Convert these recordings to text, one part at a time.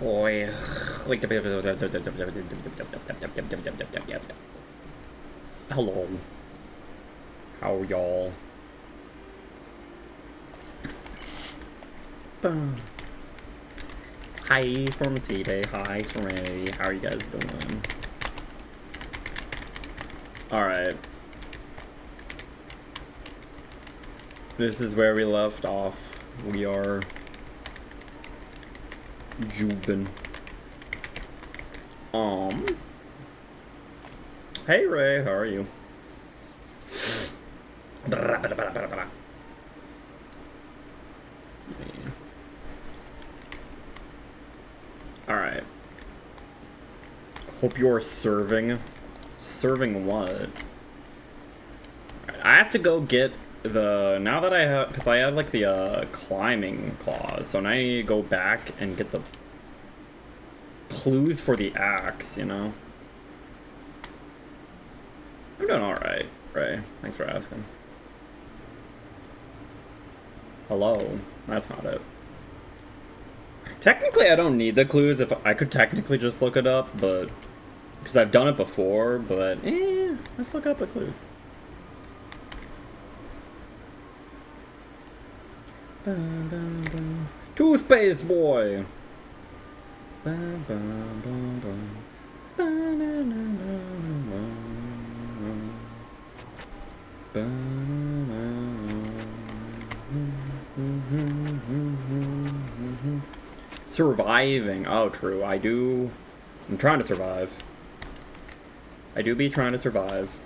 Oi. Hello. How y'all? Hi, Formatite. Hi, Serenity. How are you guys doing? Alright. This is where we left off. We are Jubin. Hey Ray, how are you? Alright. Hope you're serving. Serving what? Right, I have to go get the... Now that I have... Because I have, like, the, climbing claws. So now I need to go back and get the clues for the axe, you know? I'm doing alright, Ray. Thanks for asking. Hello. That's not it. Technically, I don't need the clues. If I could technically just look it up, but... Because I've done it before, but... let's look up the clues. Toothpaste boy! Surviving. Oh, true. I'm trying to survive. I do be trying to survive.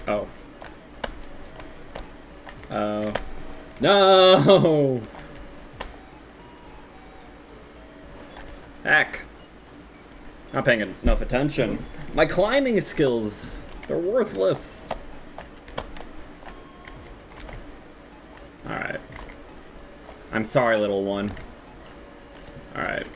Oh. No! Heck. Not paying enough attention. My climbing skills, they're worthless. Alright. I'm sorry, little one. Alright.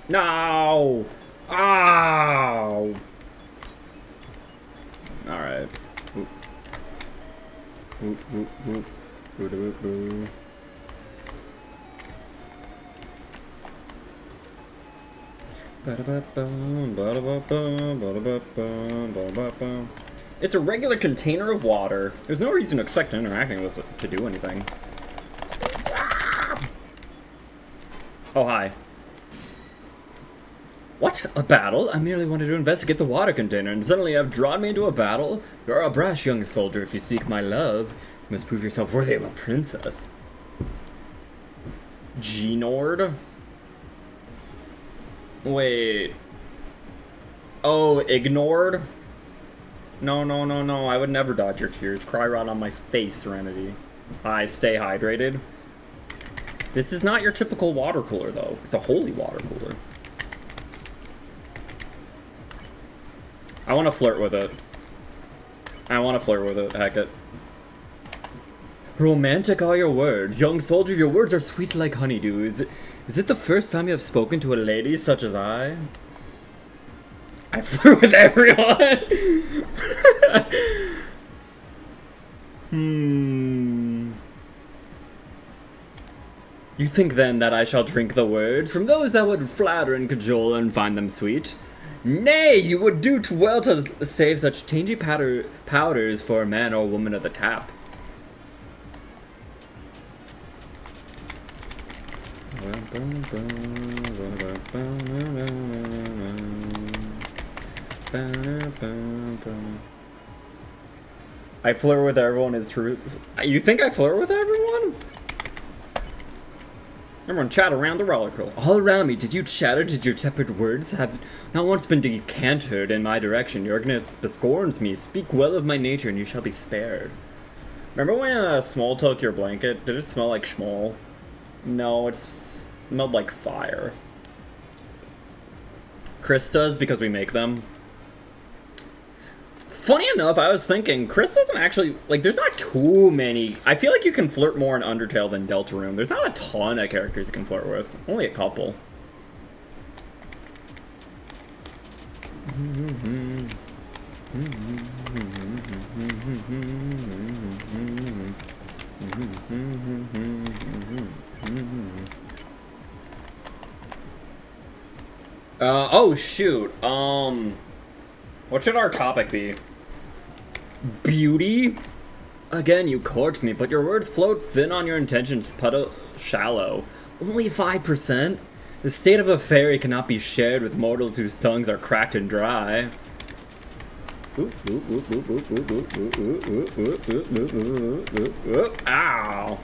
No! Ow! Alright. Oop. Oop, oop, oop. Boo, boo, boo. It's a regular container of water. There's no reason to expect interacting with it to do anything. Oh, hi. What? A battle? I merely wanted to investigate the water container, and suddenly you have drawn me into a battle? You're a brash young soldier. If you seek my love, you must prove yourself worthy of a princess. G-Nord? Wait. Oh, ignored? No, no, no, no. I would never dodge your tears. Cry right on my face, Serenity. Hi, stay hydrated. This is not your typical water cooler, though. It's a holy water cooler. I want to flirt with it. Heck it. Romantic are your words. Young soldier, your words are sweet like honeydew. Is it the first time you have spoken to a lady such as I? I flirt with everyone! You think then that I shall drink the words from those that would flatter and cajole and find them sweet? Nay, you would do well to save such tangy powders for a man or woman of the tap. I flirt with everyone is true. You think I flirt with everyone? Everyone chat around the roller coaster. All around me, did you chatter? Did your tepid words have not once been decanted in my direction? Your ignorance bescorns me. Speak well of my nature, and you shall be spared. Remember when Small took your blanket? Did it smell like schmol? No, it smelled like fire. Chris does because we make them. Funny enough, I was thinking, Chris doesn't actually, like, there's not too many. I feel like you can flirt more in Undertale than Deltarune. There's not a ton of characters you can flirt with. Only a couple. Oh shoot, what should our topic be? Beauty? Again, you court me, but your words float thin on your intentions, puddle shallow. Only 5%? The state of a fairy cannot be shared with mortals whose tongues are cracked and dry. Ow.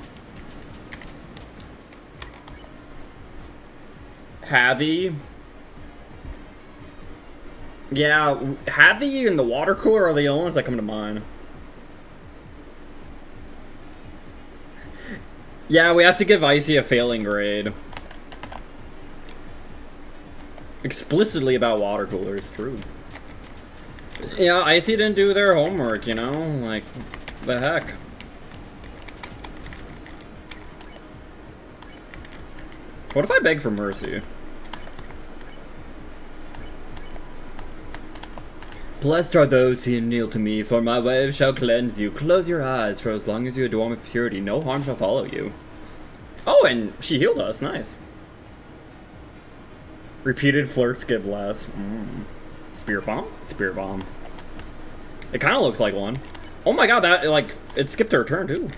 Havi? Yeah, Havi and the water cooler are the only ones that come to mind. Yeah, we have to give Icy a failing grade. Explicitly about water coolers, true. Yeah, Icy didn't do their homework, you know? Like, the heck. What if I beg for mercy? Blessed are those who kneel to me, for my wave shall cleanse you. Close your eyes, for as long as you adore me with purity, no harm shall follow you. Oh, and she healed us, nice. Repeated flirts give less. Spear bomb? Spear bomb. It kind of looks like one. Oh my god, that, like, it skipped her turn, too.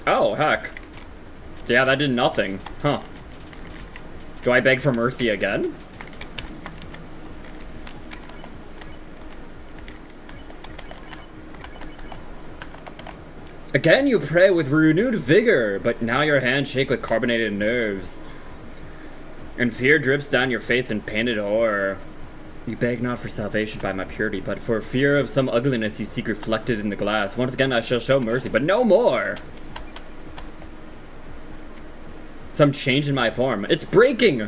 Oh, heck. Yeah, that did nothing. Huh. Do I beg for mercy again? Again you pray with renewed vigor, but now your hands shake with carbonated nerves. And fear drips down your face in painted horror. You beg not for salvation by my purity, but for fear of some ugliness you seek reflected in the glass. Once again I shall show mercy, but no more! Some change in my form. It's breaking!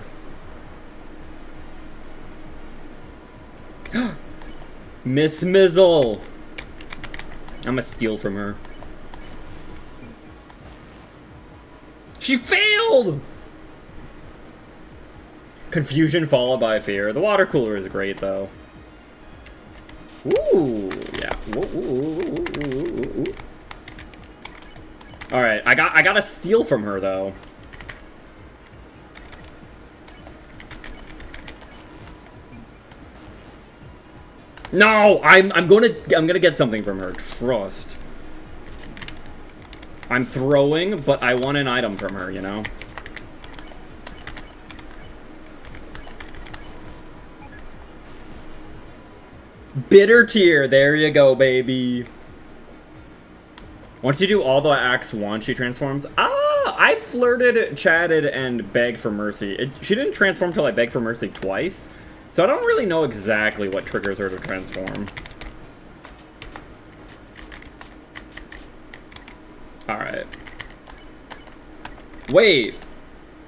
Miss Mizzle! I'm gonna steal from her. She failed! Confusion followed by fear. The water cooler is great, though. Ooh, yeah. Ooh. All right, I got a steal from her though. No, I'm gonna get something from her. Trust. I'm throwing, but I want an item from her, you know? Bitter tear, there you go, baby. Once you do all the acts once, she transforms. Ah, I flirted, chatted, and begged for mercy. She didn't transform till I begged for mercy twice. So I don't really know exactly what triggers her to transform. Alright. Wait.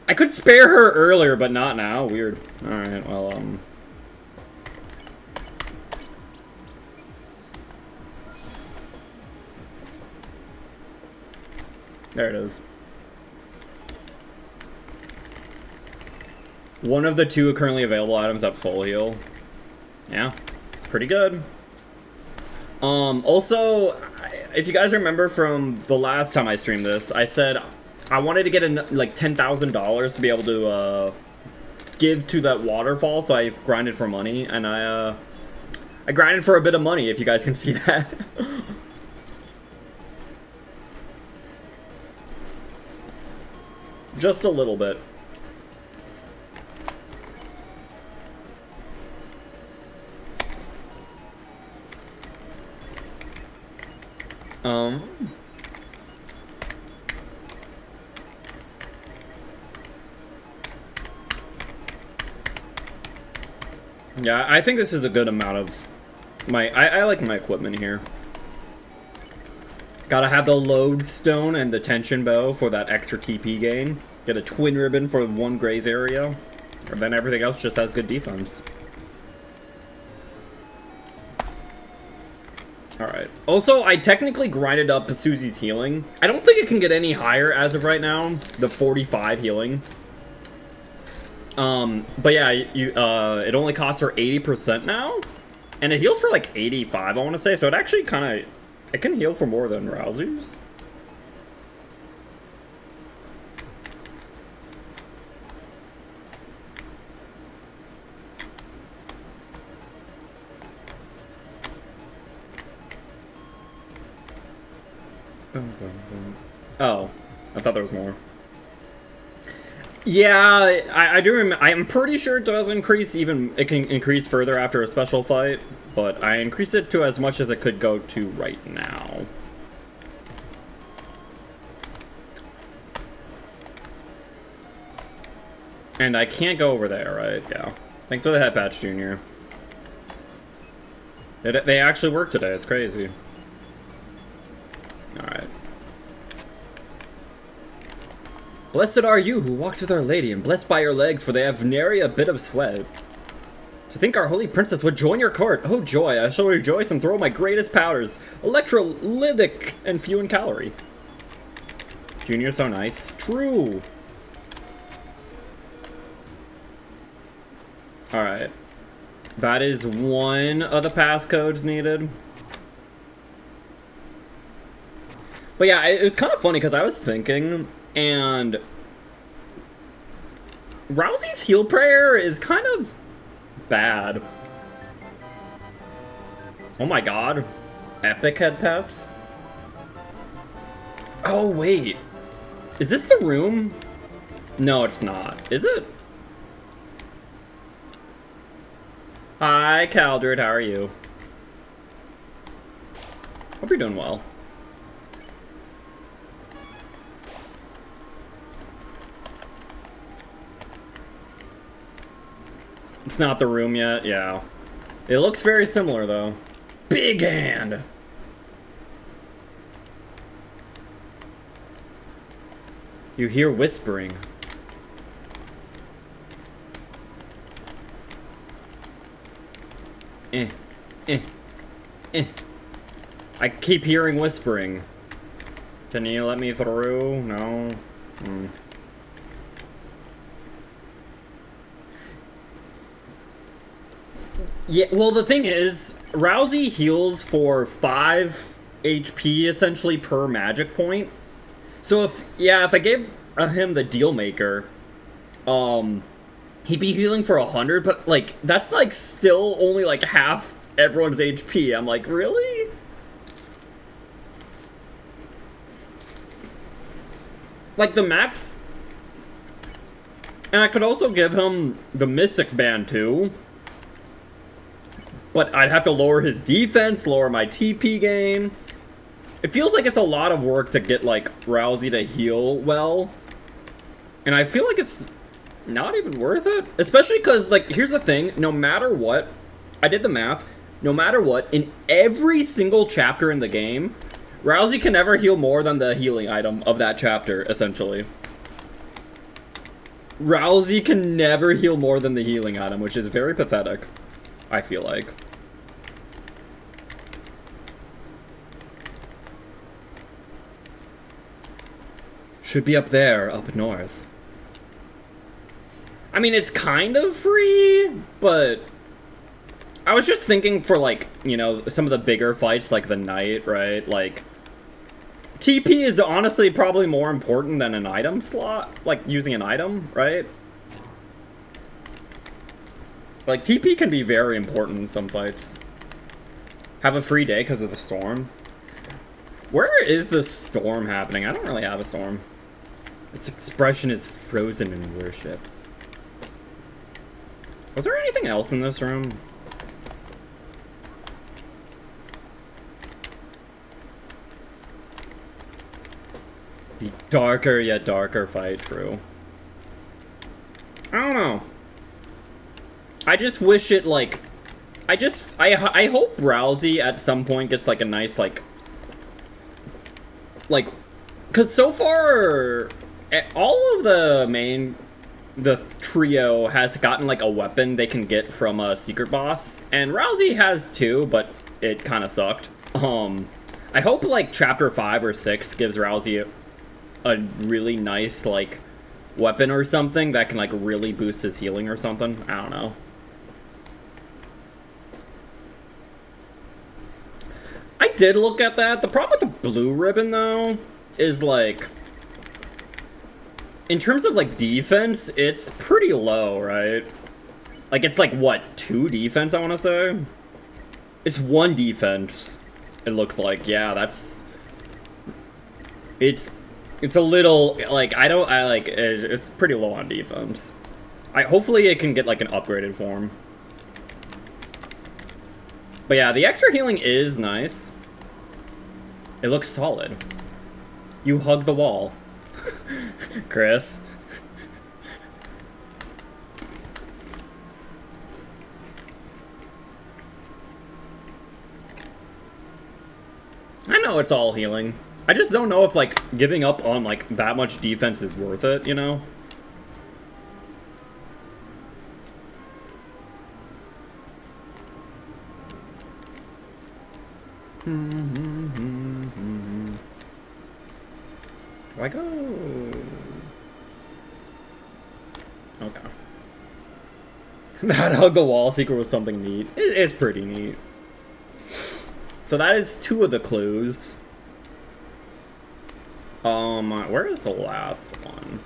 I could spare her earlier, but not now. Weird. Alright, well, there it is. One of the two currently available items at full heal. Yeah, it's pretty good. Also, if you guys remember from the last time I streamed this, I said I wanted to get like $10,000 to be able to give to that waterfall, so I grinded for money, and I grinded for a bit of money, if you guys can see that. Just a little bit. Yeah, I think this is a good amount of my... I like my equipment here. Gotta have the lodestone and the tension bow for that extra TP gain. Get a twin ribbon for one Graze area. And then everything else just has good defense. Alright. Also, I technically grinded up Susie's healing. I don't think it can get any higher as of right now. The 45 healing. But yeah, it only costs her 80% now. And it heals for like 85, I want to say. So it actually kind of... It can heal for more than Rousey's. Oh, I thought there was more. Yeah, I do remember. I'm pretty sure it does increase. Even it can increase further after a special fight, but I increased it to as much as it could go to right now. And I can't go over there, right? Yeah. Thanks for the head patch, Junior. They actually work today. It's crazy. Alright. Blessed are you who walks with Our Lady, and blessed by your legs, for they have nary a bit of sweat. To think our holy princess would join your court. Oh joy, I shall rejoice and throw my greatest powders, electrolytic and few in calorie. Junior, so nice. True. Alright. That is one of the passcodes needed. But yeah, it was kind of funny because I was thinking, and Rousey's heal prayer is kind of bad. Oh my god. Epic head pets? Oh wait. Is this the room? No, it's not. Is it? Hi, Caldred. How are you? Hope you're doing well. It's not the room yet, yeah. It looks very similar, though. Big hand! You hear whispering. I keep hearing whispering. Can you let me through? No? Yeah, well, the thing is, Rousey heals for 5 HP, essentially, per magic point. So if I gave him the Deal Maker, he'd be healing for 100, but, like, that's, like, still only, like, half everyone's HP. I'm like, really? Like, the max... And I could also give him the Mystic Band, too. But I'd have to lower his defense, lower my TP gain. It feels like it's a lot of work to get, like, Rousey to heal well. And I feel like it's not even worth it. Especially because, like, here's the thing. No matter what, I did the math. No matter what, in every single chapter in the game, Rousey can never heal more than the healing item of that chapter, essentially. Rousey can never heal more than the healing item, which is very pathetic, I feel like. Should be up there, up north. I mean, it's kind of free, but I was just thinking for, like, you know, some of the bigger fights, like the Knight, right? Like, TP is honestly probably more important than an item slot, like using an item, right? Like, TP can be very important in some fights. Have a free day because of the storm. Where is the storm happening? I don't really have a storm. Its expression is frozen in worship. Was there anything else in this room? The darker yet darker fight, true. I don't know. I just wish it, like... I hope Rousey at some point gets, like, a nice, like... Because so far... All of the trio has gotten like a weapon they can get from a secret boss, and Rousey has too, but it kind of sucked. I hope like chapter 5 or 6 gives Rousey a really nice like weapon or something that can like really boost his healing or something. I don't know. I did look at that. The problem with the blue ribbon though is like, in terms of like defense, it's pretty low, right? Like it's like what, 2 defense I want to say? It's 1 defense. It looks like, yeah, that's, it's a little like it's pretty low on defense. Hopefully it can get like an upgraded form. But yeah, the extra healing is nice. It looks solid. You hug the wall. Chris. I know it's all healing. I just don't know if like giving up on like that much defense is worth it, you know? Do I go? Okay. That hug the wall secret was something neat. It's pretty neat. So that is 2 of the clues. Where is the last one?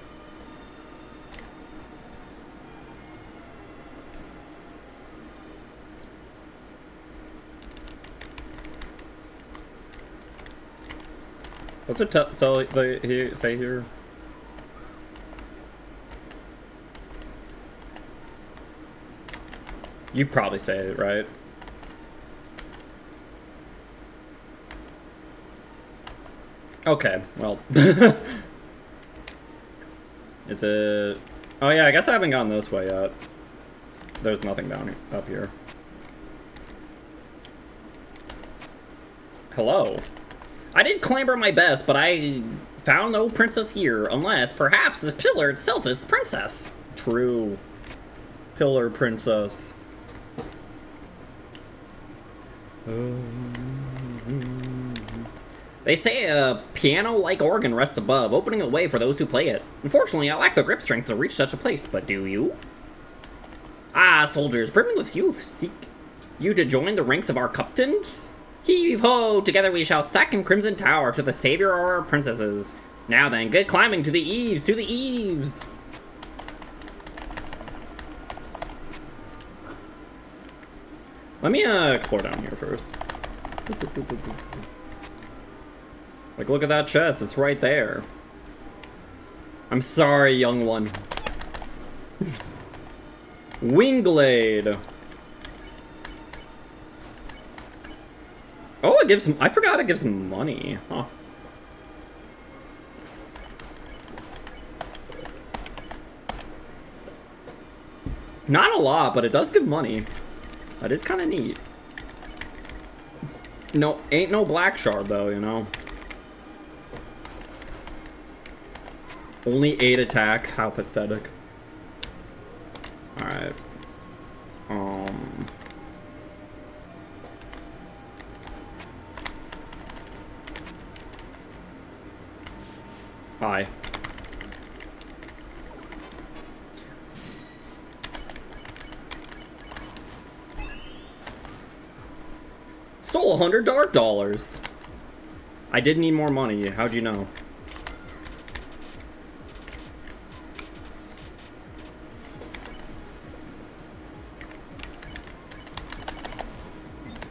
What's it say here? You probably say it right. Okay, well. It's a... Oh yeah, I guess I haven't gone this way yet. There's nothing down here, up here. Hello. I did clamber my best, but I found no princess here, unless perhaps the pillar itself is the princess. True. Pillar princess. They say a piano-like organ rests above, opening a way for those who play it. Unfortunately, I lack the grip strength to reach such a place, but do you? Ah, soldiers, brimming with youth, seek you to join the ranks of our captains? Heave-ho! Together we shall stack in Crimson Tower to the savior of our princesses. Now then, good climbing to the eaves, to the eaves! Let me explore down here first. Like, look at that chest, it's right there. I'm sorry, young one. Wingblade. Oh, it gives him, I forgot it gives him money. Huh. Not a lot, but it does give money. That is kind of neat. No, ain't no black shard though, you know. Only 8 attack, how pathetic. Alright. Hi. Stole 100 dark dollars. I did need more money. How'd you know?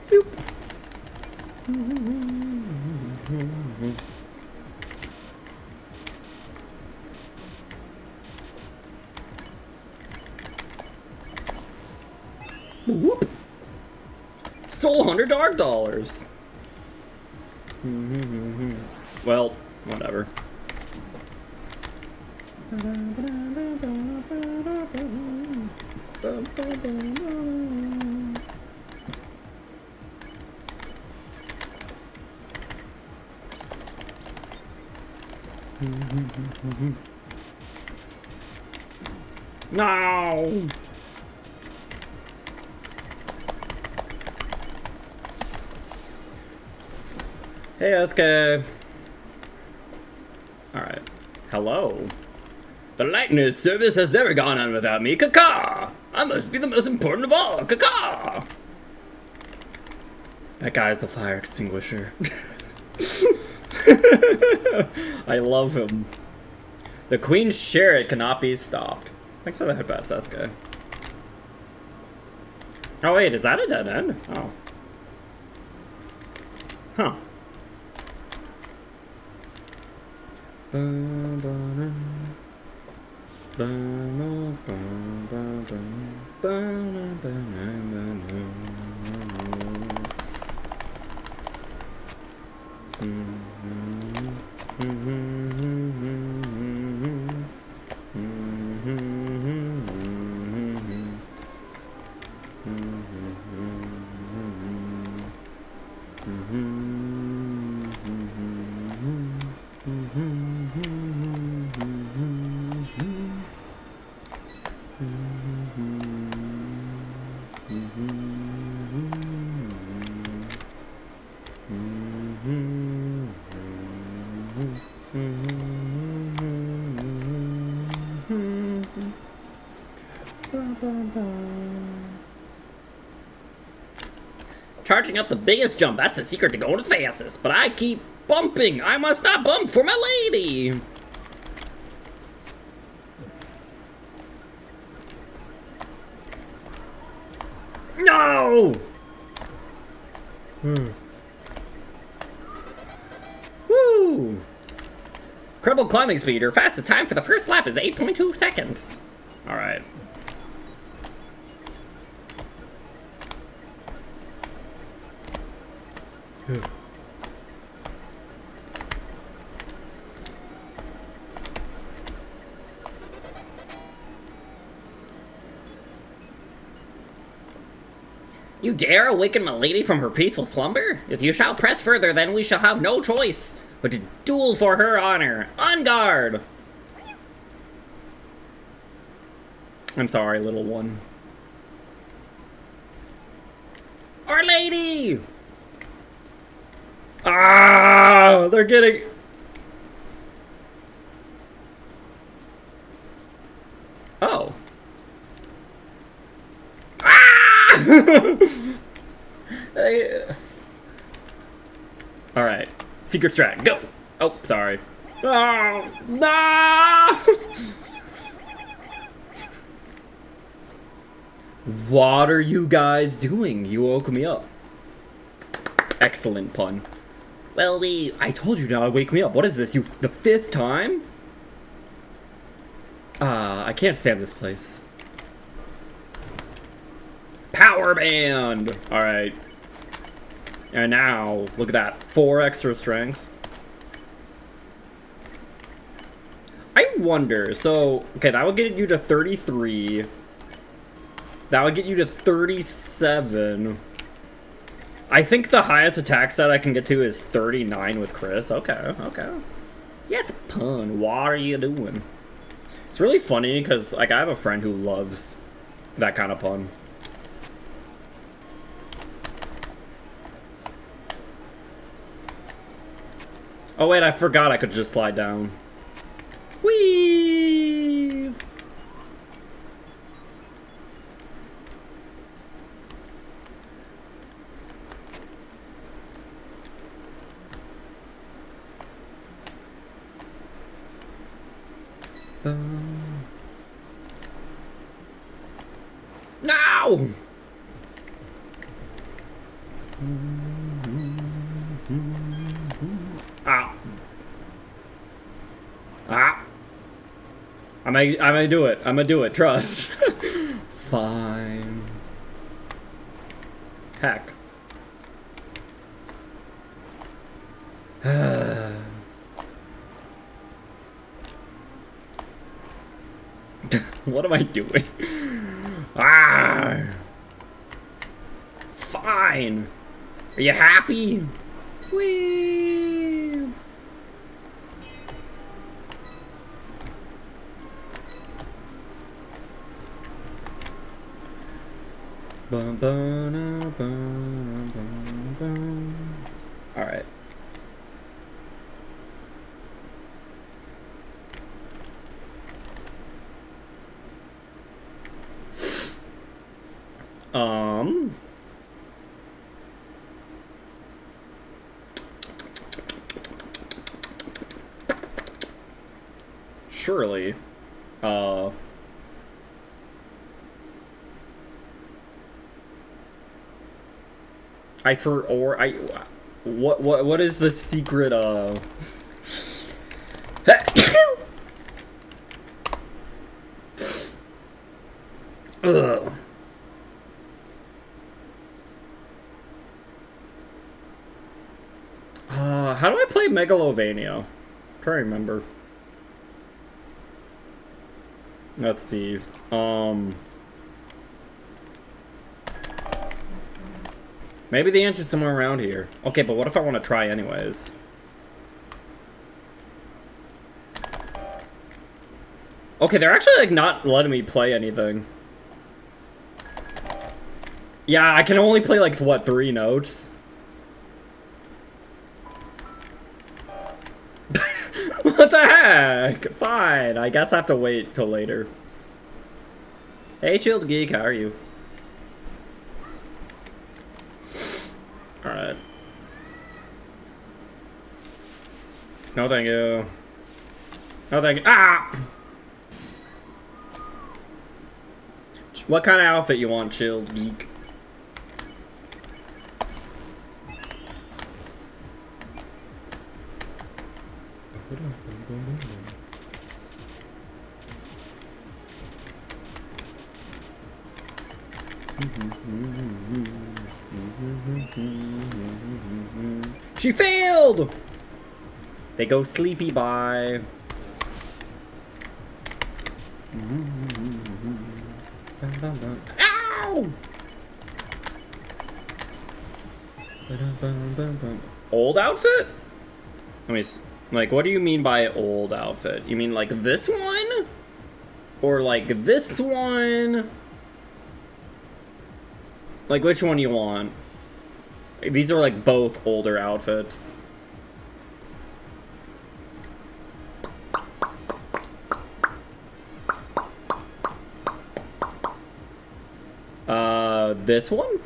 Boop. Whoop. Stole 100 dark dollars. Well, whatever. No! Hey, SK. Alright. Hello. The lightning service has never gone on without me. Caw-caw! I must be the most important of all. Caw-caw! That guy's the fire extinguisher. I love him. The Queen's chariot cannot be stopped. Thanks for the headbats, SK. Oh wait, is that a dead end? Oh. Huh. Charging up the biggest jump, that's the secret to going the fastest. But I keep bumping. I must not bump for my lady. No! Woo! Incredible climbing speed. Your fastest time for the first lap is 8.2 seconds. Alright. You dare awaken my lady from her peaceful slumber? If you shall press further, then we shall have no choice but to duel for her honor. On guard! I'm sorry, little one. Our lady! Ah! They're getting... Oh. Hey. All right, secret strat, go. Oh, sorry. Oh, no! What are you guys doing? You woke me up. Excellent pun. Well, I told you now to wake me up. What is this? The 5th time? I can't stand this place. Power band! Alright. And now, look at that. 4 extra strength. I wonder, so, okay, that would get you to 33. That would get you to 37. I think the highest attack set I can get to is 39 with Chris. Okay, okay. Yeah, it's a pun. What are you doing? It's really funny, because, like, I have a friend who loves that kind of pun. Oh wait, I forgot I could just slide down. Whee! No! Ah. Ah. I'm gonna do it. I'm gonna do it. Trust. Fine. Heck. What am I doing? Ah. Fine. Are you happy? Whee! All right. Surely, what is the secret, ugh. How do I play Megalovania? I'm trying to remember. Let's see. Maybe the answer's somewhere around here. Okay, but what if I want to try anyways? Okay, they're actually, like, not letting me play anything. Yeah, I can only play, like, what, 3 notes? What the heck? Fine, I guess I have to wait till later. Hey, Chilled Geek, how are you? Alright. No, thank you. No, thank you. Ah! What kind of outfit you want, Chilled Geek? She failed! They go sleepy bye. Ow! Old outfit? Let me see. Like, what do you mean by old outfit? You mean like this one? Or like this one? Like, which one you want? These are like both older outfits. This one?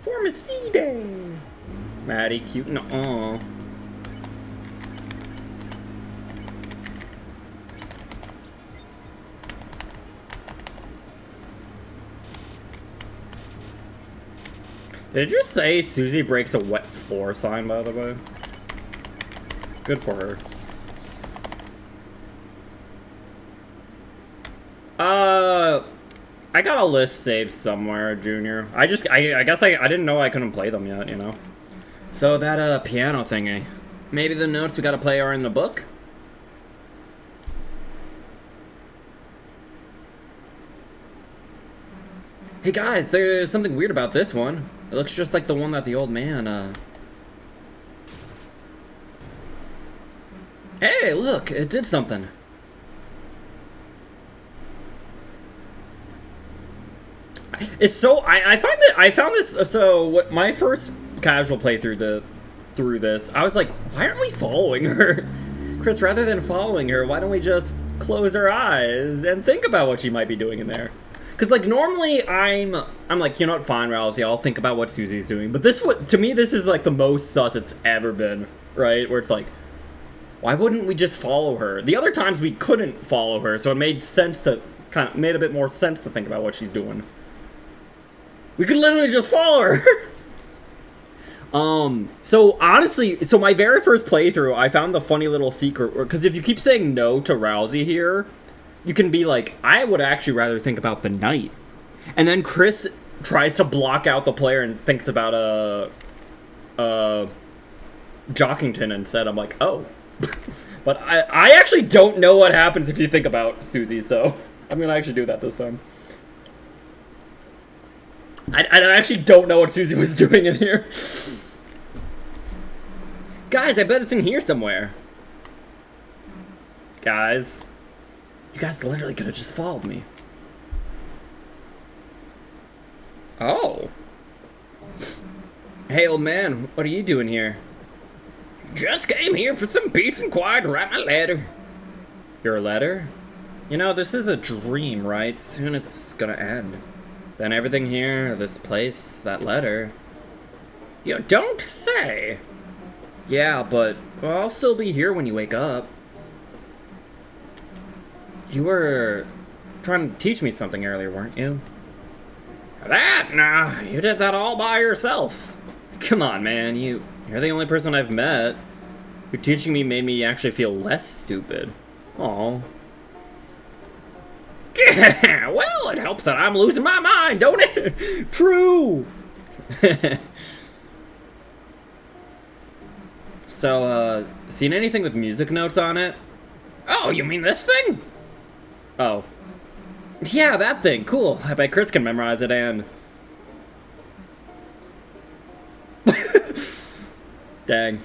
Pharmacy Day! Maddie, cute, no. Did you say Susie breaks a wet floor sign, by the way? Good for her. I got a list saved somewhere, Junior. I guess I didn't know I couldn't play them yet, you know? So that, piano thingy. Maybe the notes we gotta play are in the book? Hey guys, there's something weird about this one. It looks just like the one that the old man, Hey, look, it did something. It's so, I found this, so, what, my first casual playthrough through this, I was like, why aren't we following her? Chris, rather than following her, why don't we just close our eyes and think about what she might be doing in there? Because, like, normally I'm like, you know what, fine, Rousey, I'll think about what Susie's doing. But to me, this is, like, the most sus it's ever been, right? Where it's like, why wouldn't we just follow her? The other times we couldn't follow her, so it made sense to, made a bit more sense to think about what she's doing. We could literally just follow her! So honestly, so my very first playthrough, I found the funny little secret, because if you keep saying no to Rousey here, you can be like, I would actually rather think about the knight. And then Chris tries to block out the player and thinks about, Jockington instead. I'm like, oh. But I actually don't know what happens if you think about Susie, so I'm gonna actually do that this time. I actually don't know what Susie was doing in here. Guys, I bet it's in here somewhere. Guys. You guys literally could have just followed me. Oh. Hey, old man, what are you doing here? Just came here for some peace and quiet to write my letter. Your letter? You know, this is a dream, right? Soon it's gonna end. Then everything here, this place, that letter. You don't say! Yeah, but well, I'll still be here when you wake up. You were trying to teach me something earlier, weren't you? That? Nah, you did that all by yourself. Come on, man, you're the only person I've met. Your teaching me made me actually feel less stupid. Aw. Yeah, well, it helps that I'm losing my mind, don't it? True! So, seen anything with music notes on it? Oh, you mean this thing? Oh. Yeah, that thing. Cool. I bet Chris can memorize it and... Dang.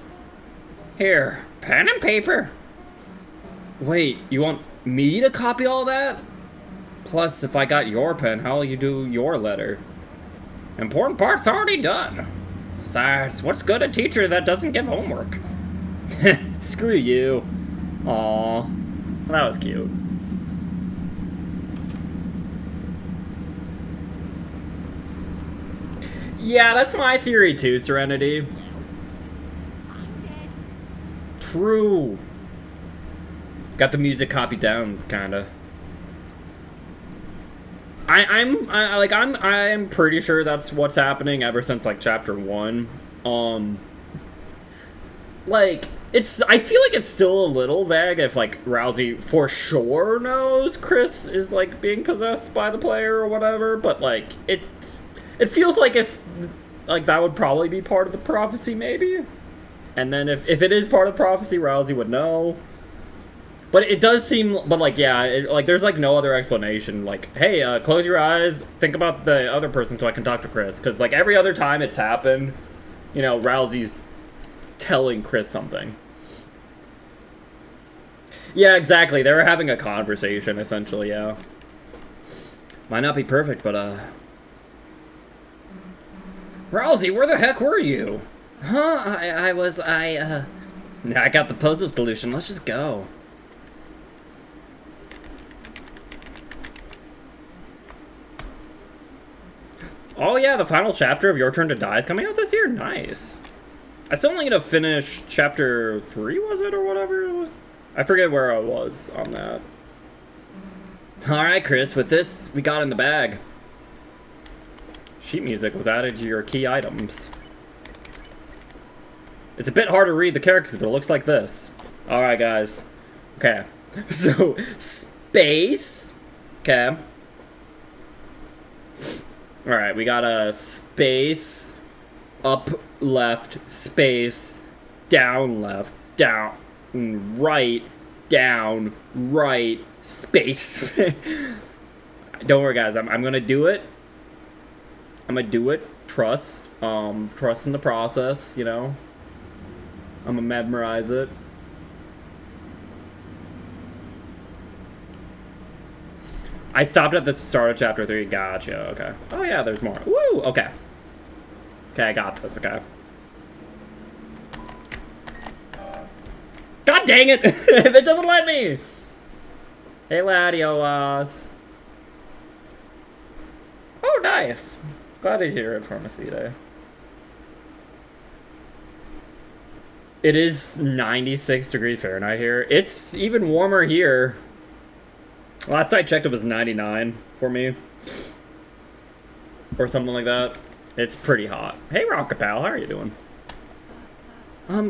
Here, pen and paper. Wait, you want me to copy all that? Plus, if I got your pen, how'll you do your letter? Important part's already done. Besides, what's good a teacher that doesn't give homework? Screw you. Aw, that was cute. Yeah, that's my theory too, Serenity. True. Got the music copied down, kinda. I'm pretty sure that's what's happening ever since like chapter 1. Like I feel like it's still a little vague if like Rousey for sure knows Chris is like being possessed by the player or whatever, but like it feels like if like that would probably be part of the prophecy maybe. And then if it is part of the prophecy, Rousey would know. But it does seem, but like, yeah, like there's like no other explanation. Like, hey, close your eyes, think about the other person so I can talk to Chris. Because like every other time it's happened, you know, Rousey's telling Chris something. Yeah, exactly. They were having a conversation, essentially, yeah. Might not be perfect, but, Rousey, where the heck were you? Huh? I got the positive solution. Let's just go. Oh yeah, the final chapter of Your Turn to Die is coming out this year? Nice. I still only need to finish chapter 3, was it, or whatever? I forget where I was on that. Alright, Chris, with this, we got in the bag. Sheet music was added to your key items. It's a bit hard to read the characters, but it looks like this. Alright, guys. Okay. So, space. Okay. Alright, we got a space, up, left, space, down, left, down, right, down, right, space. Don't worry, guys. I'm gonna do it. I'm gonna do it. Trust. Trust in the process, you know. I'm gonna memorize it. I stopped at the start of chapter 3. Gotcha, okay. Oh yeah, there's more. Woo, okay. Okay, I got this, okay. God dang it! If it doesn't let me! Hey, Latios. Oh, nice. Glad to hear it from Acide. It is 96 degrees Fahrenheit here. It's even warmer here. Last I checked, it was 99 for me. Or something like that. It's pretty hot. Hey, Rocket Pal, how are you doing?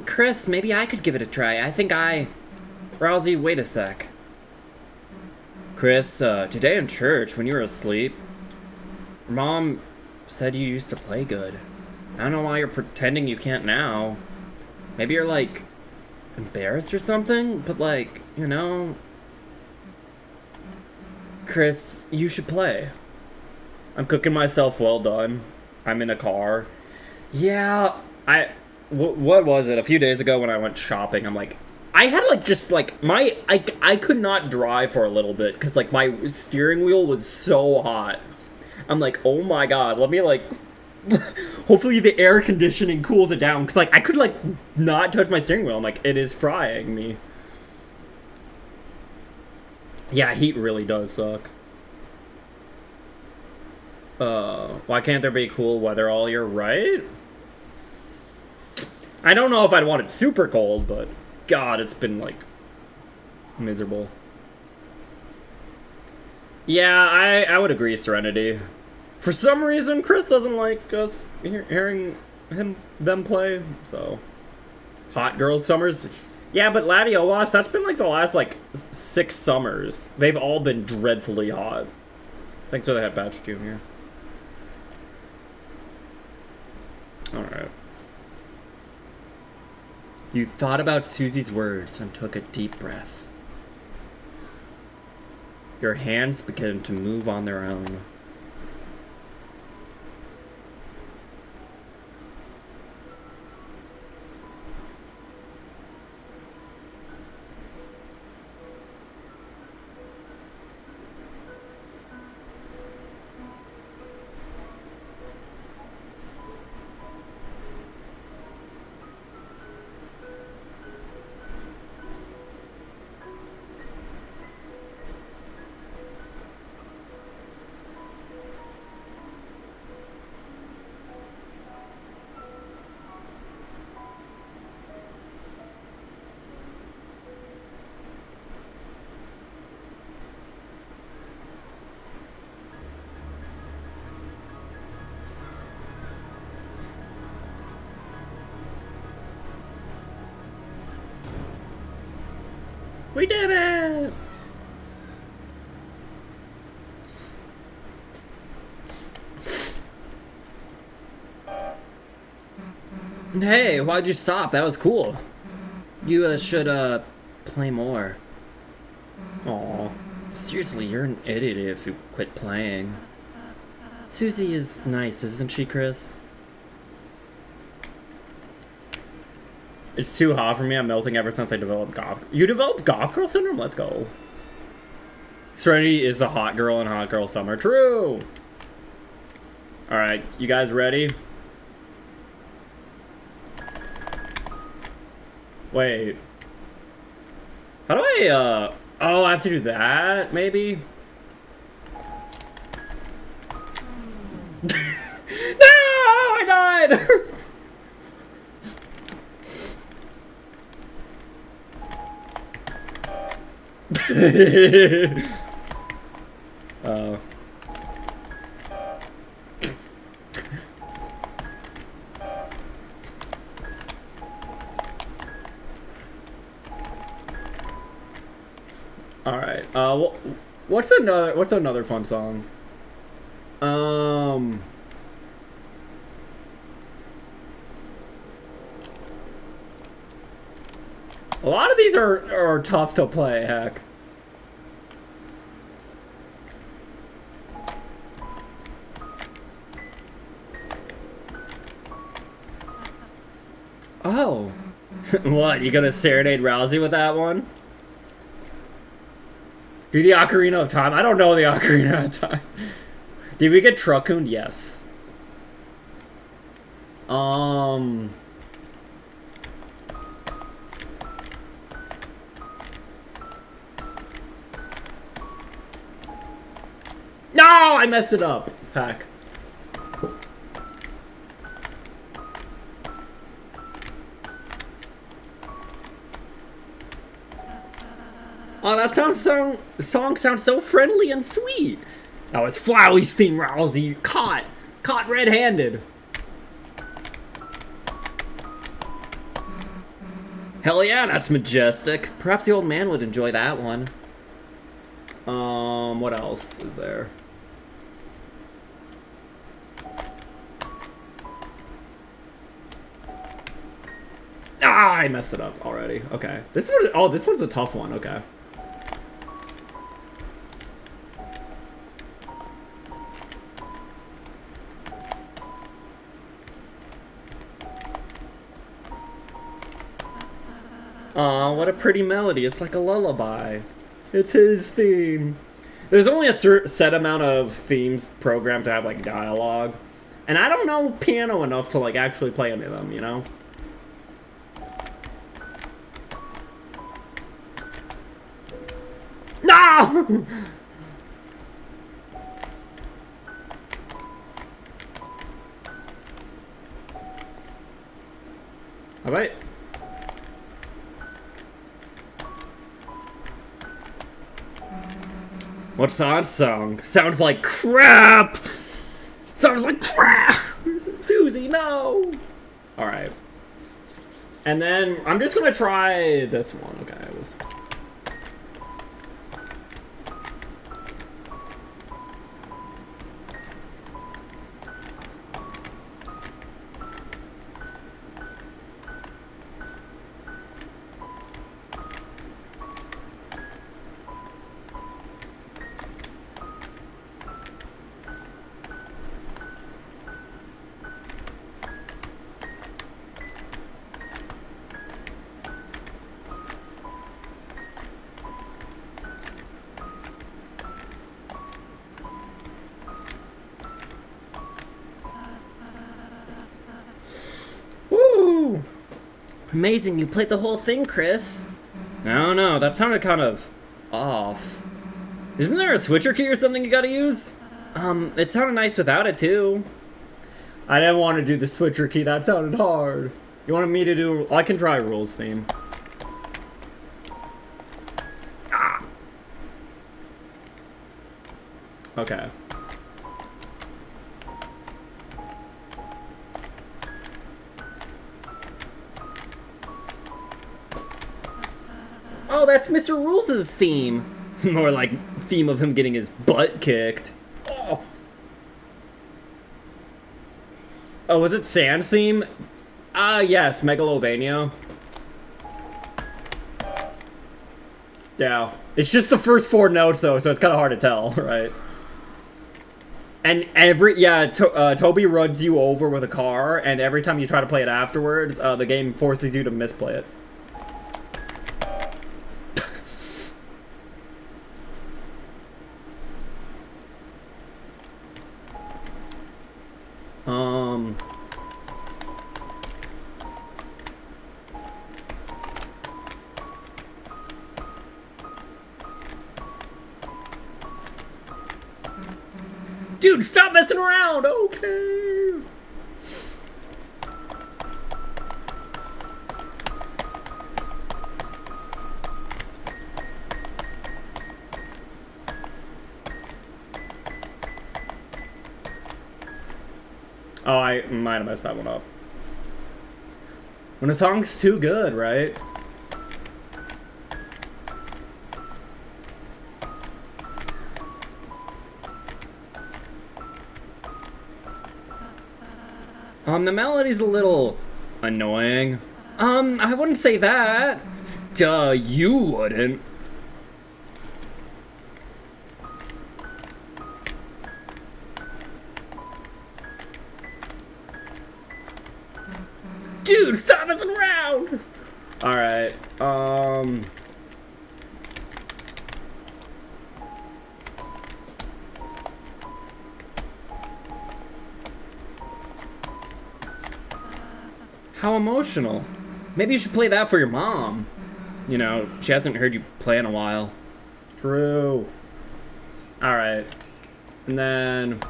Chris, maybe I could give it a try. Rousey, wait a sec. Chris, today in church, when you were asleep, your mom said you used to play good. I don't know why you're pretending you can't now. Maybe you're, like, embarrassed or something? But, like, you know... Chris, you should play. I'm cooking myself well done. I'm in a car. Yeah, what was it? A few days ago when I went shopping, I'm like, I had like just like I could not drive for a little bit because like my steering wheel was so hot. I'm like, oh my god, let me like hopefully the air conditioning cools it down because like I could like not touch my steering wheel. I'm like, it is frying me. Yeah, heat really does suck. Why can't there be cool weather all year, right? I don't know if I'd want it super cold, but god, it's been like miserable. Yeah, I would agree, Serenity. For some reason, Chris doesn't like us hearing them play, so. Hot Girls Summers. Yeah, but Ladio Watch, that's been like the last like 6 summers. They've all been dreadfully hot. Thanks for the Head Batch, Junior. Alright. You thought about Susie's words and took a deep breath. Your hands began to move on their own. We did it! Hey, why'd you stop? That was cool. You should play more. Aw. Seriously, you're an idiot if you quit playing. Susie is nice, isn't she, Chris? It's too hot for me. I'm melting ever since I developed goth. You developed goth girl syndrome? Let's go. Serenity is the hot girl in Hot Girl Summer. True! Alright, you guys ready? Wait. How do I, oh, I have to do that, maybe? No! I died! Oh. All right. What's another fun song? A lot of these are tough to play, heck. Oh. What, you gonna serenade Rousey with that one? Do the Ocarina of Time? I don't know the Ocarina of Time. Did we get Truckoon? Yes. No, I messed it up. Heck. Oh, that song sounds so friendly and sweet. That was Flowey's theme, Rousey. Caught red-handed. Hell yeah, that's majestic. Perhaps the old man would enjoy that one. What else is there? Ah, I messed it up already. Okay. This one's a tough one. Okay. Aw, what a pretty melody. It's like a lullaby. It's his theme. There's only a set amount of themes programmed to have, like, dialogue. And I don't know piano enough to, like, actually play any of them, you know? No! Alright. What's that song? Sounds like crap! Sounds like crap! Susie, no! Alright. And then I'm just gonna try this one. Okay, it was. Woo! Amazing, you played the whole thing, Chris. No, no, that sounded kind of off. Isn't there a switcher key or something you gotta use? It sounded nice without it, too. I didn't want to do the switcher key, that sounded hard. You wanted me to do... I can try rules theme. Ah! Okay. Oh, that's Mr. Rules' theme. More like theme of him getting his butt kicked. Oh, oh, was it Sans theme? Yes, Megalovania. Yeah. It's just the first 4 notes, though, so it's kind of hard to tell, right? And Toby runs you over with a car, and every time you try to play it afterwards, the game forces you to misplay it. Dude, stop messing around! Okay. Oh, I might have messed that one up. When a song's too good, right? The melody's a little annoying. I wouldn't say that. Duh, you wouldn't. Dude, stop messing around! Alright, How emotional. Maybe you should play that for your mom. You know, she hasn't heard you play in a while. True. Alright. And then...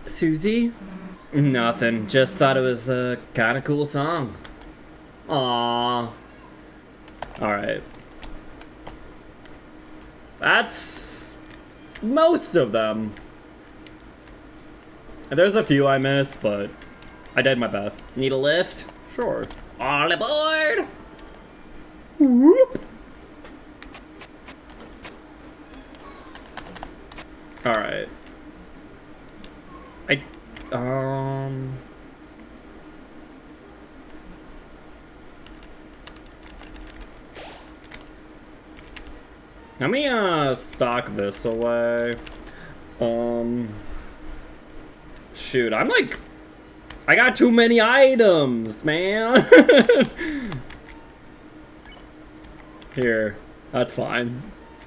Susie? Nothing. Just thought it was a kind of cool song. Aww. Alright. That's most of them. There's a few I missed, but I did my best. Need a lift? Sure. All aboard! Whoop! Alright. I Let me stock this away. Shoot, I'm like, I got too many items, man. Here, that's fine.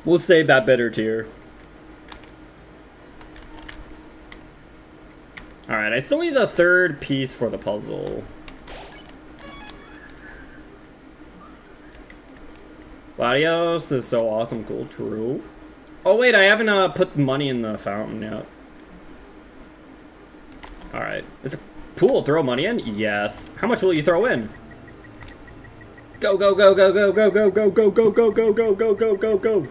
We'll save that bitter tier. Alright, I still need the third piece for the puzzle. Latios is so awesome, cool, true. Oh wait, I haven't put money in the fountain yet. Alright, is a pool throw money in? Yes. How much will you throw in? Go, go, go, go, go, go, go, go, go, go, go, go, go, go, go, go, go.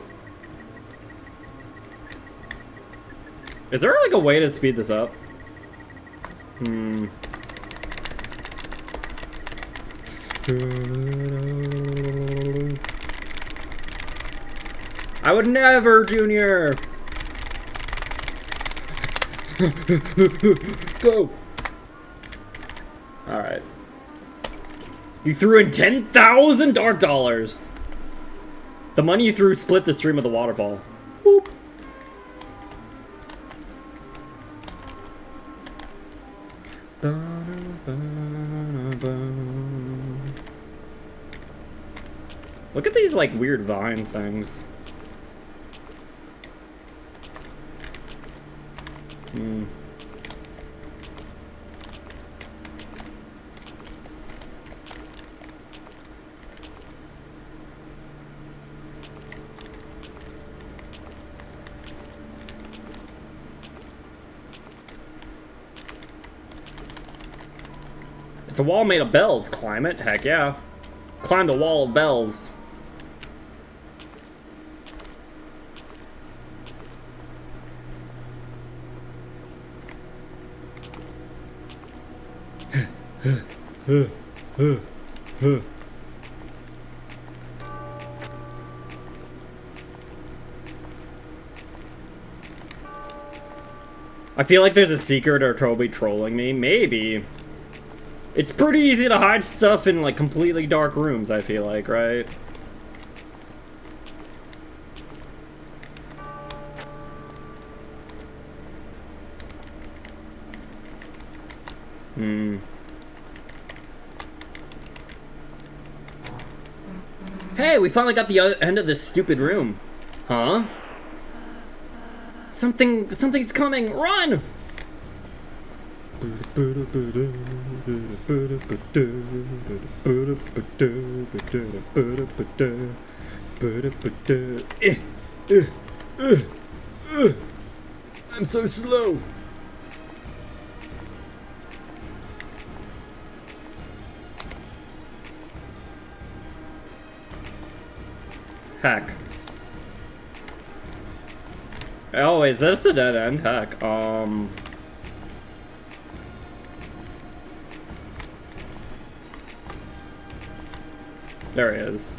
Is there like a way to speed this up? I would never, Junior. Go. All right. You threw in 10,000 dark dollars. The money you threw split the stream of the waterfall. Whoop. Look at these like weird vine things. It's a wall made of bells. Climb it? Heck yeah. Climb the wall of bells. I feel like there's a secret or Toby trolling me. Maybe. It's pretty easy to hide stuff in like completely dark rooms, I feel like, right? Hey, we finally got the end of this stupid room. Huh? Something's coming. Run! I'm so slow. Heck. Oh, is this a dead end? Heck. There he is.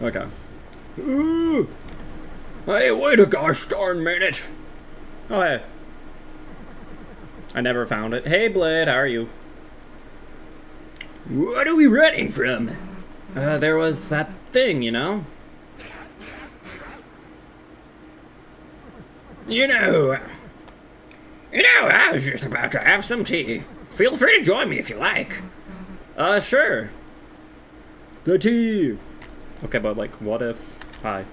Okay. Hey, wait a gosh darn minute. Oh, hey. I never found it. Hey, Blade, how are you? What are we running from? There was that thing, you know? You know, I was just about to have some tea. Feel free to join me if you like. Sure. The tea. Okay, but like, what if... Hi.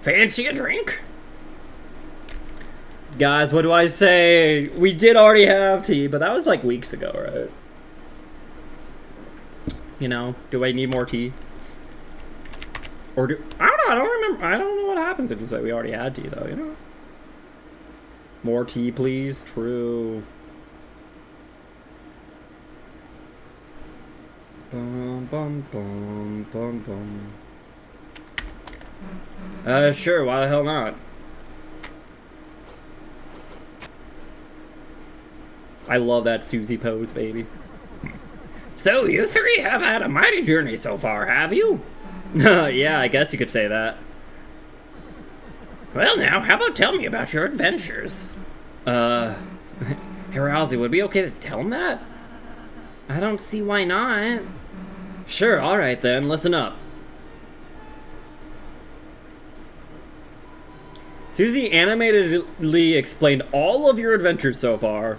Fancy a drink? Guys, what do I say? We did already have tea, but that was like weeks ago, right? You know, do I need more tea? Or do... I don't know, I don't remember. I don't know what happens if you say we already had tea, though, you know? More tea, please. True. Bum, bum, bum, bum, bum. Sure, why the hell not? I love that Susie pose, baby. So you three have had a mighty journey so far, have you? Yeah, I guess you could say that. Well now, how about tell me about your adventures? Hey Rousey, would it be okay to tell him that? I don't see why not. Sure, alright then, listen up. Susie animatedly explained all of your adventures so far.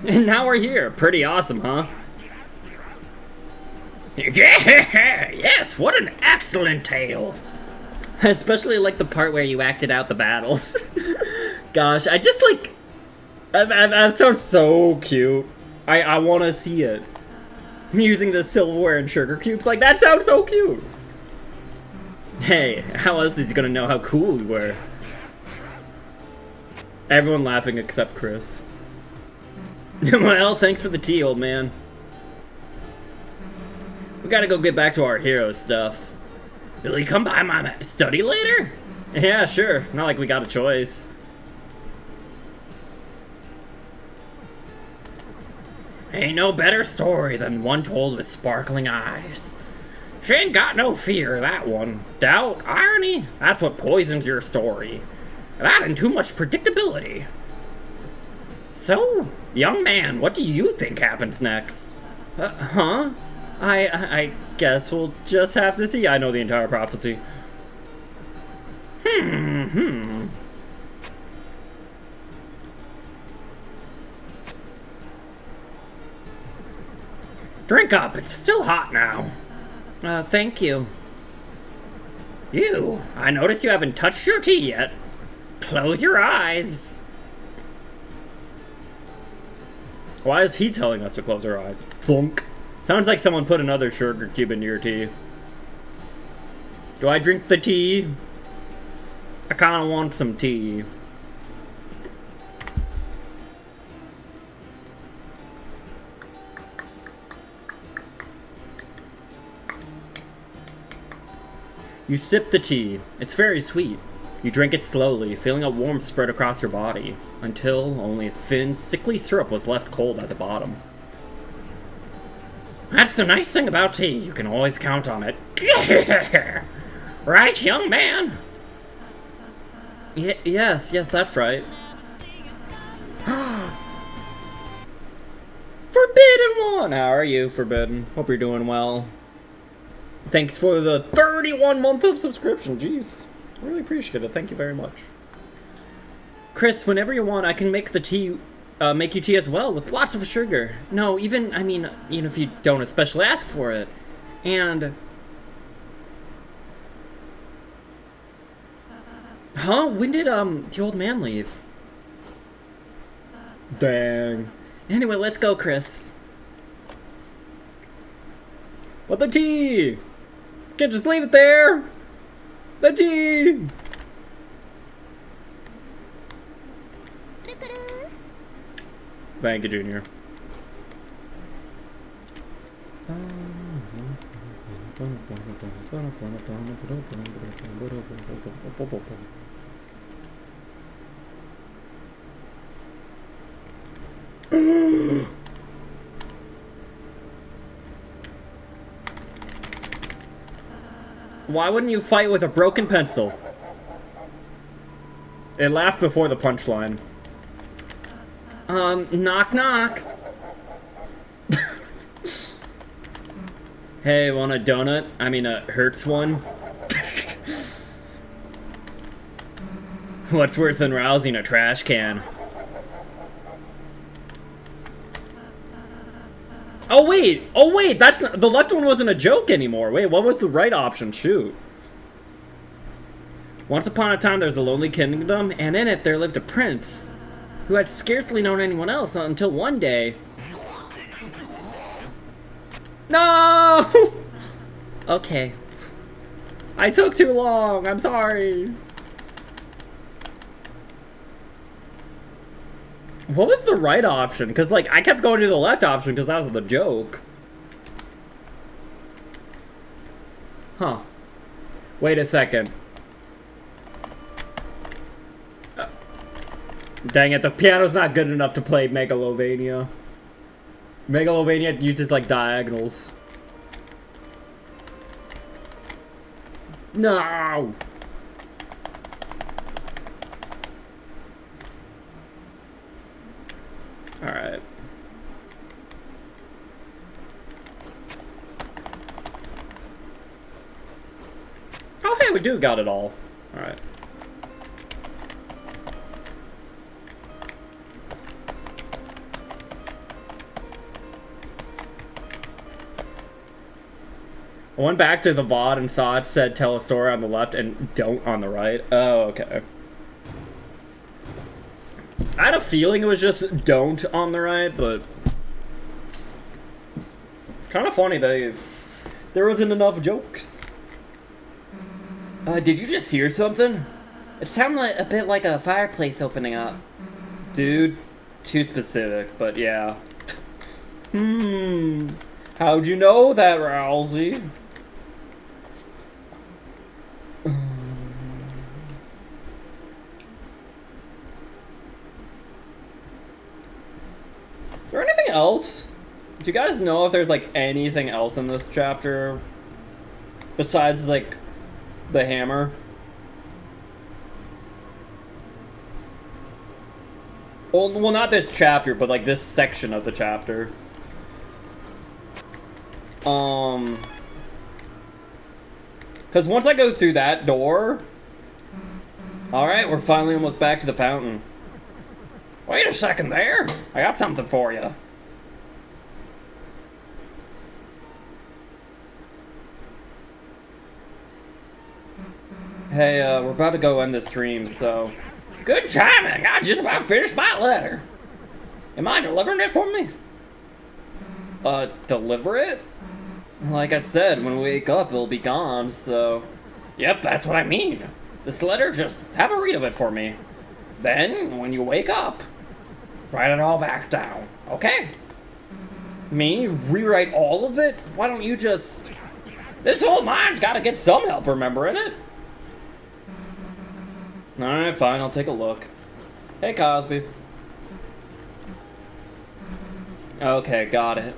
And now we're here. Pretty awesome, huh? Yeah, yes, what an excellent tale. Especially like the part where you acted out the battles. Gosh, I just like... That sounds so cute. I want to see it. Using the silverware and sugar cubes, like that sounds so cute. Hey, how else is he gonna know how cool we were? Everyone laughing except Chris. Well, thanks for the tea, old man. We gotta go get back to our hero stuff. Will you come by my study later? Yeah, sure. Not like we got a choice. Ain't no better story than one told with sparkling eyes. She ain't got no fear, that one. Doubt, irony, that's what poisons your story. That and too much predictability. So, young man, what do you think happens next? Huh? I guess we'll just have to see. I know the entire prophecy. Drink up, it's still hot now. Thank you. You, I notice you haven't touched your tea yet. Close your eyes. Why is he telling us to close our eyes? Thunk. Sounds like someone put another sugar cube into your tea. Do I drink the tea? I kinda want some tea. You sip the tea. It's very sweet. You drink it slowly, feeling a warmth spread across your body, until only a thin, sickly syrup was left cold at the bottom. That's the nice thing about tea. You can always count on it. Right, young man? Yes, that's right. Forbidden One! How are you, Forbidden? Hope you're doing well. Thanks for the 31 month of subscription. Jeez. Really appreciate it. Thank you very much. Chris, whenever you want, I can make the tea, make you tea as well with lots of sugar. No, even, I mean, if you don't especially ask for it. And... Huh? When did, the old man leave? Dang. Anyway, let's go, Chris. But the tea! Can't just leave it there! The tea! Thank you, Junior. Why wouldn't you fight with a broken pencil? It laughed before the punchline. Knock knock. Hey, want a donut? I mean a Hertz one? What's worse than rousing a trash can? Oh wait, that's not, the left one wasn't a joke anymore. Wait, what was the right option? Shoot. Once upon a time there was a lonely kingdom, and in it there lived a prince who had scarcely known anyone else until one day... No! Okay. I took too long, I'm sorry. What was the right option? Because, like, I kept going to the left option because that was the joke. Huh. Wait a second. Dang it, the piano's not good enough to play Megalovania. Megalovania uses like diagonals. No! Alright. Oh hey, we do got it all. Alright. I went back to the VOD and saw it said Telesora on the left and don't on the right. Oh, okay. I had a feeling it was just don't on the right, but kind of funny there wasn't enough jokes. Did you just hear something? It sounded like a bit like a fireplace opening up. Dude, too specific, but yeah. How'd you know that, Rousey? Is there anything else? Do you guys know if there's like anything else in this chapter besides like the hammer? Well, not this chapter, but like this section of the chapter. Because once I go through that door... Alright, we're finally almost back to the fountain. Wait a second there. I got something for you. Hey, we're about to go end the stream, so... Good timing! I just about finished my letter. Am I delivering it for me? Deliver it? Like I said, when we wake up, it'll be gone, so... Yep, that's what I mean. This letter, just have a read of it for me. Then, when you wake up, write it all back down, okay? Me? Rewrite all of it? Why don't you just... This old mind's gotta get some help remembering it. Alright, fine, I'll take a look. Hey, Cosby. Okay, got it.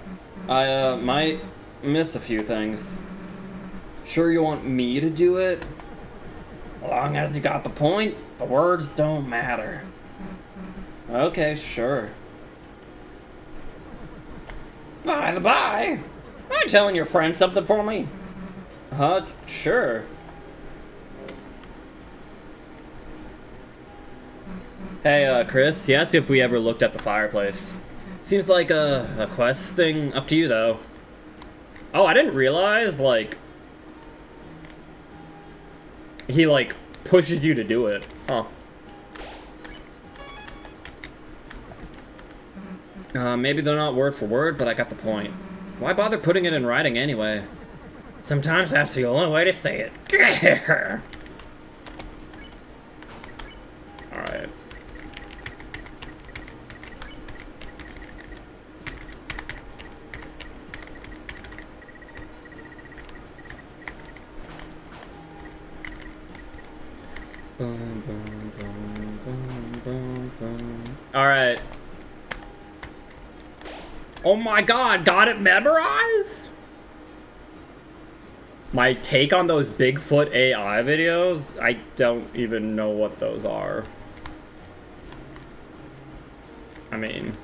I, might miss a few things. Sure you want me to do it? As long as you got the point, the words don't matter. Okay, sure. By the by, mind telling your friend something for me? Sure. Hey, Chris, he asked if we ever looked at the fireplace. Seems like a quest thing. Up to you, though. Oh, I didn't realize, like... He, like, pushes you to do it. Huh. Maybe they're not word for word, but I got the point. Why bother putting it in writing anyway? Sometimes that's the only way to say it. Alright. Alright. Oh my god, got it memorized? My take on those Bigfoot AI videos? I don't even know what those are. I mean...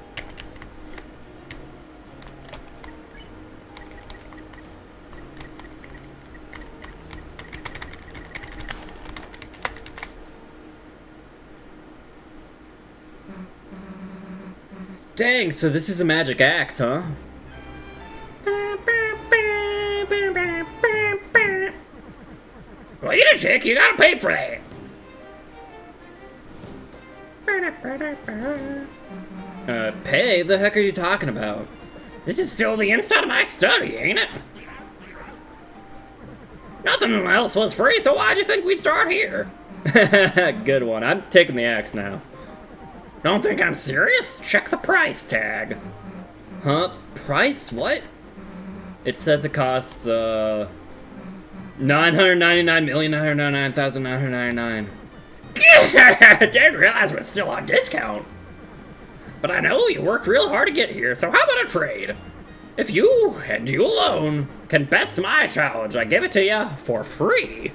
Dang, so this is a magic axe, huh? Well, lunatic, you gotta pay for that. Pay? The heck are you talking about? This is still the inside of my study, ain't it? Nothing else was free, so why'd you think we'd start here? Good one. I'm taking the axe now. Don't think I'm serious? Check the price tag. Huh? Price? What? It says it costs, 999,999,999. Didn't realize we're still on discount. But I know you worked real hard to get here, so how about a trade? If you, and you alone, can best my challenge, I give it to you for free.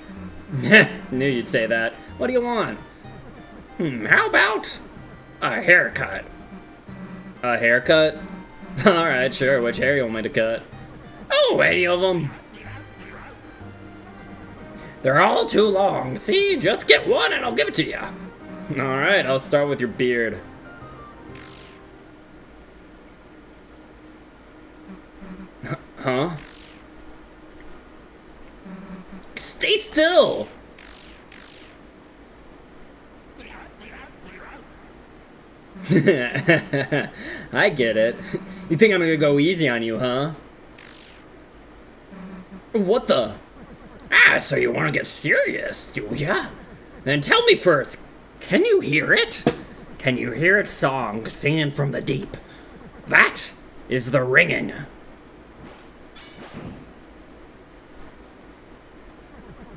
Knew you'd say that. What do you want? How about a haircut? A haircut? Alright, sure. Which hair you want me to cut? Oh, any of them. They're all too long. See, just get one and I'll give it to you. Alright, I'll start with your beard. Huh? Stay still! I get it. You think I'm gonna go easy on you, huh? What the? Ah, so you wanna get serious, do ya? Then tell me first, can you hear it? Can you hear its song singing from the deep? That is the ringing.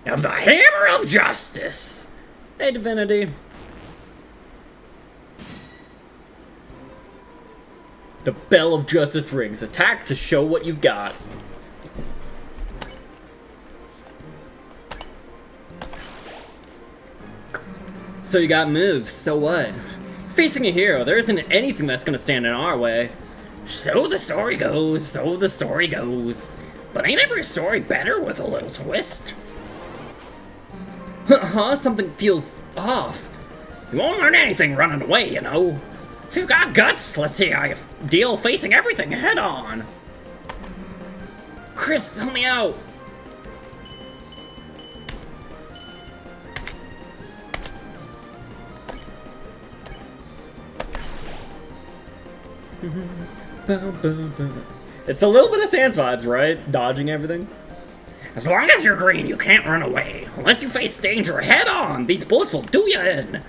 Of the Hammer of Justice. Hey, Divinity. The Bell of Justice rings. Attack to show what you've got. So you got moves, so what? Facing a hero, there isn't anything that's gonna stand in our way. So the story goes, so the story goes. But ain't every story better with a little twist? Huh? Something feels off. You won't learn anything running away, you know. If you've got guts, let's see how you deal facing everything head on. Chris, help me out. It's a little bit of Sans vibes, right? Dodging everything. As long as you're green, you can't run away. Unless you face danger head on, these bullets will do you in.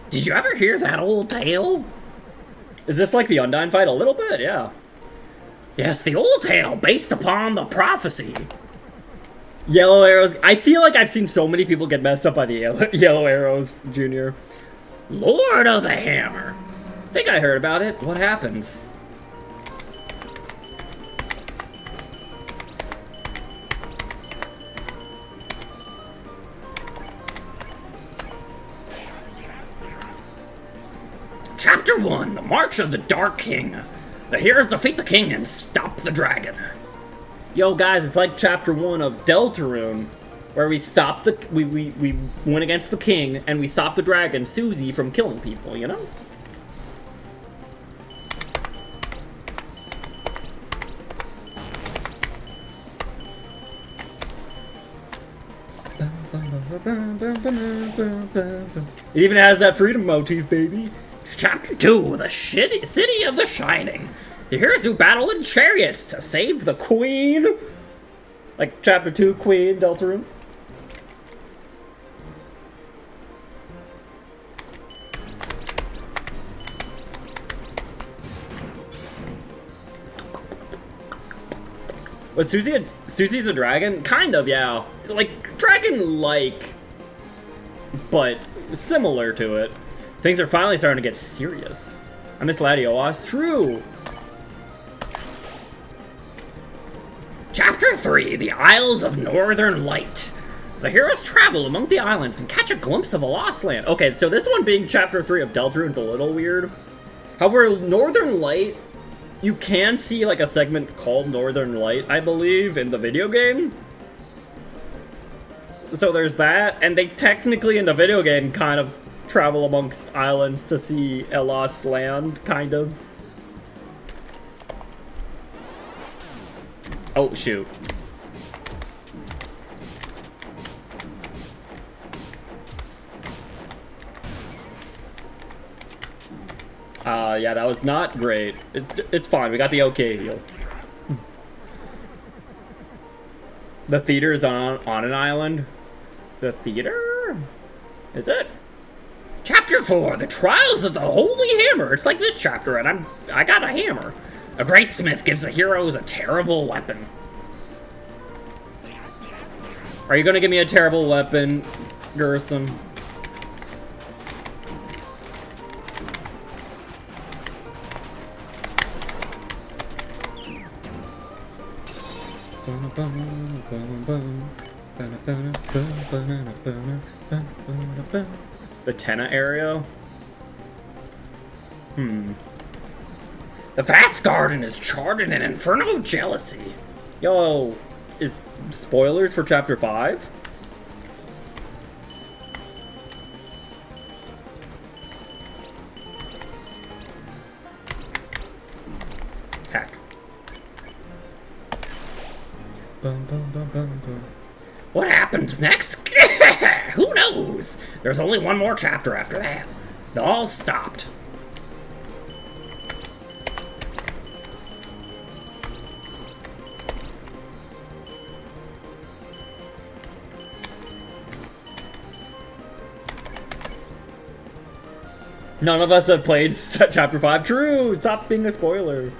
Did you ever hear that old tale? Is this like the Undyne fight? A little bit, yeah. Yes, the old tale based upon the prophecy. Yellow Arrows. I feel like I've seen so many people get messed up by the Yellow Arrows Jr. Lord of the Hammer. I think I heard about it. What happens? Chapter 1, The March of the Dark King. The heroes defeat the king and stop the dragon. Yo guys, it's like chapter 1 of Deltarune, where we stopped the we went against the king and we stopped the dragon, Susie, from killing people, you know? It even has that freedom motif, baby. Chapter 2, the City of the Shining. The heroes who battle in chariots to save the queen. Like chapter 2, Queen, Deltarune. Was Susie's a dragon? Kind of, yeah. Like, dragon-like, but similar to it. Things are finally starting to get serious. I miss Latios. True. Chapter 3, The Isles of Northern Light. The heroes travel among the islands and catch a glimpse of a lost land. Okay, so this one being chapter 3 of Deltarune's a little weird. However, Northern Light, you can see like a segment called Northern Light, I believe, in the video game. So there's that, and they technically in the video game kind of travel amongst islands to see a lost land, kind of. Oh, shoot. Yeah, that was not great. It's fine, we got the okay heal. The theater is on an island? The theater? Is it? Chapter 4, The Trials of the Holy Hammer. It's like this chapter, and I got a hammer. A great smith gives the heroes a terrible weapon. Are you gonna give me a terrible weapon, Gerson? The Tenna area? The vast garden is charred in an inferno of jealousy. Yo, is spoilers for chapter 5? Heck. What happens next? Who knows? There's only one more chapter after that. All stopped. None of us have played chapter 5. True! Stop being a spoiler.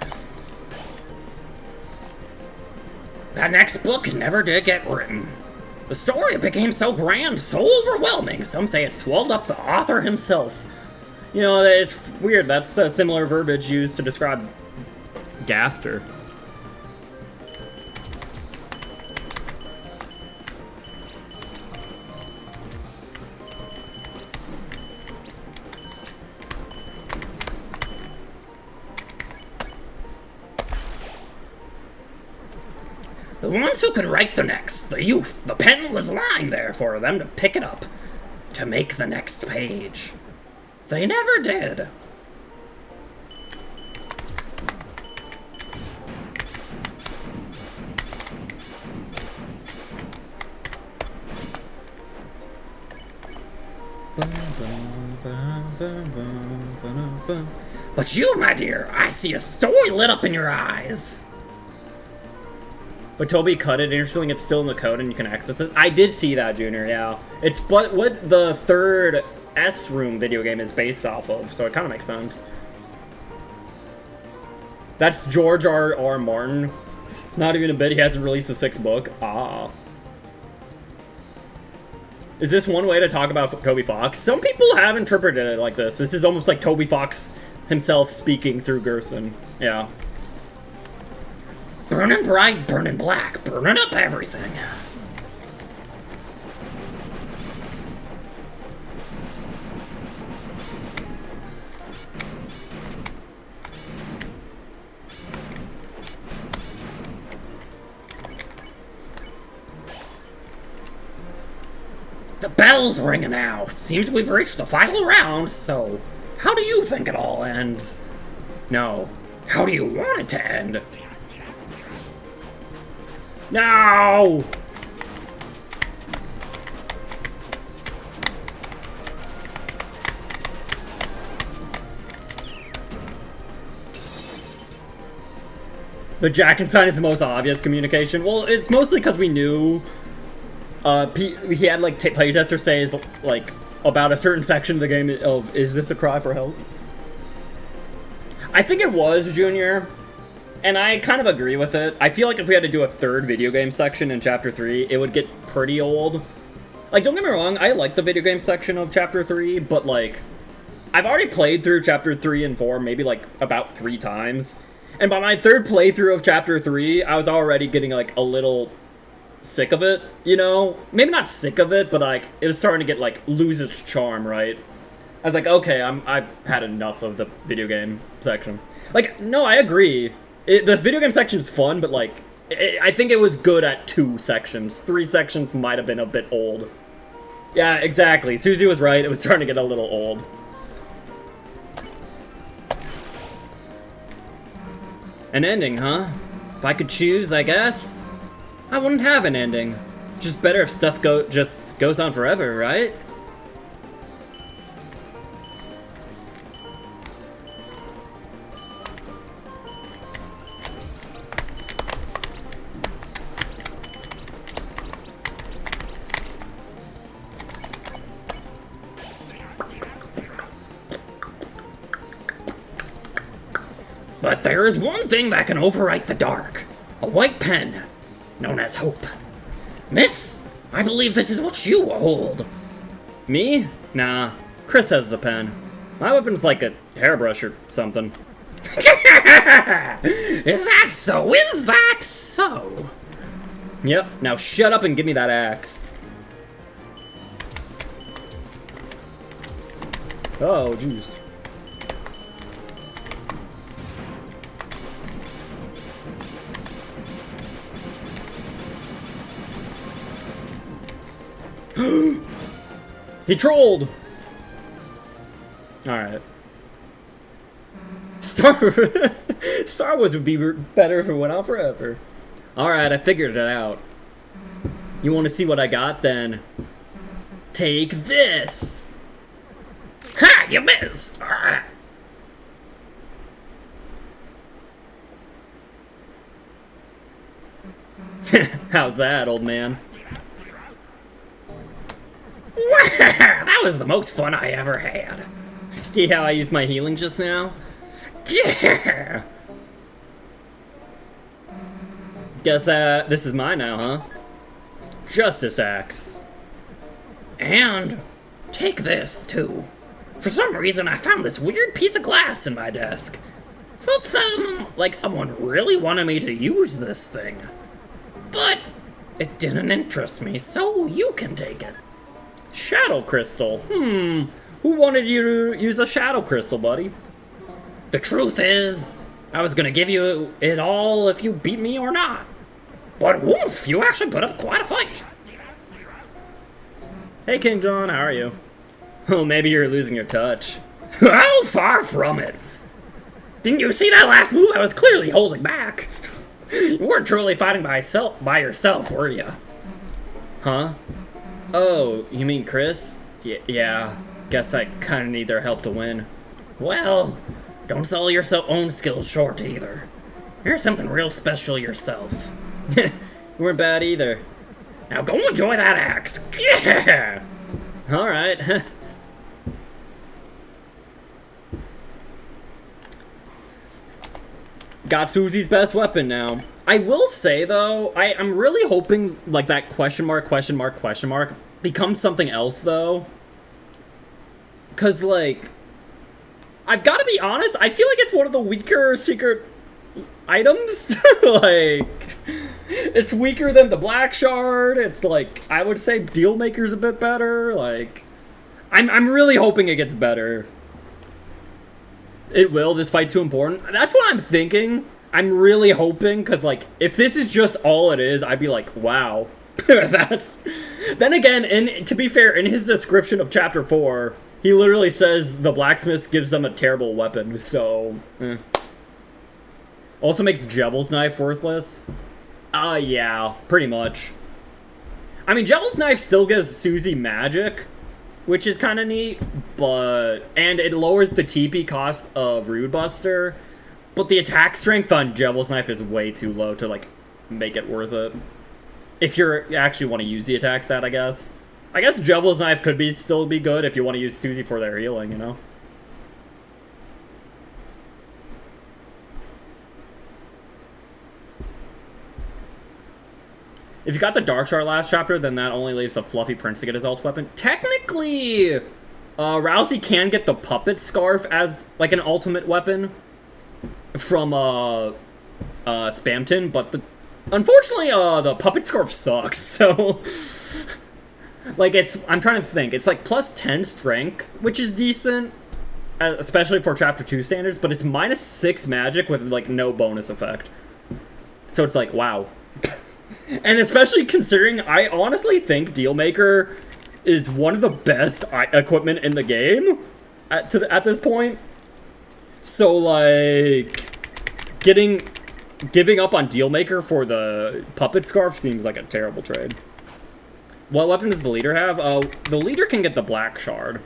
That next book never did get written. The story became so grand, so overwhelming, some say it swallowed up the author himself. You know, it's weird, that's a similar verbiage used to describe Gaster. The ones who could write the next, the youth, the pen was lying there for them to pick it up, to make the next page. They never did. But you, my dear, I see a story lit up in your eyes. But Toby cut it, interesting, it's still in the code and you can access it. I did see that, Junior, yeah. It's what the third S-Room video game is based off of, so it kind of makes sense. That's George R.R. Martin. Not even a bit, he hasn't released a 6th book. Ah. Is this one way to talk about Toby Fox? Some people have interpreted it like this. This is almost like Toby Fox himself speaking through Gerson. Yeah. Burning bright, burning black, burning up everything. The bell's ringing now. Seems we've reached the final round, so how do you think it all ends? No. How do you want it to end? No! The Jackenstein is the most obvious communication. Well, it's mostly because we knew he had like playtesters say like about a certain section of the game of is this a cry for help? I think it was, Junior. And I kind of agree with it. I feel like if we had to do a third video game section in Chapter 3, it would get pretty old. Like, don't get me wrong, I like the video game section of Chapter 3, but, like, I've already played through Chapter 3 and 4 maybe, like, about 3 times. And by my third playthrough of Chapter 3, I was already getting, like, a little sick of it, you know? Maybe not sick of it, but, like, it was starting to get, like, lose its charm, right? I was like, okay, I've had enough of the video game section. Like, no, I agree. The video game section is fun, but, like, I think it was good at 2 sections. 3 sections might have been a bit old. Yeah, exactly. Susie was right. It was starting to get a little old. An ending, huh? If I could choose, I guess. I wouldn't have an ending. Just better if stuff just goes on forever, right? But there is one thing that can overwrite the dark. A white pen, known as hope. Miss, I believe this is what you hold. Me? Nah, Chris has the pen. My weapon's like a hairbrush or something. Is that so? Is that so? Yep, now shut up and give me that axe. Oh, jeez. He trolled! Alright. Star Wars would be better if it went on forever. Alright, I figured it out. You want to see what I got, then? Take this! Ha! You missed! How's that, old man? That was the most fun I ever had. See how I used my healing just now? Yeah. Guess this is mine now, huh? Justice Axe. And take this, too. For some reason, I found this weird piece of glass in my desk. Felt like someone really wanted me to use this thing. But it didn't interest me, so you can take it. Shadow Crystal. Who wanted you to use a Shadow Crystal, buddy? The truth is, I was gonna give you it all if you beat me or not. But woof, you actually put up quite a fight. Hey, King John, how are you? Oh, maybe you're losing your touch. Oh, far from it. Didn't you see that last move? I was clearly holding back. You weren't truly fighting by yourself, were you? Huh? Oh, you mean Chris? Yeah, guess I kinda need their help to win. Well, don't sell your own skills short either. You're something real special yourself. You weren't bad either. Now go enjoy that axe. Yeah! Alright. Got Susie's best weapon now. I will say though, I'm really hoping like that question mark becomes something else though. Cause like, I've got to be honest, I feel like it's one of the weaker secret items. Like, it's weaker than the Black Shard. It's like, I would say Dealmaker's a bit better. Like, I'm really hoping it gets better. It will. This fight's too important. That's what I'm thinking. I'm really hoping, because, like, if this is just all it is, I'd be like, wow. That's... Then again, to be fair, in his description of Chapter 4, he literally says the blacksmith gives them a terrible weapon, so... Also makes Jevel's knife worthless. Yeah, pretty much. I mean, Jevel's knife still gives Susie magic, which is kind of neat, but... And it lowers the TP cost of Rude Buster, but the attack strength on Jevel's knife is way too low to, like, make it worth it. If you actually want to use the attack stat, I guess. I guess Jevel's knife could still be good if you want to use Susie for their healing, you know? If you got the Dark Shard last chapter, then that only leaves a Fluffy Prince to get his ult weapon. Technically, Rousey can get the Puppet Scarf as, like, an ultimate weapon from, Spamton, but unfortunately, the Puppet Scarf sucks, so... Like, I'm trying to think. It's, like, plus 10 strength, which is decent, especially for Chapter 2 standards, but it's minus 6 magic with, like, no bonus effect. So it's like, wow. And especially considering, I honestly think Dealmaker is one of the best equipment in the game at this point. So, like, giving up on Dealmaker for the Puppet Scarf seems like a terrible trade. What weapon does the leader have? Oh, the leader can get the Black Shard.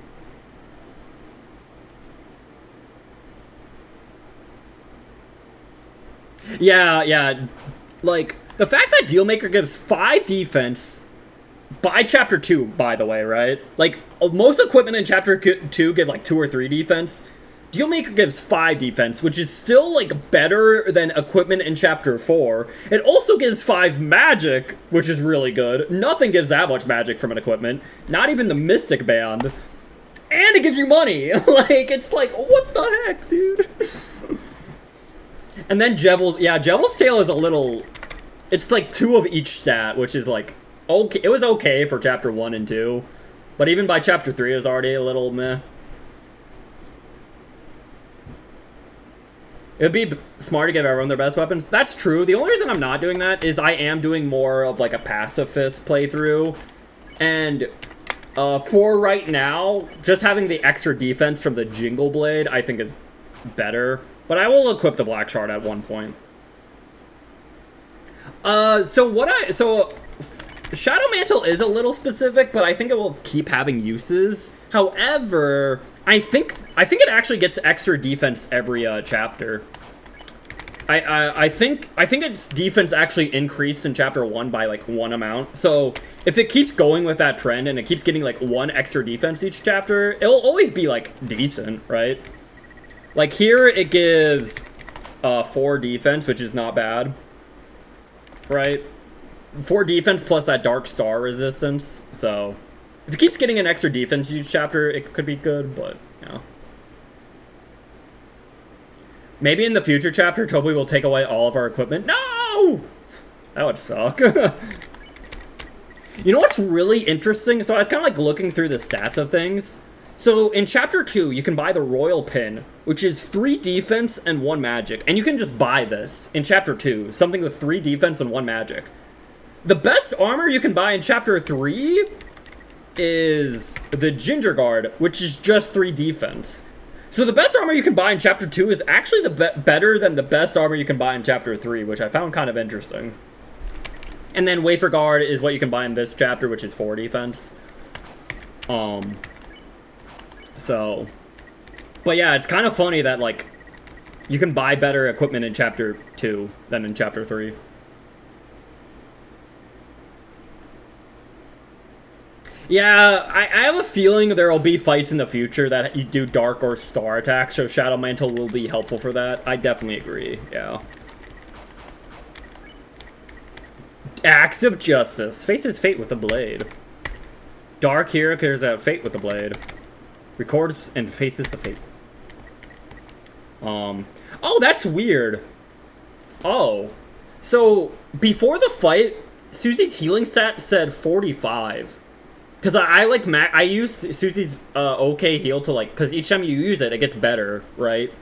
Yeah. Like, the fact that Dealmaker gives 5 defense by Chapter 2, by the way, right? Like, most equipment in Chapter 2 give, like, 2 or 3 defense. Dealmaker gives 5 defense, which is still, like, better than equipment in Chapter 4. It also gives 5 magic, which is really good. Nothing gives that much magic from an equipment. Not even the Mystic Band. And it gives you money! Like, it's like, what the heck, dude? And then Jevel's Tail is a little... It's like 2 of each stat, which is like... Okay, it was okay for Chapter 1 and 2. But even by Chapter 3, it was already a little meh. It would be smart to give everyone their best weapons. That's true. The only reason I'm not doing that is I am doing more of like a pacifist playthrough. And for right now, just having the extra defense from the Jingle Blade I think is better. But I will equip the Black Shard at one point. So Shadow Mantle is a little specific, but I think it will keep having uses. However, I think it actually gets extra defense every chapter. I think its defense actually increased in Chapter 1 by like 1 amount. So if it keeps going with that trend and it keeps getting like 1 extra defense each chapter, it'll always be like decent, right? Like here it gives 4 defense, which is not bad, right? 4 defense plus that Dark Star resistance. So if it keeps getting an extra defense each chapter, it could be good, but, you know. Maybe in the future chapter, Toby will take away all of our equipment. No! That would suck. You know what's really interesting? So I was kind of like looking through the stats of things. So in Chapter 2, you can buy the Royal Pin, which is 3 defense and 1 magic. And you can just buy this in Chapter 2, something with 3 defense and 1 magic. The best armor you can buy in Chapter 3 is the Ginger Guard, which is just 3 defense. So the best armor you can buy in Chapter 2 is actually better than the best armor you can buy in Chapter 3, which I found kind of interesting. And then Wafer Guard is what you can buy in this chapter, which is 4 defense. So, but yeah, it's kind of funny that, like, you can buy better equipment in Chapter 2 than in Chapter 3. Yeah, I have a feeling there will be fights in the future that you do Dark or Star attacks, so Shadow Mantle will be helpful for that. I definitely agree, yeah. Acts of Justice. Faces fate with a blade. Dark Hero carries out fate with the blade. Records and faces the fate. Oh, that's weird. Oh. So, before the fight, Susie's healing stat said 45. Because I used Susie's OK heal to, like, because each time you use it, it gets better, right?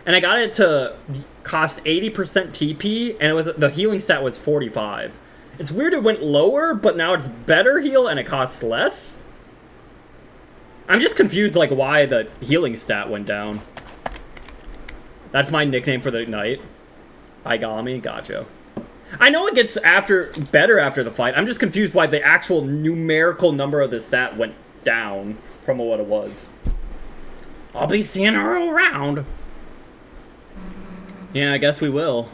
And I got it to cost 80% TP, and the healing stat was 45. It's weird it went lower, but now it's better heal and it costs less. I'm just confused, like, why the healing stat went down. That's my nickname for the night. Aigami, gotcha. I know it gets better after the fight. I'm just confused why the actual numerical number of the stat went down from what it was. I'll be seeing her around. Yeah, I guess we will.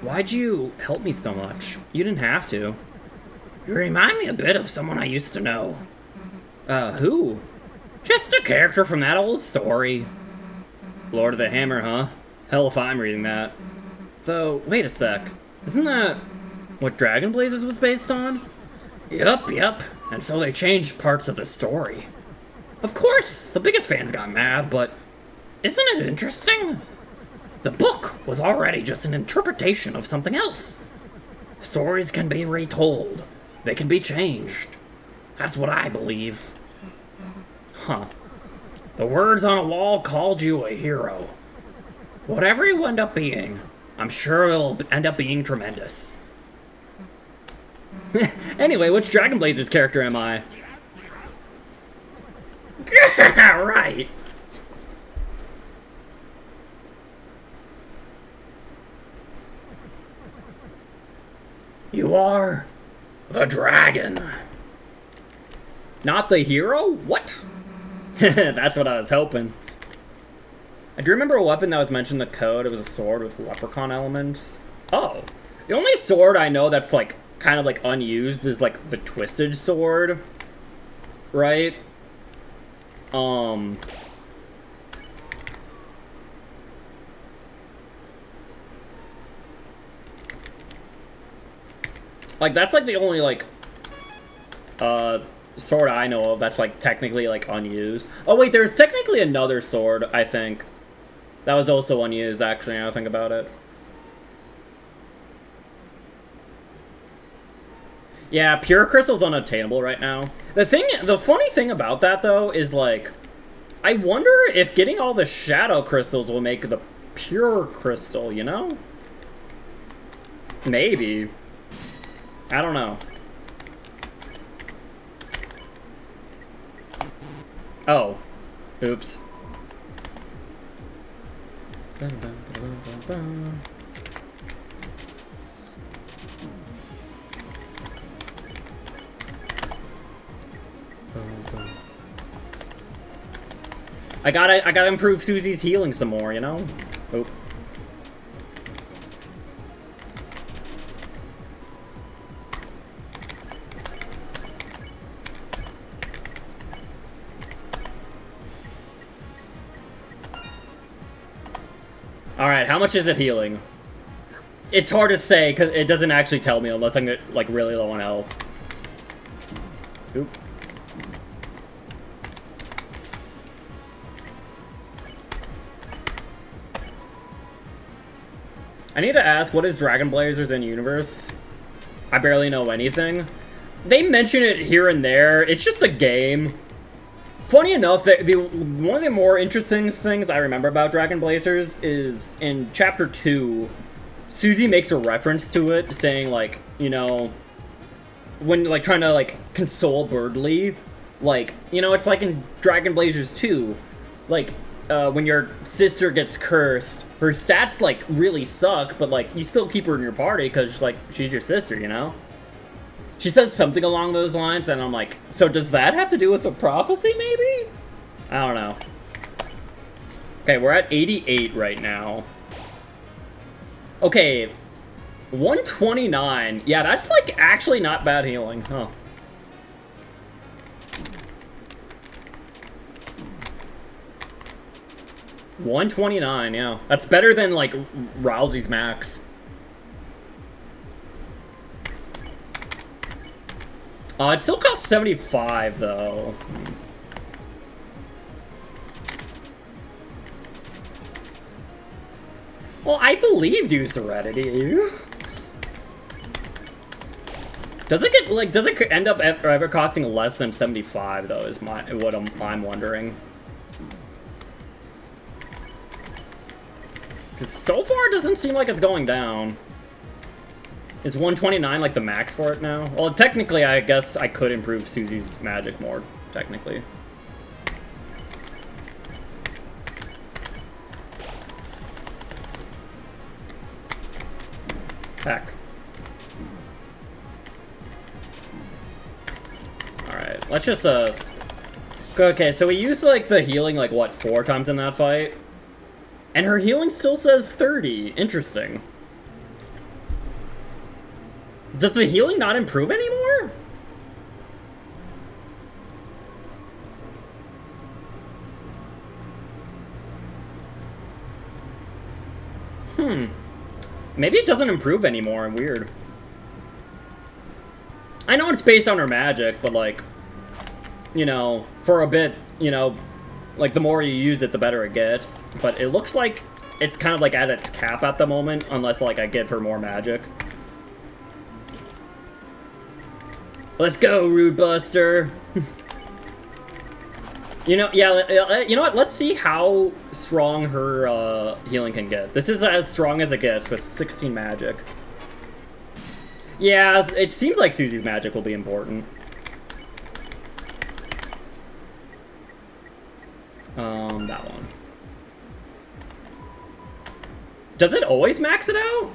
Why'd you help me so much? You didn't have to. You remind me a bit of someone I used to know. Who? Just a character from that old story. Lord of the Hammer, huh? Hell if I'm reading that. Though, wait a sec. Isn't that what Dragon Blazers was based on? Yup. And so they changed parts of the story. Of course, the biggest fans got mad, but isn't it interesting? The book was already just an interpretation of something else. Stories can be retold. They can be changed. That's what I believe. Huh. The words on a wall called you a hero. Whatever you end up being, I'm sure it'll end up being tremendous. Anyway, which Dragon Blazers character am I? Right. You are the dragon. Not the hero? What? That's what I was hoping. I do remember a weapon that was mentioned in the code. It was a sword with leprechaun elements. Oh. The only sword I know that's, like, kind of, like, unused is, like, the Twisted Sword. Right? Like, that's, like, the only, like, sword I know of that's, like, technically, like, unused. Oh, wait, there's technically another sword, I think. That was also unused, actually, now I think about it. Yeah, pure crystal's unattainable right now. The funny thing about that, though, is, like, I wonder if getting all the shadow crystals will make the pure crystal, you know? Maybe. I don't know. Oh. Oops. I gotta improve Susie's healing some more, you know? Oh. Alright, how much is it healing? It's hard to say, because it doesn't actually tell me unless I'm, like, really low on health. Oop. I need to ask, what is Dragon Blazers in universe? I barely know anything. They mention it here and there. It's just a game. Funny enough, one of the more interesting things I remember about Dragon Blazers is in Chapter 2, Susie makes a reference to it, saying, like, you know, when, like, trying to, like, console Birdly, like, you know, it's like in Dragon Blazers 2, like, when your sister gets cursed, her stats, like, really suck, but, like, you still keep her in your party because, like, she's your sister, you know? She says something along those lines, and I'm like, so does that have to do with the prophecy, maybe? I don't know. Okay, we're at 88 right now. Okay, 129. Yeah, that's, like, actually not bad healing, huh? $129, yeah. That's better than, like, Rousey's max. It still costs 75, though. Well, I believed you, Serenity. Does it end up ever costing less than 75, though, is what I'm wondering. Because so far, it doesn't seem like it's going down. Is 129 like the max for it now? Well, technically, I guess I could improve Susie's magic more, technically. Heck. Alright, let's just, okay, so we used, like, the healing, like, what, 4 times in that fight? And her healing still says 30. Interesting. Does the healing not improve anymore? Maybe it doesn't improve anymore. Weird. I know it's based on her magic, but, like, you know, for a bit, you know, like, the more you use it, the better it gets. But it looks like it's kind of, like, at its cap at the moment, unless, like, I give her more magic. Let's go, Rude Buster. You know, yeah, you know what? Let's see how strong her healing can get. This is as strong as it gets with 16 magic. Yeah, it seems like Susie's magic will be important. That one. Does it always max it out?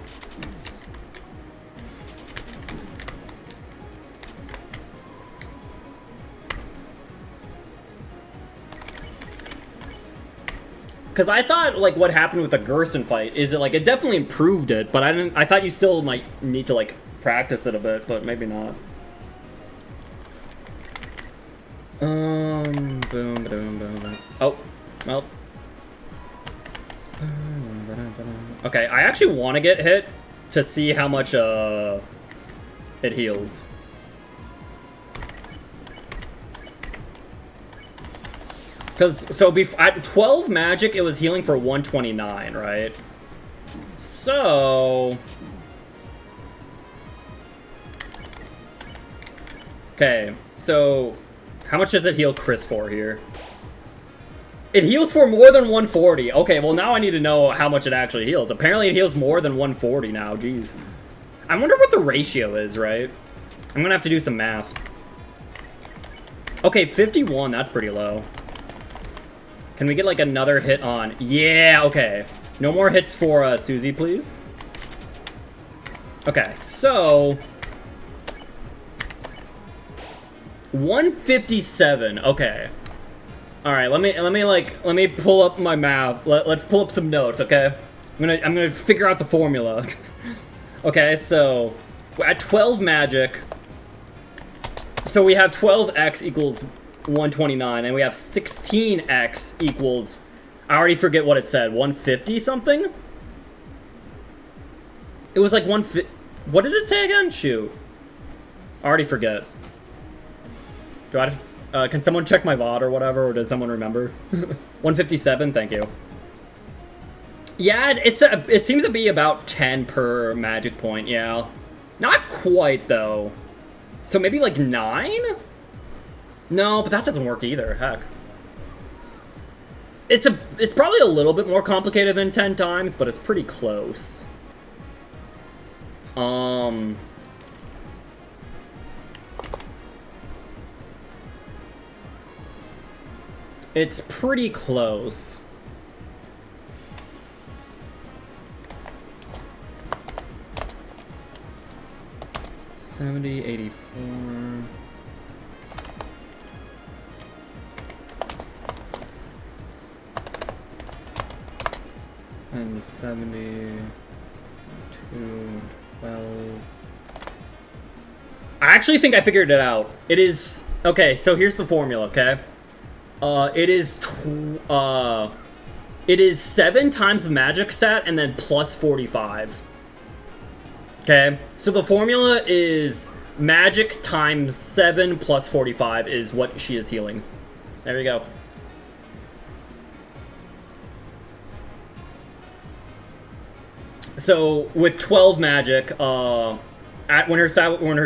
Because I thought, like, what happened with the Gerson fight is it, like, it definitely improved it, but I thought you still might need to, like, practice it a bit, but maybe not. Boom, boom, boom, boom. Oh, well. Okay, I actually want to get hit to see how much, it heals. Because, so, at 12 magic, it was healing for 129, right? So... Okay, so... How much does it heal Chris for here? It heals for more than 140. Okay, well now I need to know how much it actually heals. Apparently it heals more than 140 now, jeez. I wonder what the ratio is, right? I'm gonna have to do some math. Okay, 51, that's pretty low. Can we get like another hit on? Yeah, okay. No more hits for Susie, please. Okay, so... 157, okay. Alright, let me pull up my math. Let's pull up some notes, okay? I'm gonna figure out the formula. Okay, so we're at 12 magic. So we have 12x equals 129, and we have 16x equals, I already forget what it said, 150 something? It was like 150, what did it say again? Shoot. I already forget. Do I have, can someone check my VOD or whatever, or does someone remember? 157, thank you. Yeah, it seems to be about 10 per magic point, yeah. Not quite, though. So maybe like 9? No, but that doesn't work either, heck. It's probably a little bit more complicated than 10 times, but it's pretty close. It's pretty close. $70, $84. And 70, 2, 12. I actually think I figured it out. It is, okay, so here's the formula, okay? It is 7 times the magic stat and then plus 45. Okay, so the formula is magic times 7 plus 45 is what she is healing. There we go. So with 12 magic, when her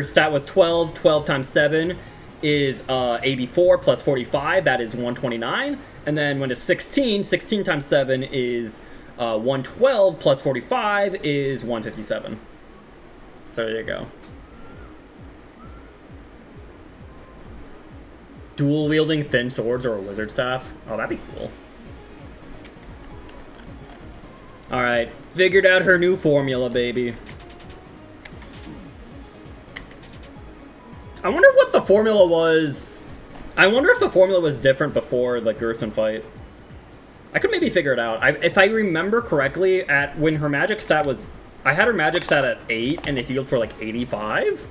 stat was 12, 12 times 7 is 84 plus 45, that is 129. And then when it's 16, 16 times 7 is 112 plus 45 is 157. So there you go. Dual wielding thin swords or a wizard staff. Oh, that'd be cool. Alright, figured out her new formula, baby. I wonder what the formula was. I wonder if the formula was different before the Gerson fight. I could maybe figure it out. If I remember correctly, when her magic stat was... I had her magic stat at 8, and it healed for like 85?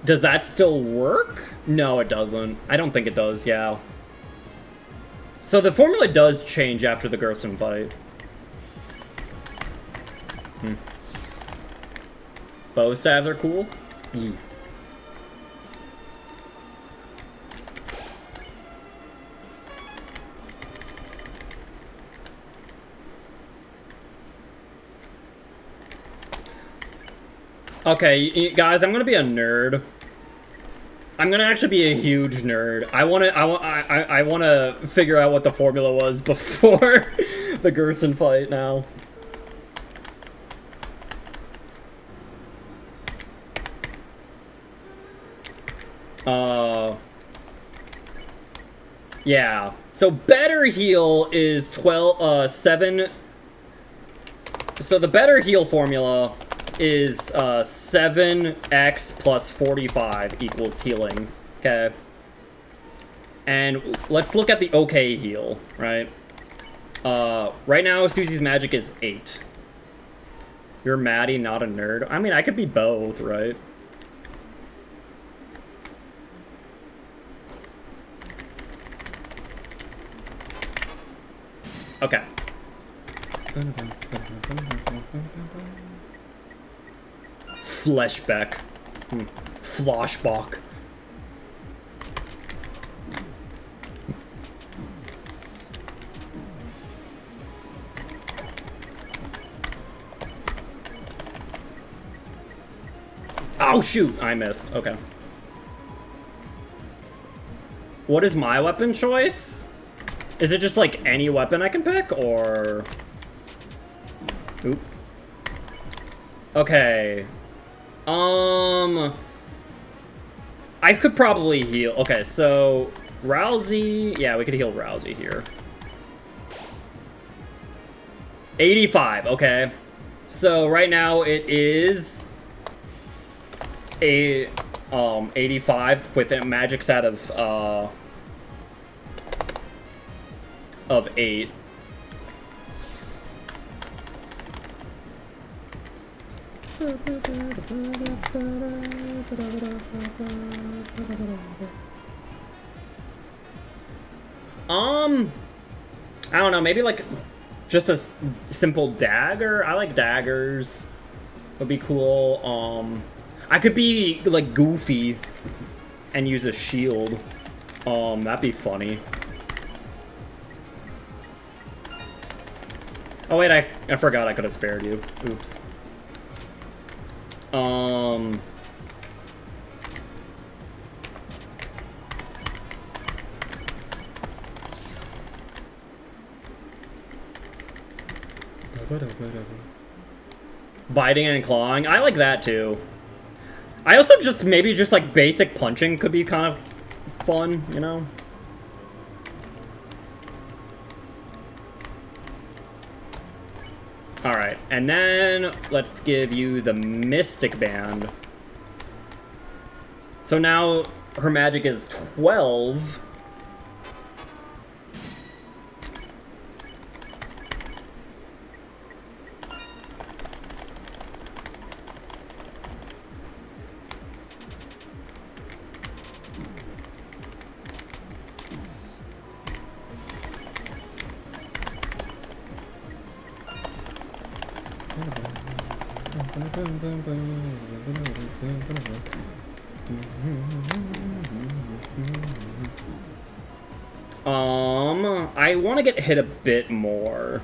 Does that still work? No, it doesn't. I don't think it does, yeah. So the formula does change after the Gerson fight. Bow stabs are cool? Yeah. Okay, guys, I'm gonna be a nerd. I'm gonna actually be a huge nerd. I wanna figure out what the formula was before the Gerson fight now. Yeah. So better heal is 7. So the better heal formula is 7x plus 45 equals healing. Okay. And let's look at the okay heal, right? Right now Susie's magic is 8. You're Maddie, not a nerd. I mean, I could be both, right? Okay. Fleshback. Floshbach. Oh shoot, I missed. Okay. What is my weapon choice? Is it just like any weapon I can pick, or... Oop. Okay. I could probably heal. Okay, so Rousey, yeah, we could heal Rousey here. 85, okay. So right now it is a 85 with a magic stat of 8. I don't know, maybe like just a simple dagger. I like daggers. Would be cool. I could be like goofy and use a shield. That'd be funny. Oh wait, I forgot I could have spared you. Oops. Biting and clawing. I like that too. I also just, maybe just like basic punching could be kind of fun, you know? Alright, and then let's give you the Mystic Band. So now her magic is 12. I want to get hit a bit more.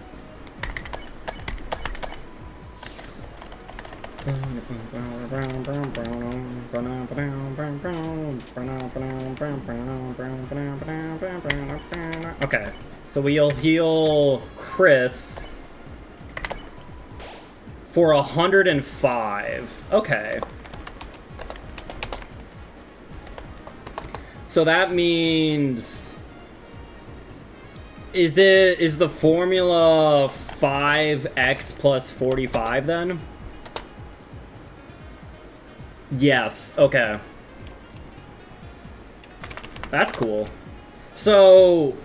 Okay, so we'll heal Chris for 105. Okay. So that means... Is the formula 5x plus 45 then? Yes, okay. That's cool. So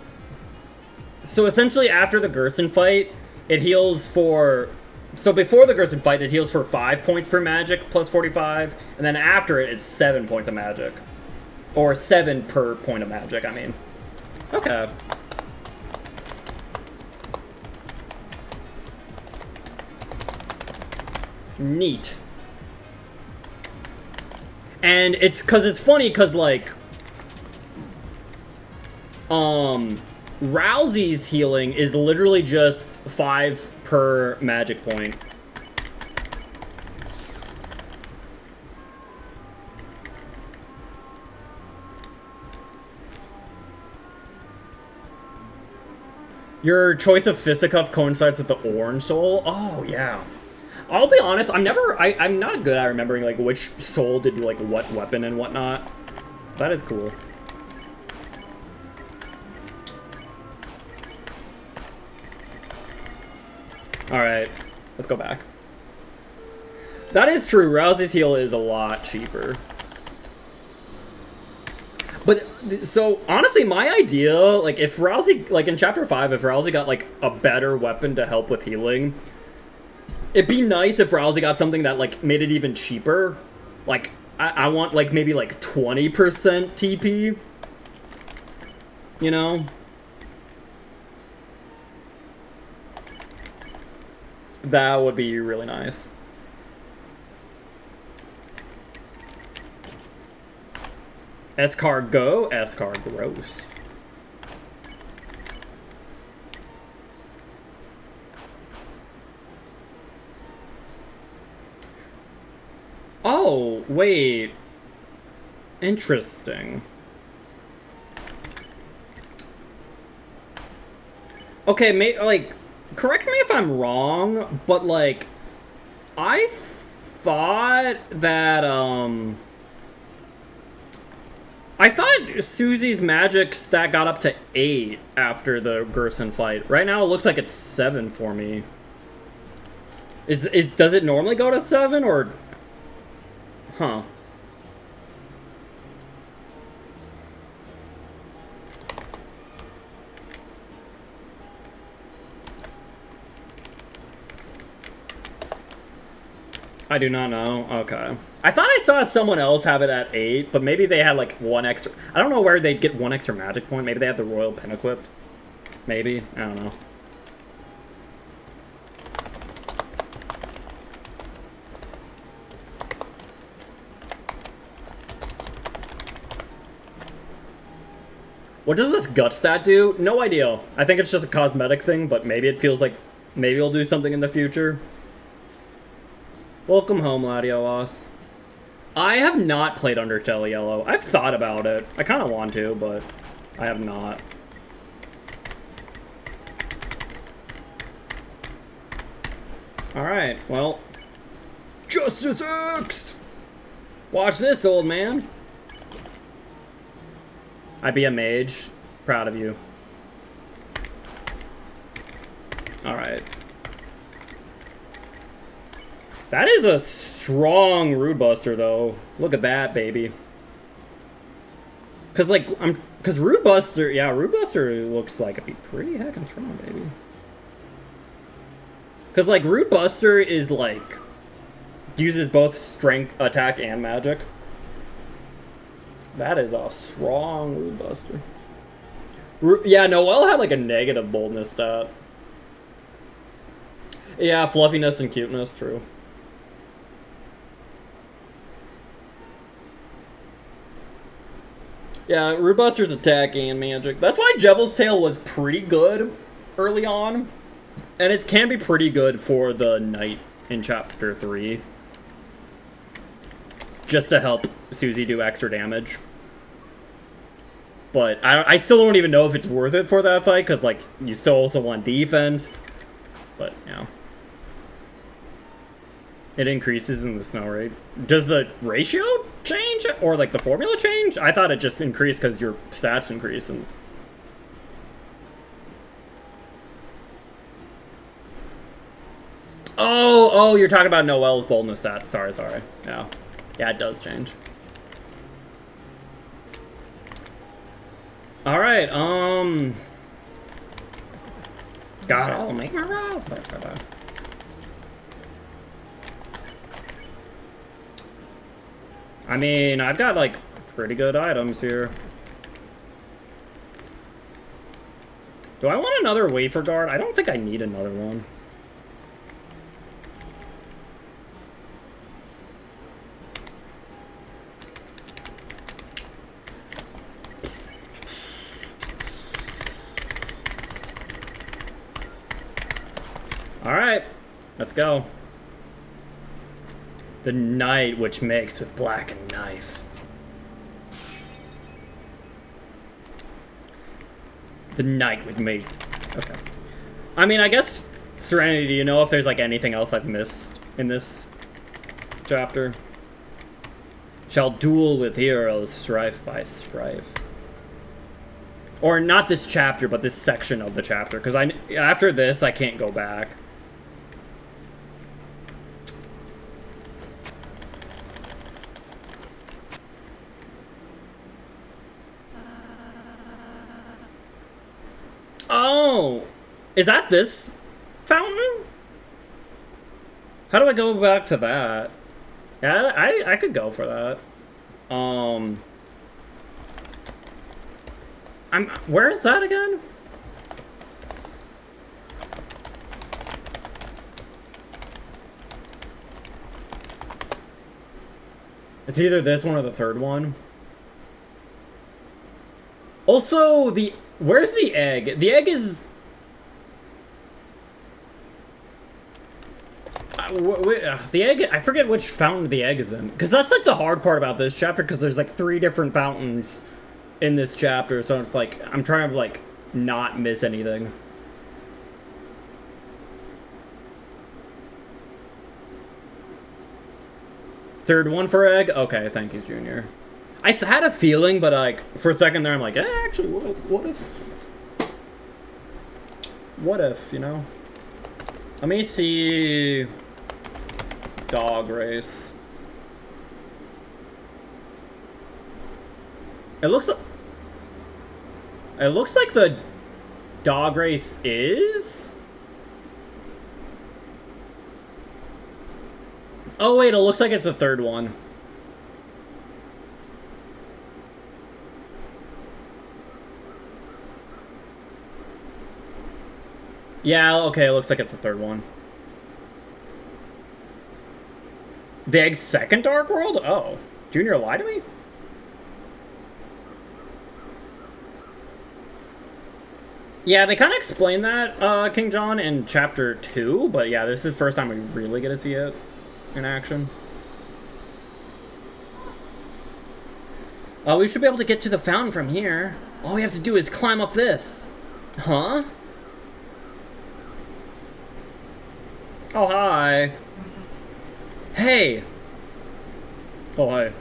essentially after the Gerson fight, it heals for... So before the Gerson fight, it heals for 5 points per magic plus 45, and then after it, it's 7 points of magic. Or 7 per point of magic, I mean. Okay. Neat. And it's funny because like Rousey's healing is literally just 5 per magic point. Your choice of fisticuff coincides with the orange soul. Oh yeah. I'll be honest, I'm not good at remembering like which soul did like what weapon and whatnot. That is cool. Alright, let's go back. That is true, Rousey's heal is a lot cheaper. But, so, honestly, my idea, like, if Rousey, like, in Chapter 5, if Rousey got, like, a better weapon to help with healing, it'd be nice if Rousey got something that, like, made it even cheaper. Like, I want, like, maybe, like, 20% TP. You know? That would be really nice. Escargot, escargross. Oh, wait. Interesting. Okay, like, correct me if I'm wrong, but, like, I thought that, I thought Susie's magic stat got up to 8 after the Gerson fight. Right now it looks like it's 7 for me. Does it normally go to 7, or... Huh. I do not know. Okay. I thought I saw someone else have it at 8, but maybe they had like 1 extra. I don't know where they'd get 1 extra magic point. Maybe they had the royal pen equipped. Maybe. I don't know. What does this gut stat do? No idea. I think it's just a cosmetic thing, but maybe it feels like maybe it'll do something in the future. Welcome home, Latios. I have not played Undertale Yellow. I've thought about it. I kind of want to, but I have not. Alright, well. Justice X! Watch this, old man. I be a mage. Proud of you. Alright. That is a strong Rude Buster, though. Look at that, baby. Cause like cause Rude Buster, yeah, Rude Buster looks like it'd be pretty heckin' strong, baby. Cause like Rude Buster is like uses both strength, attack, and magic. That is a strong Rude Buster. Yeah, Noelle had like a negative boldness stat. Yeah, fluffiness and cuteness, true. Yeah, Rude Buster's attack and magic. That's why Devil's Tail was pretty good early on. And it can be pretty good for the knight in chapter 3. Just to help Susie do extra damage. But I still don't even know if it's worth it for that fight, because like you still also want defense. But, you know. It increases in the snow rate. Does the ratio change? Or like the formula change? I thought it just increased because your stats increase. And oh, you're talking about Noelle's boldness stat. Sorry. Yeah. Yeah, it does change. Alright, God, I'll make my roll. I mean, I've got, like, pretty good items here. Do I want another wafer guard? I don't think I need another one. Alright, let's go. The knight which makes with blackened knife. The knight which made... Okay. I mean, I guess, Serenity, do you know if there's like anything else I've missed in this chapter? Shall duel with heroes, strife by strife. Or not this chapter, but this section of the chapter, because after this, I can't go back. Oh, is that this fountain? How do I go back to that? Yeah, I could go for that. Where is that again? It's either this one or the third one. Also, where's the egg? The egg is... the egg, I forget which fountain the egg is in. Because that's like the hard part about this chapter, because there's like 3 different fountains in this chapter. So it's like, I'm trying to like not miss anything. Third one for egg? Okay, thank you, Junior. I had a feeling, but like, for a second there, I'm like, actually, what if, you know? Let me see... Dog race. It looks like the dog race is... Oh wait, it looks like it's the third one. Yeah, okay, it looks like it's the third one. The Egg's second Dark World? Oh. Junior lied to me? Yeah, they kind of explained that, King John, in Chapter 2, but yeah, this is the first time we really get to see it in action. We should be able to get to the fountain from here. All we have to do is climb up this. Huh? Oh, hi. Hey. Oh, hi.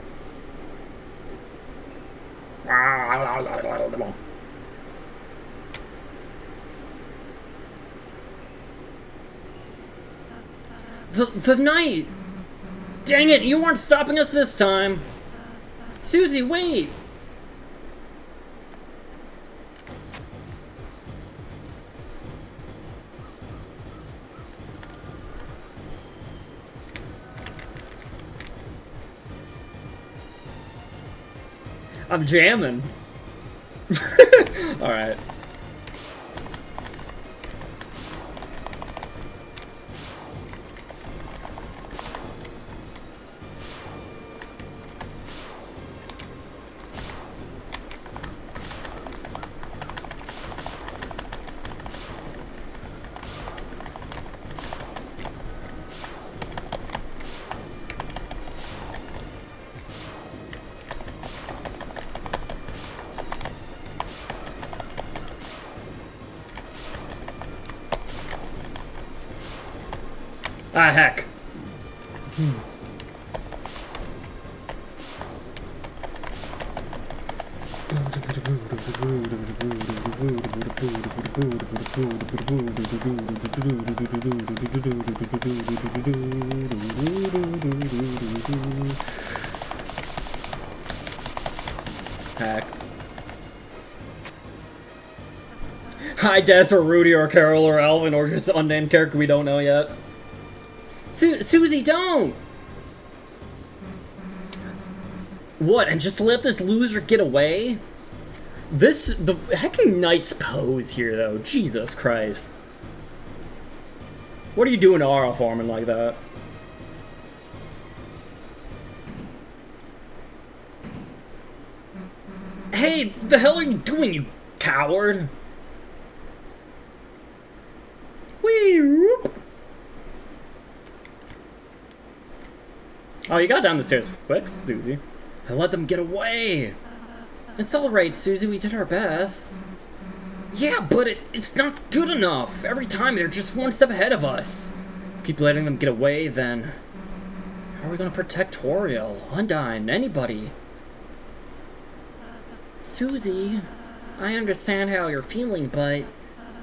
The knight! Dang it, you weren't stopping us this time! Susie, wait! I'm jamming. Alright. Ah, heck. Heck. Hi, Des, or Rudy, or Carol, or Alvin, or just unnamed character we don't know yet. Susie, don't! What, and just let this loser get away? The hecking knight's pose here, though. Jesus Christ. What are you doing to Ara farming like that? Hey, the hell are you doing, you coward? Whee, whoop. Oh, you got down the stairs quick, Susie. I let them get away. It's alright, Susie, we did our best. Yeah, but it's not good enough. Every time they're just one step ahead of us. If we keep letting them get away, then how are we gonna protect Toriel, Undyne, anybody? Susie, I understand how you're feeling, but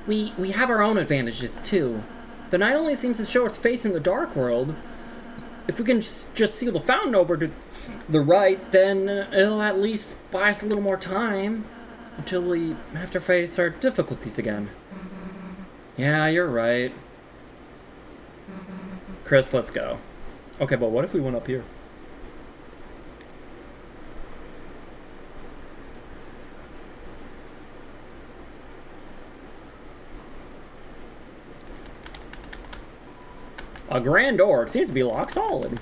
we have our own advantages too. The knight only seems to show its face in the Dark World. If we can just seal the fountain over to the right, then it'll at least buy us a little more time until we have to face our difficulties again. Yeah, you're right. Chris, let's go. Okay, but what if we went up here? A grand door. It seems to be lock solid.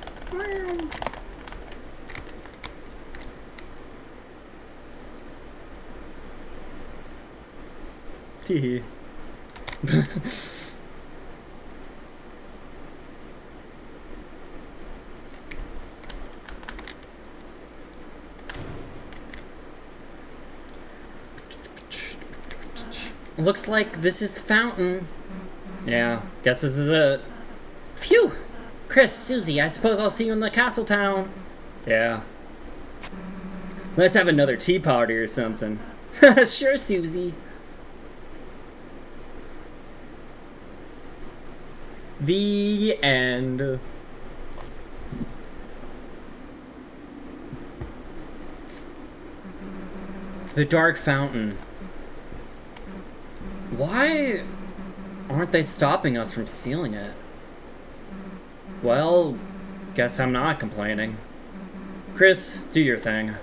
Teehee. Looks like this is the fountain. Yeah, guess this is it. Phew! Chris, Susie, I suppose I'll see you in the castle town. Yeah. Let's have another tea party or something. Sure, Susie. The end. The Dark Fountain. Why aren't they stopping us from sealing it? Well, guess I'm not complaining. Chris, do your thing.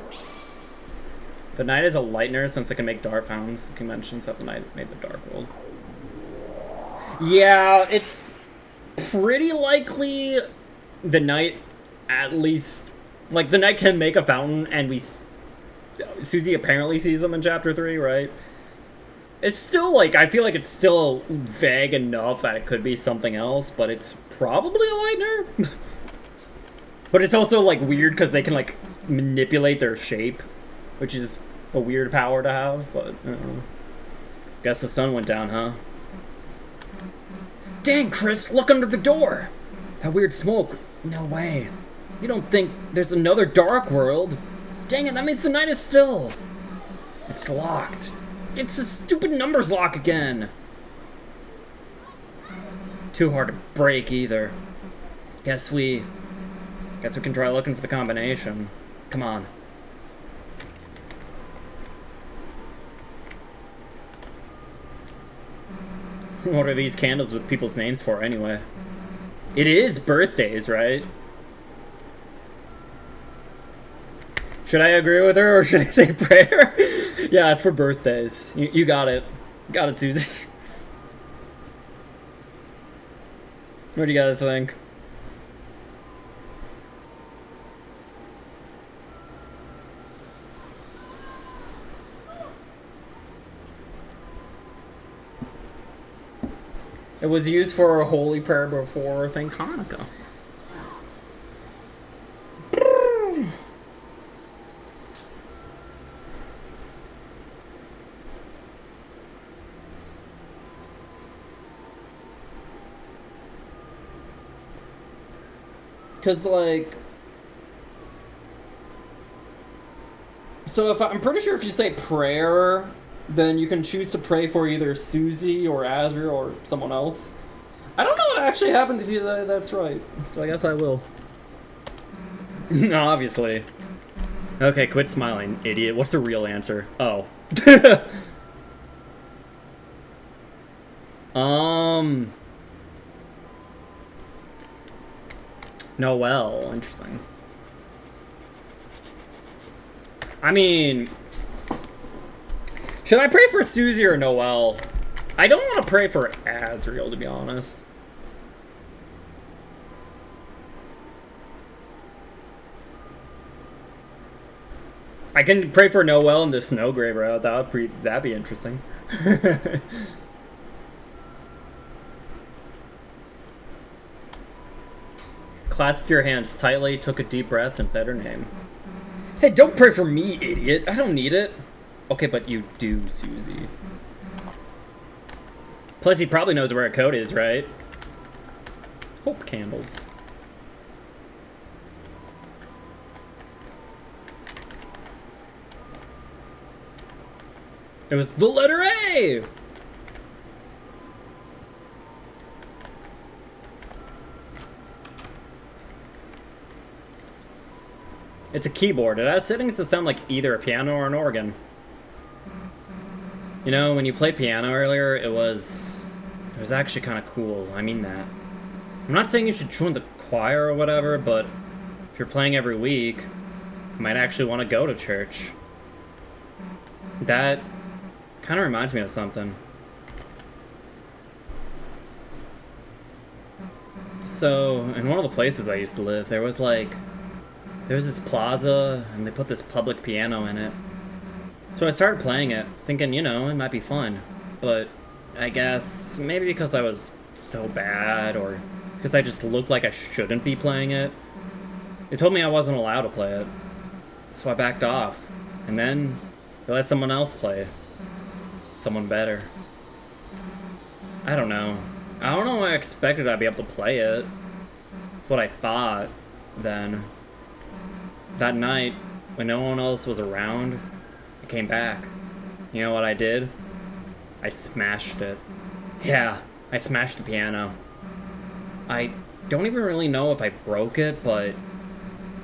The knight is a lightener since it can make dark fountains. He mentions that the knight made the dark world. Yeah, it's pretty likely the knight at least... Like, the knight can make a fountain, and Susie apparently sees them in Chapter 3, right? It's still, like, I feel like it's still vague enough that it could be something else, but it's probably a lightener. But it's also, like, weird because they can, like, manipulate their shape, which is a weird power to have, but, I don't know. Guess the sun went down, huh? Dang, Chris, look under the door! That weird smoke. No way. You don't think there's another dark world? Dang it, that means the night is still. It's locked. It's a stupid numbers lock again. Too hard to break either. Guess we can try looking for the combination. Come on. What are these candles with people's names for anyway? It is birthdays, right? Should I agree with her or should I say prayer? Yeah, it's for birthdays. You got it. Got it, Susie. What do you guys think? It was used for a holy prayer before, I think, Hanukkah. Because, like... So I'm pretty sure if you say prayer, then you can choose to pray for either Susie or Azrael or someone else. I don't know what actually happens if you say that's right. So I guess I will. Obviously. Okay, quit smiling, idiot. What's the real answer? Oh. Noel, interesting. I mean, should I pray for Susie or Noel? I don't want to pray for Azrael, to be honest. I can pray for Noel in the Snowgrave route. That'd be interesting. Clasped your hands tightly, took a deep breath, and said her name. Hey, don't pray for me, idiot. I don't need it. Okay, but you do, Susie. Plus, he probably knows where a code is, right? Hope candles. It was the letter A! It's a keyboard. It has settings that sound like either a piano or an organ. You know, when you played piano earlier, it was actually kind of cool. I mean that. I'm not saying you should join the choir or whatever, but if you're playing every week, you might actually want to go to church. That kind of reminds me of something. So, in one of the places I used to live, there was this plaza, and they put this public piano in it. So I started playing it, thinking, you know, it might be fun. but I guess maybe because I was so bad, or because I just looked like I shouldn't be playing it. They told me I wasn't allowed to play it, so I backed off, and then they let someone else play. Someone better. I don't know. I don't know why I expected I'd be able to play it. It's what I thought then. That night, when no one else was around, I came back. You know what I did? I smashed it. Yeah, I smashed the piano. I don't even really know if I broke it, but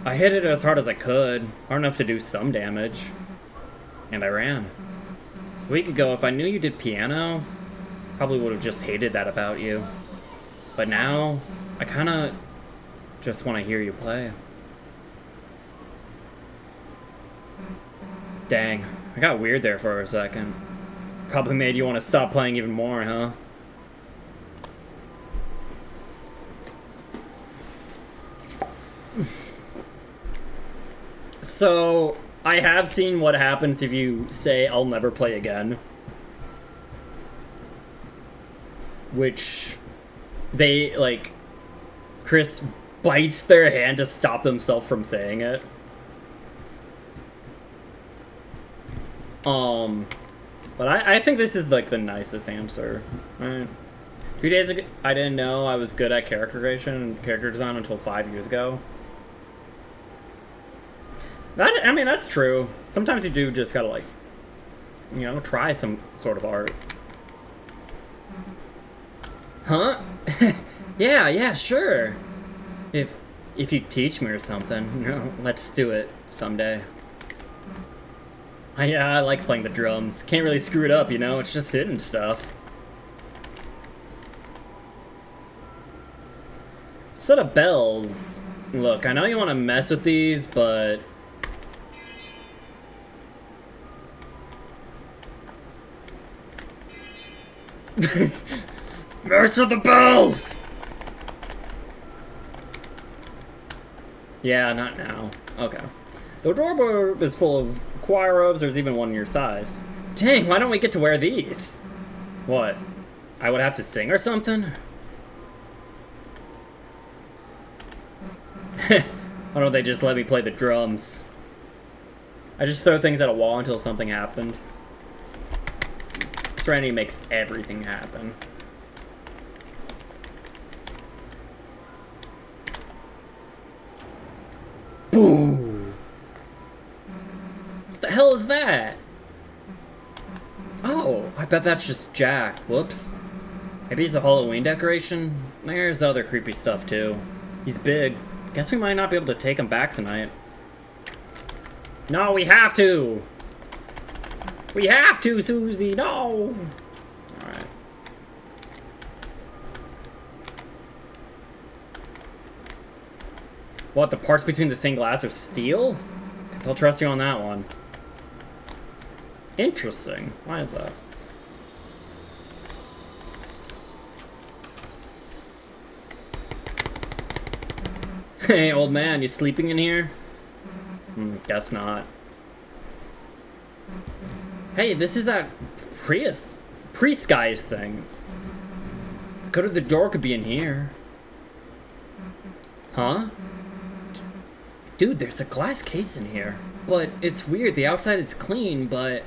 I hit it as hard as I could, hard enough to do some damage. And I ran. A week ago, if I knew you did piano, probably would have just hated that about you. But now, I kinda just want to hear you play. Dang, I got weird there for a second. Probably made you want to stop playing even more, huh? So, I have seen what happens if you say, I'll never play again. Which, they, like, Chris bites their hand to stop themselves from saying it. But I think this is, like, the nicest answer, right? 2 days ago, I didn't know I was good at character creation and character design until 5 years ago. I mean, that's true. Sometimes you do just gotta, like, you know, try some sort of art. Huh? Yeah, sure. If you teach me or something, you know, let's do it someday. Yeah, I like playing the drums. Can't really screw it up, you know? It's just hitting stuff. Set of bells. Look, I know you want to mess with these, but... Mess with the bells! Yeah, not now. Okay. The doorbell is full of choir robes. There's even one your size. Dang, why don't we get to wear these? What? I would have to sing or something? Why don't they just let me play the drums? I just throw things at a wall until something happens. Serenity makes everything happen. Boom! What the hell is that? Oh, I bet that's just Jack. Whoops. Maybe he's a Halloween decoration? There's other creepy stuff too. He's big. Guess we might not be able to take him back tonight. No, we have to! We have to, Susie! No! Alright. What, the parts between the stained glass are steel? Guess I'll trust you on that one. Interesting. Why is that? Hey, old man, you sleeping in here? Guess not. Hey, this is that priest guy's things. The code of the door could be in here. Huh? Dude, there's a glass case in here. But it's weird, the outside is clean, but...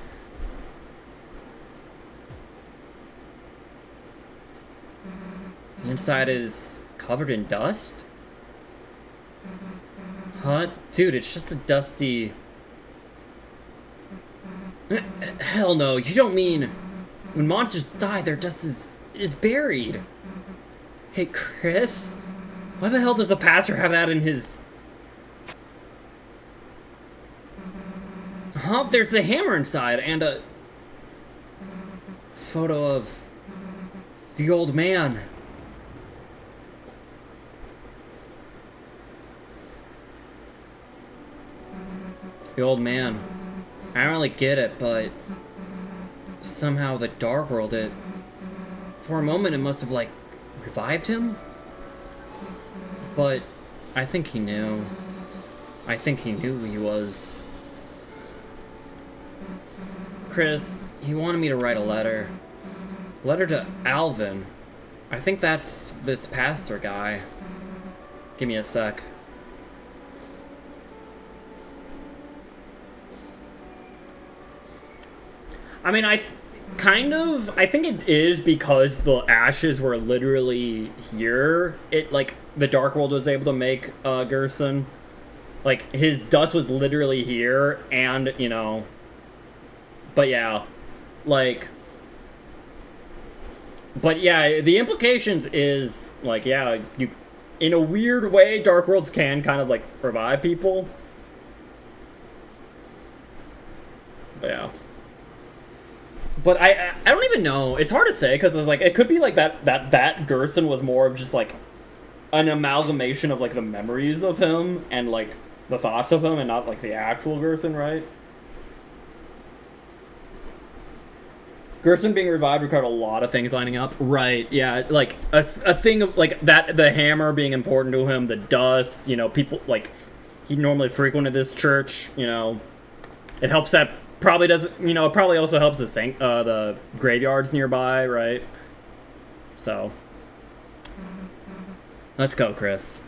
the inside is covered in dust? Huh? Dude, it's just a dusty... Hell no, you don't mean... when monsters die, their dust is buried. Hey, Chris? Why the hell does a pastor have that in his... Huh? There's a hammer inside, and a... photo of... the old man. The old man. I don't really get it, but... somehow the Dark World, it... for a moment it must have, like, revived him? But I think he knew. I think he knew who he was. Chris, he wanted me to write a letter. Letter to Alvin. I think that's this pastor guy. Give me a sec. I mean, I think it is because the ashes were literally here. It, like, the Dark World was able to make, Gerson. Like, his dust was literally here, and, you know... But yeah, like... But yeah, the implications is, like, yeah, you... In a weird way, Dark Worlds can kind of, like, revive people. But yeah. But I don't even know. It's hard to say, because it's like, it could be like that Gerson was more of just, like, an amalgamation of, like, the memories of him and, like, the thoughts of him, and not, like, the actual Gerson, right? Gerson being revived required a lot of things lining up. Right, yeah, like, a thing of, like, that, the hammer being important to him, the dust, you know, people, like, he normally frequented this church, you know. It helps that, probably doesn't, you know, it probably also helps the graveyards nearby, right? So. Let's go, Chris.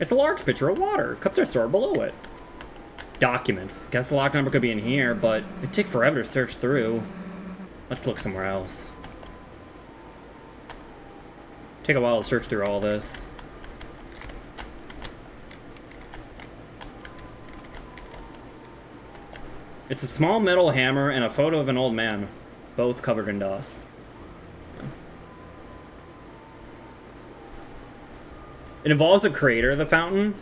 It's a large pitcher of water. Cups are stored below it. Documents. Guess the lock number could be in here, but it'd take forever to search through. Let's look somewhere else. Take a while to search through all this. It's a small metal hammer and a photo of an old man, both covered in dust. It involves the creator of the fountain.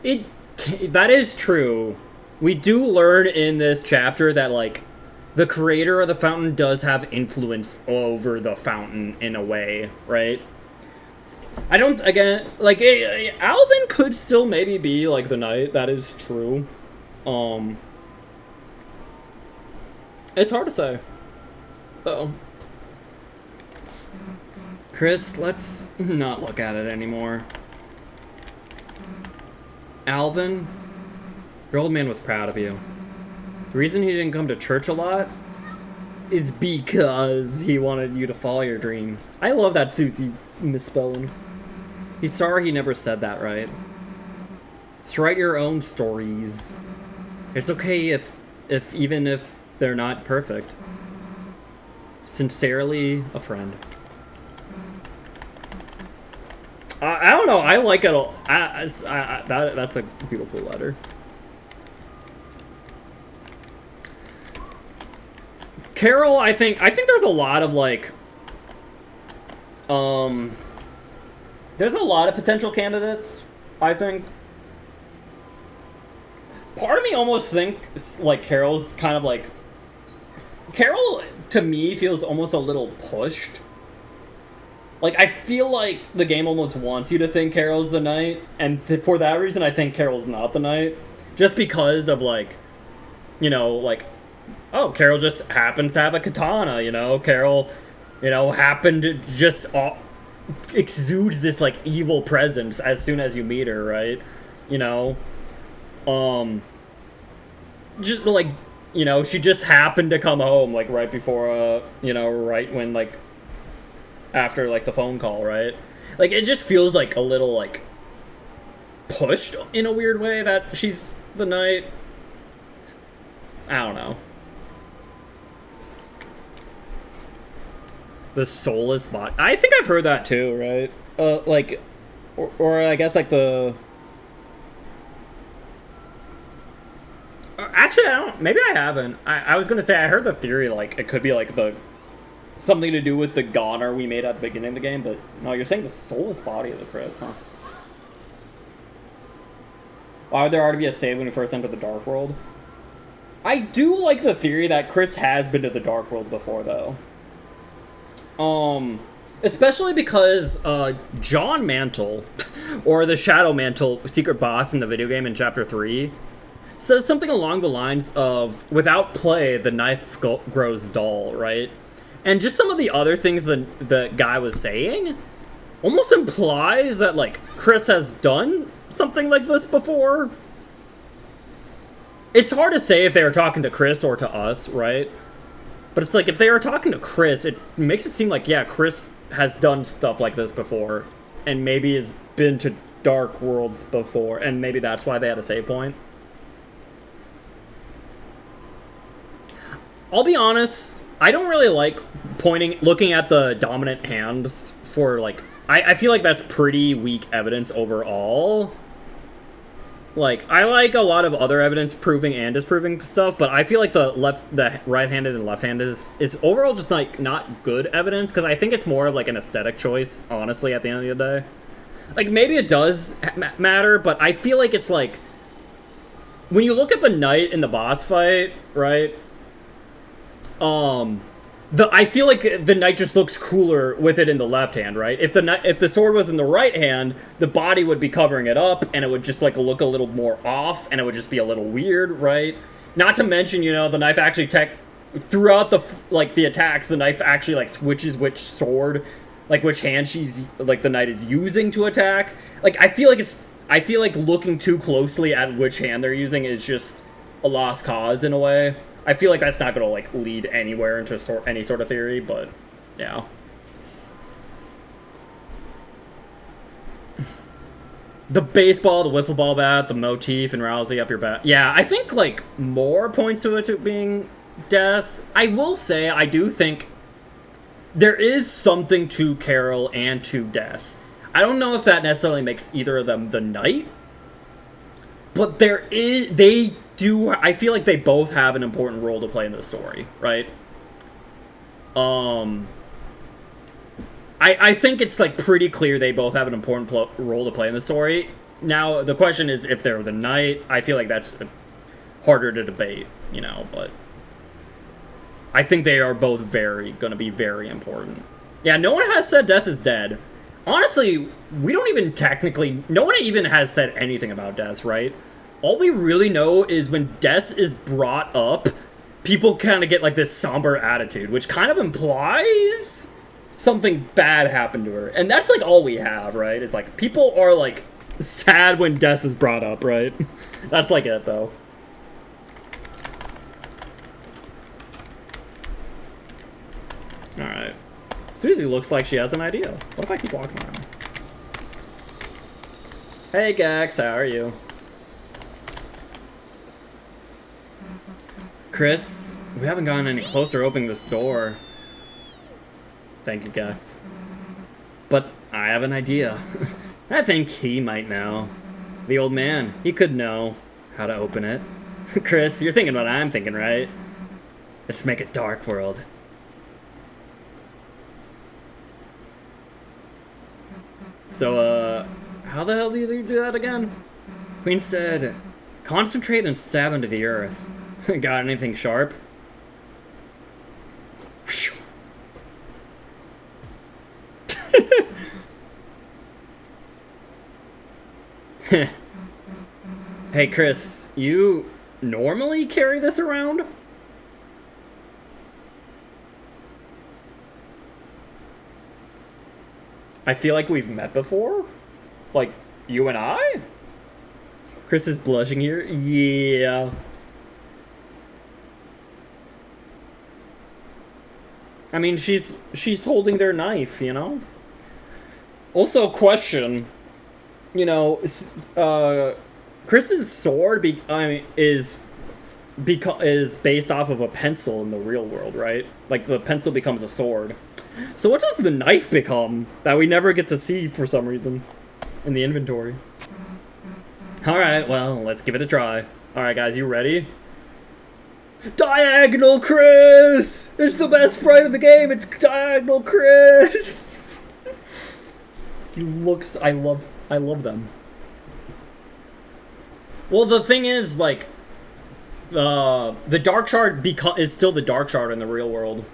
That is true. We do learn in this chapter that, like, the creator of the fountain does have influence over the fountain in a way, right? I don't, again, like, Alvin could still maybe be, like, the knight. That is true. It's hard to say. Uh-oh. Chris, let's not look at it anymore. Alvin, your old man was proud of you. The reason he didn't come to church a lot is because he wanted you to follow your dream. I love that Susie's misspelling. He's sorry he never said that right. Just write your own stories. It's okay if even if they're not perfect. Sincerely, a friend. I don't know. I like it. That's a beautiful letter. Carol, I think there's a lot of, like, there's a lot of potential candidates, I think. Part of me almost thinks, like, Carol's kind of, like, Carol, to me, feels almost a little pushed. Like, I feel like the game almost wants you to think Carol's the knight, and for that reason, I think Carol's not the knight. Just because of, like, you know, like, oh, Carol just happens to have a katana, you know? Carol, you know, happened to just exudes this, like, evil presence as soon as you meet her, right? You know? Just, like, you know, she just happened to come home, like, right before, you know, right when, like, after, like, the phone call, right? Like, it just feels, like, a little, like, pushed in a weird way that she's the knight. I don't know. The soulless body. I think I've heard that too, right? Like, or I guess, like, the... Actually, I don't... Maybe I haven't. I was gonna say, I heard the theory, like, it could be, like, the... something to do with the goner we made at the beginning of the game, but no, you're saying the soulless body of the Chris, huh? Why would there already be a save when you first enter the Dark World? I do like the theory that Chris has been to the Dark World before, though. Especially because, John Mantle, or the Shadow Mantle secret boss in the video game in Chapter 3, says something along the lines of, without play, the knife grows dull, right? And just some of the other things the guy was saying almost implies that, like, Chris has done something like this before. It's hard to say if they were talking to Chris or to us, right? But it's like, if they were talking to Chris, it makes it seem like, yeah, Chris has done stuff like this before, and maybe has been to Dark Worlds before, and maybe that's why they had a save point. I'll be honest, I don't really like looking at the dominant hands for, like, I feel like that's pretty weak evidence overall. Like, I like a lot of other evidence proving and disproving stuff, but I feel like the right-handed and left-handed is overall just, like, not good evidence, because I think it's more of, like, an aesthetic choice, honestly, at the end of the day. Like, maybe it does matter, but I feel like it's, like, when you look at the knight in the boss fight, right, I feel like the knight just looks cooler with it in the left hand, right? If the sword was in the right hand, the body would be covering it up, and it would just like look a little more off, and it would just be a little weird, right? Not to mention, you know, the knife actually throughout the attacks, the knife actually like switches which sword, like which hand the knight is using to attack. Like I feel like looking too closely at which hand they're using is just a lost cause in a way. I feel like that's not going to, like, lead anywhere into any sort of theory, but, yeah. The baseball, the wiffle ball bat, the motif, and Rousey up your bat. Yeah, I think, like, more points to it to being Des. I will say, I do think there is something to Carol and to Des. I don't know if that necessarily makes either of them the knight, but I feel like they both have an important role to play in the story, right? I think it's like pretty clear they both have an important role to play in the story. Now, the question is if they're the knight. I feel like that's harder to debate, you know, but I think they are both going to be very important. Yeah, no one has said Des is dead. Honestly, we don't even no one even has said anything about Des, right? All we really know is when Des is brought up, people kind of get like this somber attitude, which kind of implies something bad happened to her. And that's like all we have, right? It's like people are like sad when Des is brought up, right? That's like it, though. Alright. Susie looks like she has an idea. What if I keep walking around? Hey, Gax, how are you? Chris, we haven't gotten any closer opening this door. Thank you, Gax. But I have an idea. I think he might know. The old man, he could know how to open it. Chris, you're thinking what I'm thinking, right? Let's make a dark world. So, how the hell do you do that again? Queen said, concentrate and stab into the earth. Got anything sharp? Hey, Chris, you normally carry this around? I feel like we've met before? Like, you and I? Chris is blushing here? Yeah. I mean, she's holding their knife, you know? Also, question. You know, Chris's sword is based off of a pencil in the real world, right? Like, the pencil becomes a sword. So what does the knife become that we never get to see for some reason in the inventory? Alright, well, let's give it a try. Alright, guys, you ready? Diagonal Chris! It's the best sprite of the game! It's Diagonal Chris! He looks... I love them. Well, the thing is, like... the Dark Shard is still the Dark Shard in the real world.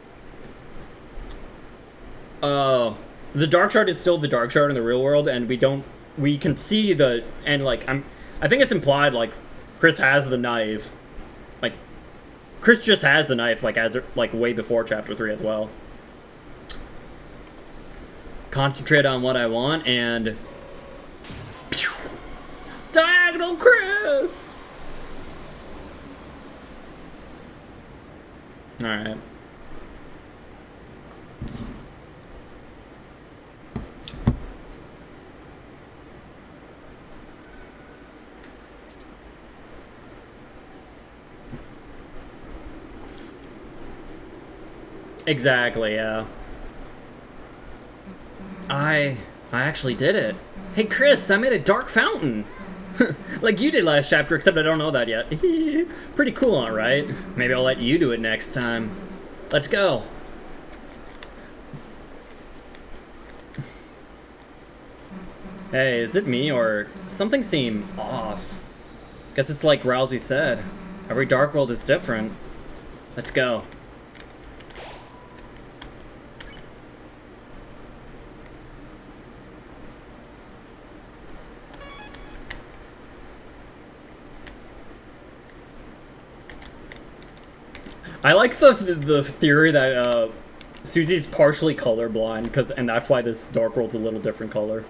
The Dark Shard is still the Dark Shard in the real world, and we can see I think it's implied, like, Chris has the knife. Like, Chris just has the knife, like, way before Chapter 3 as well. Concentrate on what I want, and... Diagonal Chris! Alright. Exactly, yeah. I actually did it. Hey Chris, I made a dark fountain. Like you did last chapter, except I don't know that yet. Pretty cool, alright? Maybe I'll let you do it next time. Let's go. Hey, is it me or something seem off? Guess it's like Rousey said. Every Dark World is different. Let's go. I like the theory that Susie's partially colorblind, and that's why this Dark World's a little different color.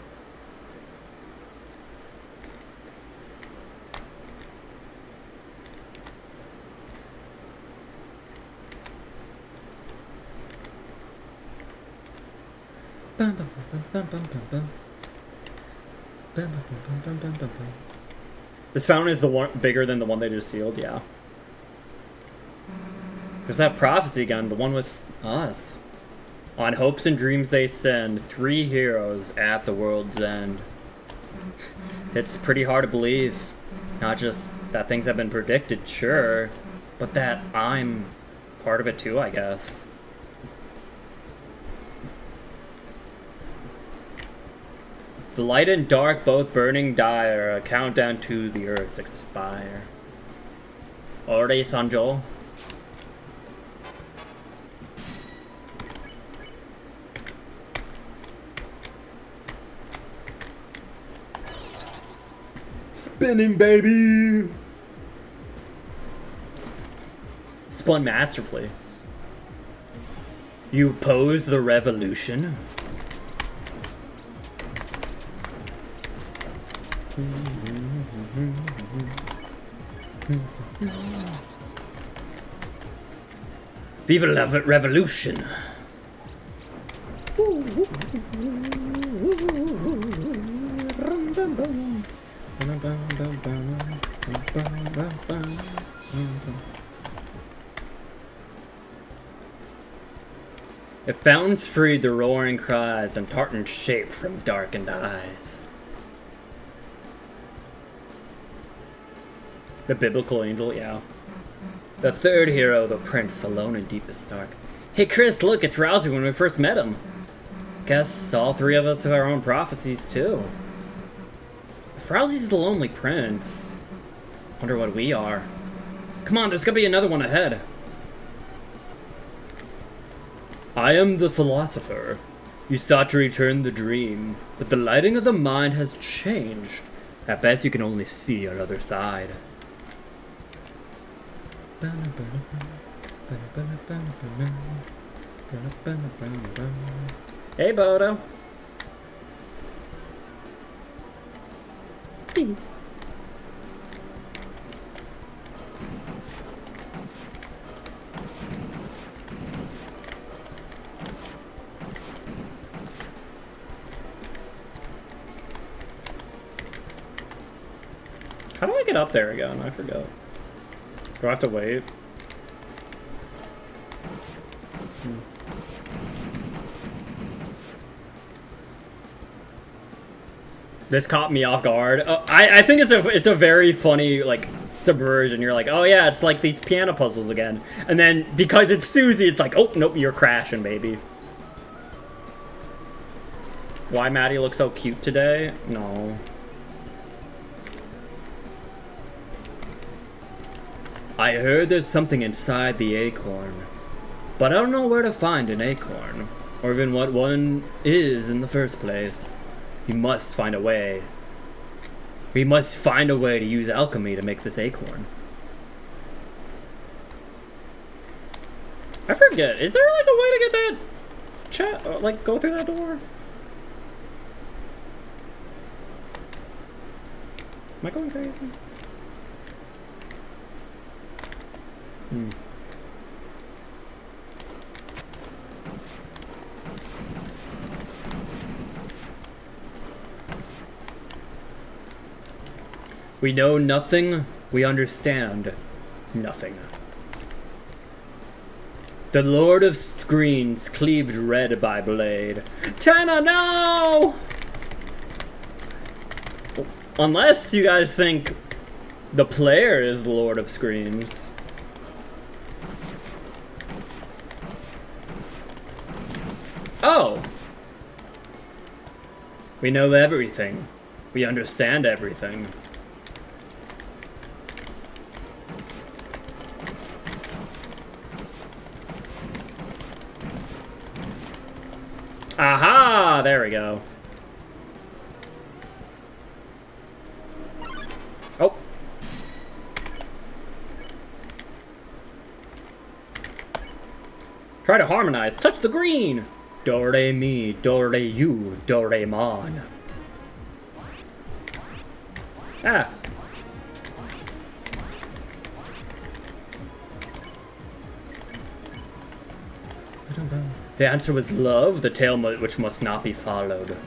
This fountain is the one bigger than the one they just sealed, yeah. There's that prophecy again, the one with us. On hopes and dreams they send 3 heroes at the world's end. It's pretty hard to believe. Not just that things have been predicted, sure, but that I'm part of it too, I guess. The light and dark both burning dire, a countdown to the earth's expire. Ore Sanjo. Spinning, baby! Spun masterfully. You oppose the revolution? Viva la revolution! If fountains freed the roaring cries and tartan shape from darkened eyes. The biblical angel, yeah. The third hero, the prince, alone in deepest dark. Hey Chris, look, it's Rousey when we first met him. Guess all 3 of us have our own prophecies too. If Rousey's the lonely prince, wonder what we are. Come on, there's gotta be another one ahead. I am the philosopher. You sought to return the dream, but the lighting of the mind has changed. At best you can only see our other side. Hey Bodo. How do I get up there again? I forgot. Do I have to wait? This caught me off guard. I think it's a very funny like subversion. You're like, oh yeah, it's like these piano puzzles again. And then because it's Susie, it's like, oh nope, you're crashing, baby. Why Maddie looks so cute today? No. I heard there's something inside the acorn, but I don't know where to find an acorn, or even what one is in the first place. We must find a way. We must find a way to use alchemy to make this acorn. I forget, is there like a way to get that chat, like go through that door? Am I going crazy? We know nothing, we understand nothing. The Lord of Screens cleaved red by blade. Tenna, no! Unless you guys think the player is the Lord of Screens. Oh! We know everything. We understand everything. Aha! There we go. Oh. Try to harmonize. Touch the green! Do re mi, do re you, do re mon. Ah. The answer was love, the tale which must not be followed.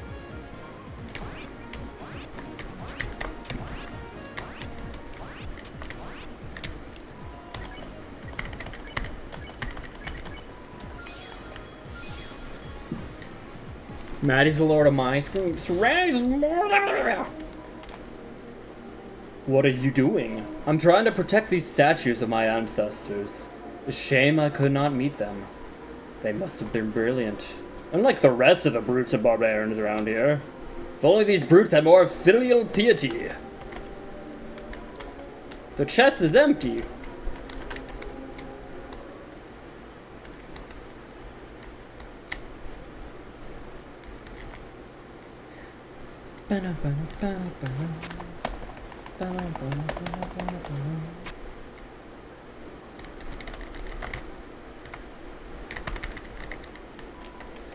Maddie's the Lord of my screen. What are you doing? I'm trying to protect these statues of my ancestors. It's a shame I could not meet them. They must have been brilliant. Unlike the rest of the brutes and barbarians around here. If only these brutes had more filial piety. The chest is empty.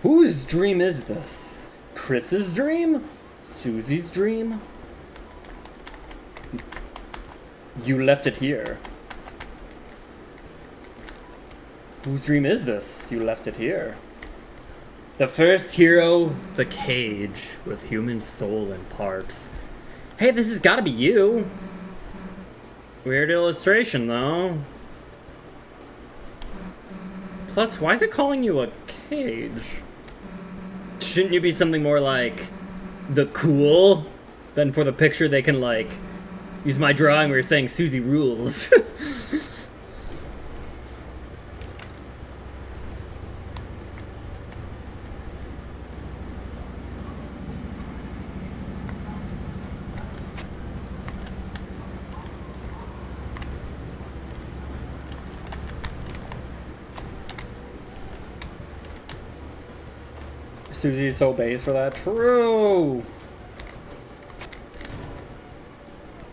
Whose dream is this? Chris's dream? Susie's dream? You left it here. Whose dream is this? You left it here. The first hero, the cage, with human soul and parts. Hey, this has gotta be you. Weird illustration, though. Plus, why is it calling you a cage? Shouldn't you be something more like the cool? Then for the picture they can like use my drawing where you're saying Susie rules. Susie's so base for that. True.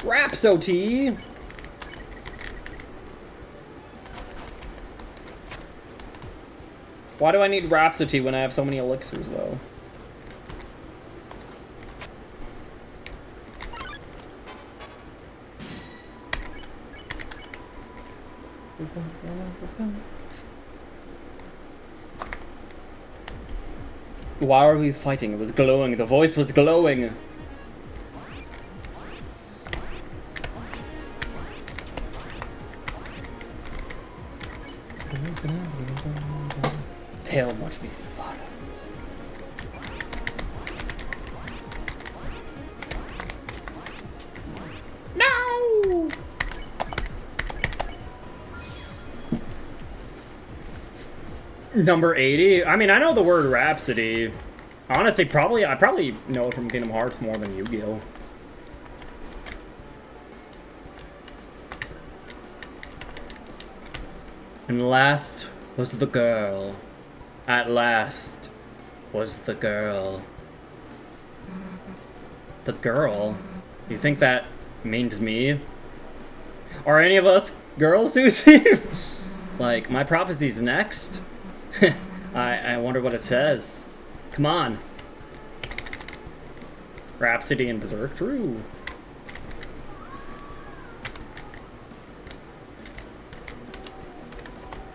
Rhapsody. Why do I need Rhapsody when I have so many elixirs, though? Why are we fighting? It was glowing. The voice was glowing. Tale much me follow. No! Number 80? I mean, I know the word Rhapsody. Honestly, I probably know it from Kingdom Hearts more than Yu-Gi-Oh! And last was the girl. At last was the girl. The girl? You think that means me? Are any of us girls, Susie? Like, my prophecy's next? I wonder what it says. Come on. Rhapsody and Berserk, true.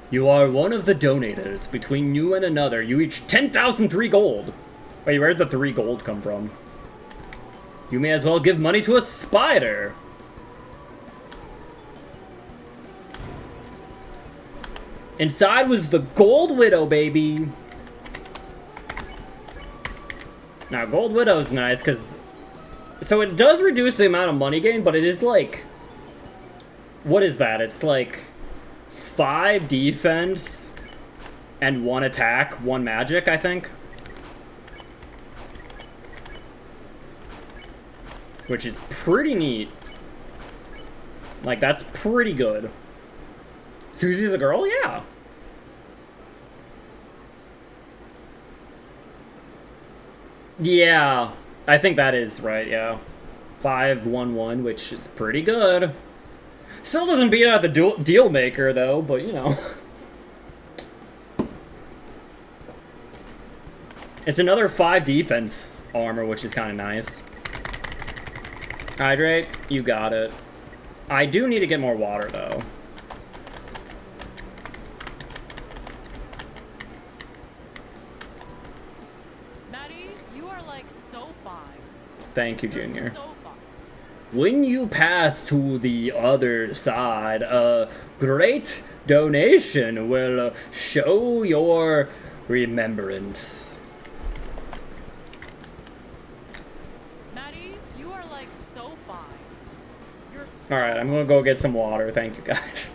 You are one of the donators. Between you and another, you each 10,003 gold. Wait, where'd the 3 gold come from? You may as well give money to a spider. Inside was the Gold Widow, baby. Now, Gold Widow's nice, because... So it does reduce the amount of money gain, but it is like... What is that? It's like... 5 defense... and 1 attack, 1 magic, I think. Which is pretty neat. Like, that's pretty good. Susie's a girl? Yeah. Yeah, I think that is right, yeah. 5-1-1, which is pretty good. Still doesn't beat out the deal maker, though, but you know. It's another 5 defense armor, which is kind of nice. Hydrate, you got it. I do need to get more water, though. Maddie, you are like so fine. Thank you, Junior. So fine. When you pass to the other side, a great donation will show your remembrance. Maddie, you are like so fine. You're Alright, I'm gonna go get some water. Thank you, guys.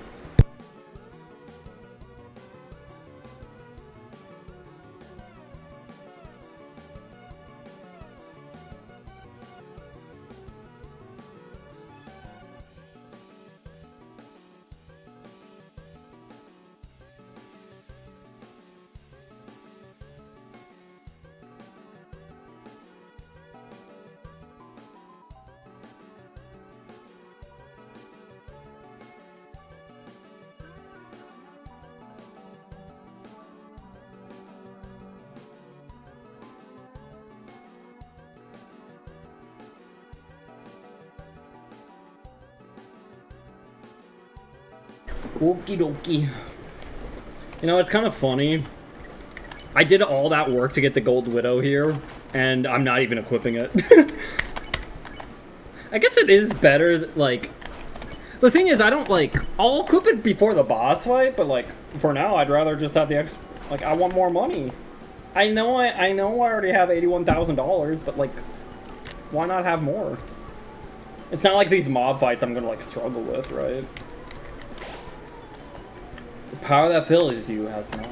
Okie dokie. You know, it's kind of funny. I did all that work to get the Gold Widow here, and I'm not even equipping it. I guess it is better, like... The thing is, I don't, like... I'll equip it before the boss fight, but, like, for now, I'd rather just have the extra... Like, I want more money. I know I already have $81,000, but, like... Why not have more? It's not like these mob fights I'm gonna, like, struggle with, right? The power that fills you has not.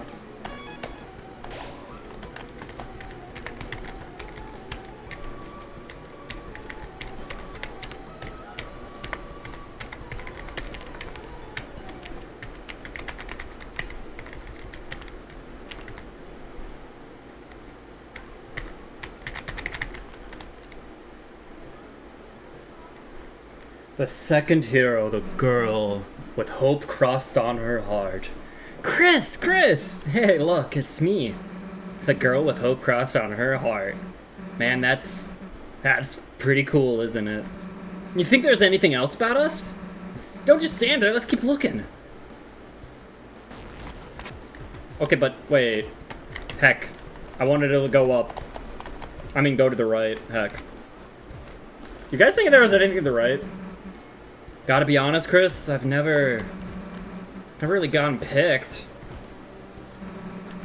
The second hero, the girl with hope crossed on her heart. Chris! Hey, look, it's me. The girl with hope crossed on her heart. Man, that's pretty cool, isn't it? You think there's anything else about us? Don't just stand there, let's keep looking. Okay, but wait. Heck, I wanted to go up. I mean, go to the right, heck. You guys think there was anything to the right? Gotta be honest, Chris, I've never really gotten picked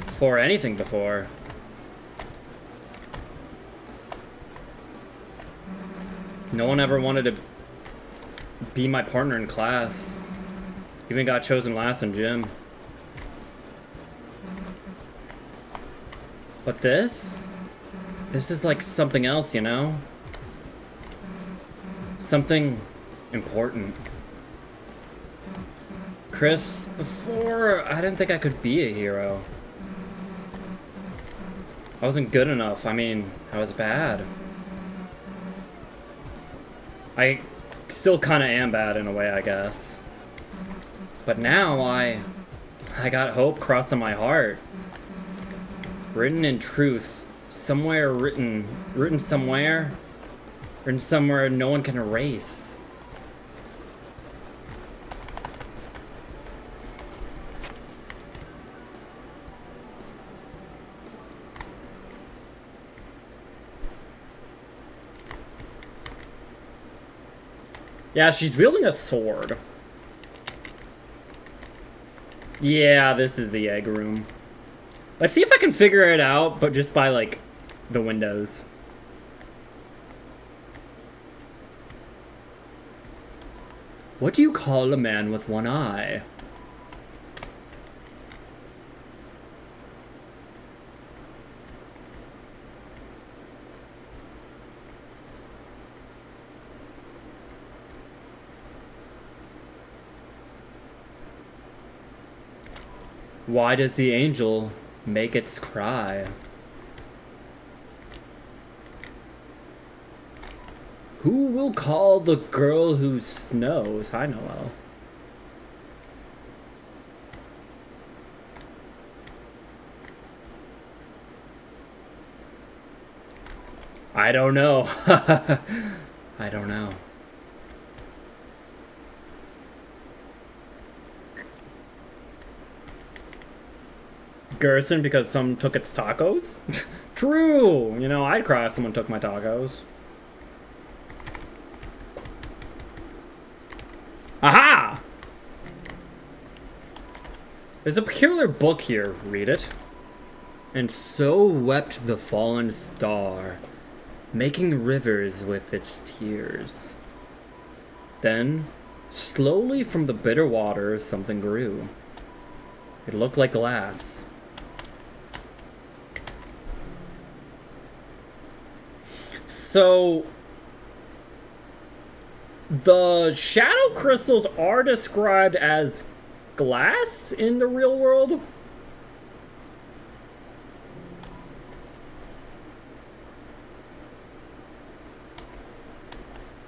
for anything before. No one ever wanted to be my partner in class. Even got chosen last in gym. But this is like something else, you know? Something important. Chris, before, I didn't think I could be a hero. I wasn't good enough. I mean, I was bad. I still kind of am bad in a way, I guess. But now I got hope crossing my heart. Written in truth. Somewhere written somewhere. Written somewhere no one can erase. Yeah, she's wielding a sword. Yeah, this is the egg room. Let's see if I can figure it out, but just by, like, the windows. What do you call a man with one eye? Why does the angel make its cry? Who will call the girl who snows? Hi, Noel. I don't know. I don't know. Gerson because someone took its tacos? True! You know, I'd cry if someone took my tacos. Aha! There's a peculiar book here. Read it. And so wept the fallen star, making rivers with its tears. Then, slowly from the bitter water, something grew. It looked like glass. So, the shadow crystals are described as glass in the real world?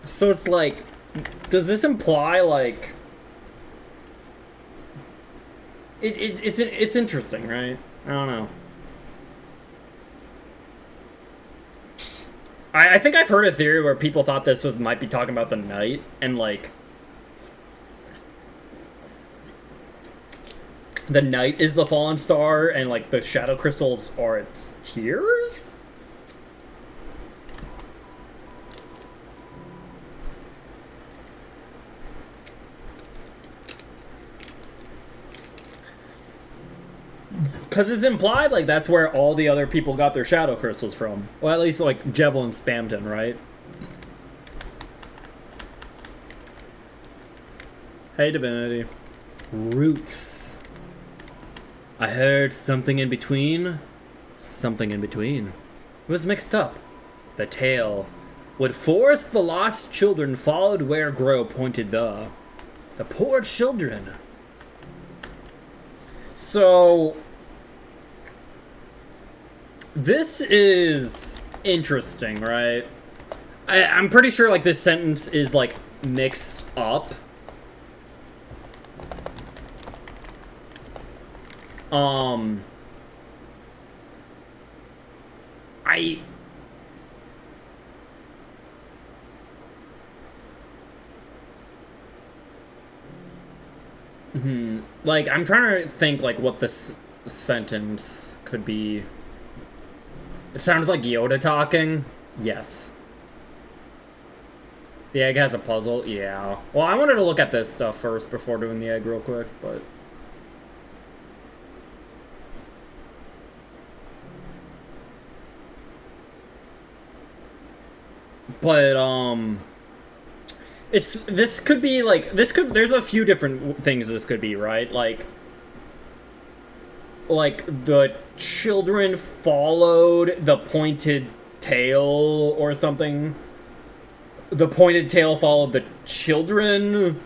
So it's like, does this imply like... It's interesting, right? I don't know. I think I've heard a theory where people thought this might be talking about the night, and like the night is the fallen star, and like the shadow crystals are its tears. Because it's implied, like, that's where all the other people got their shadow crystals from. Well, at least, like, Jevil and Spamton, right? Hey, Divinity. Roots. I heard something in between. Something in between. It was mixed up. The tale. Would forest the lost children followed where Grow pointed the poor children. So... this is interesting, right? I'm pretty sure, like, this sentence is, like, mixed up. Like, I'm trying to think, like, what this sentence could be. It sounds like Yoda talking. Yes. The egg has a puzzle? Yeah. Well, I wanted to look at this stuff first before doing the egg real quick, but... this could be, like, there's a few different things this could be, right? Like, the children followed the pointed tail or something. The pointed tail followed the children.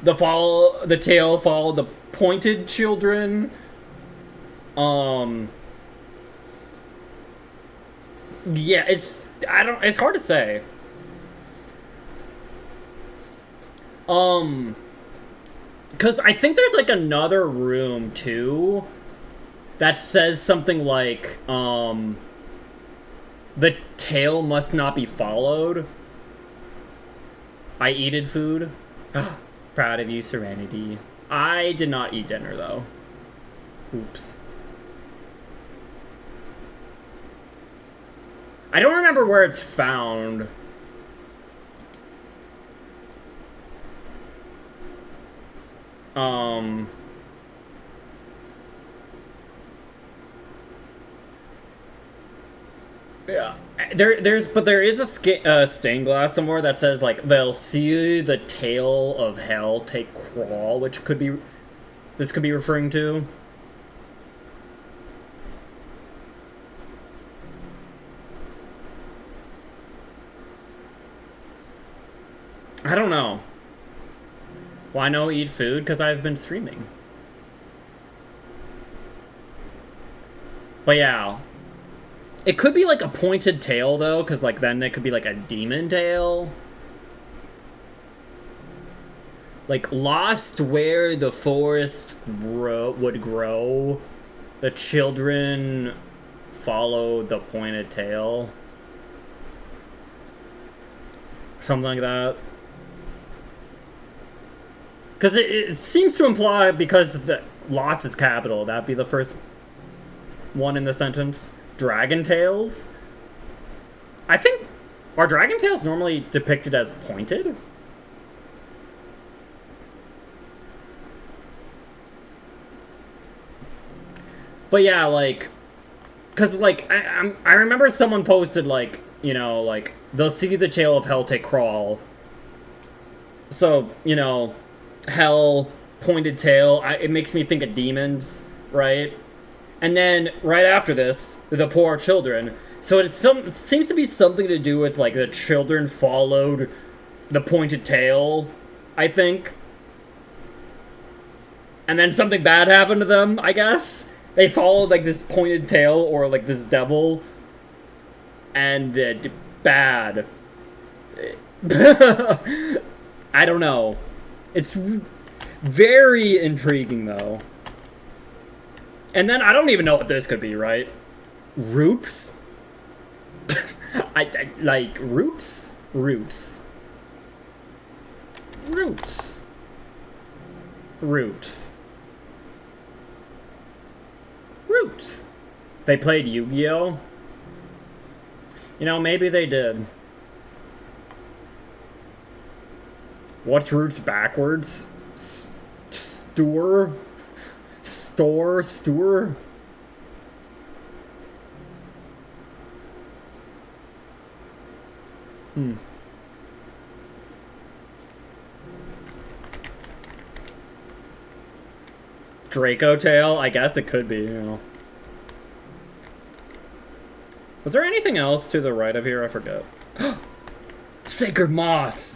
The tail followed the pointed children. Yeah, it's hard to say. Because I think there's, like, another room, too, that says something like, the tail must not be followed. I eated food. Proud of you, Serenity. I did not eat dinner, though. Oops. I don't remember where it's found. Yeah. There is a stained glass somewhere that says like they'll see the tail of hell take crawl, which could be this could be referring to. I don't know. Why no eat food? Because I've been streaming. But yeah. It could be like a pointed tail though, because like then it could be like a demon tail. Like lost where the forest would grow, the children follow the pointed tail. Something like that. Because it seems to imply, because the lost is capital, that'd be the first one in the sentence. Dragon tails? I think, are dragon tails normally depicted as pointed? But yeah, like, because like I remember someone posted like, you know, like they'll see the tail of hell take crawl. So, you know, hell, pointed tail, it makes me think of demons, right? And then right after this, the poor children. So it seems to be something to do with like the children followed the pointed tail, I think. And then something bad happened to them, I guess. They followed like this pointed tail or like this devil. And bad. I don't know. It's very intriguing though. And then I don't even know what this could be, right? Roots? I like roots? Roots. Roots. Roots. Roots. They played Yu-Gi-Oh? You know, maybe they did. What's roots backwards? Store? Store? Draco tail? I guess it could be, you know. Was there anything else to the right of here? I forget. Sacred moss!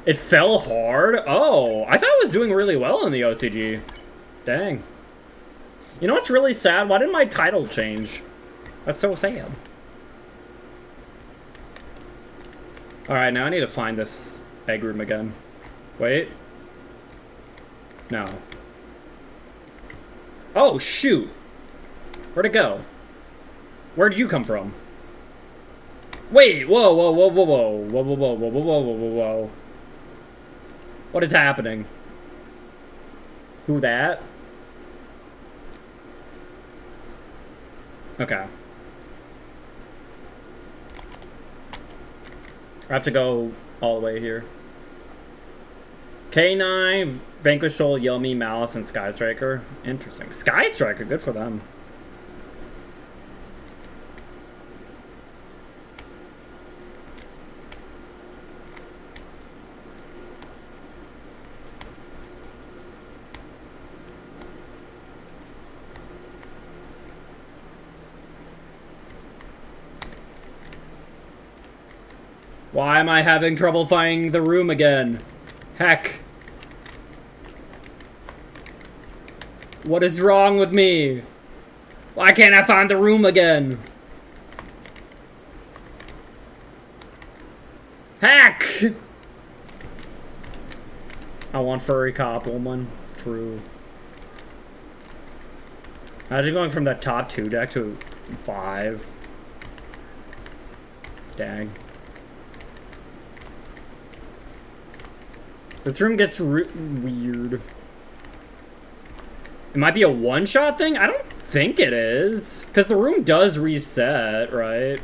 It fell hard? Oh, I thought it was doing really well in the OCG. Dang. You know what's really sad? Why didn't my title change? That's so sad. Alright, now I need to find this egg room again. Wait. No. Oh, shoot. Where'd it go? Where did you come from? Wait, whoa. What is happening? Who that? Okay. I have to go all the way here. K9, Vanquish Soul, Yummy, Malice, and Sky Striker. Interesting. Sky Striker, good for them. Why am I having trouble finding the room again? Heck. What is wrong with me? Why can't I find the room again? Heck! I want furry cop woman. True. Imagine going from the top 2 deck to 5. Dang. This room gets weird. It might be a one-shot thing? I don't think it is. Because the room does reset, right?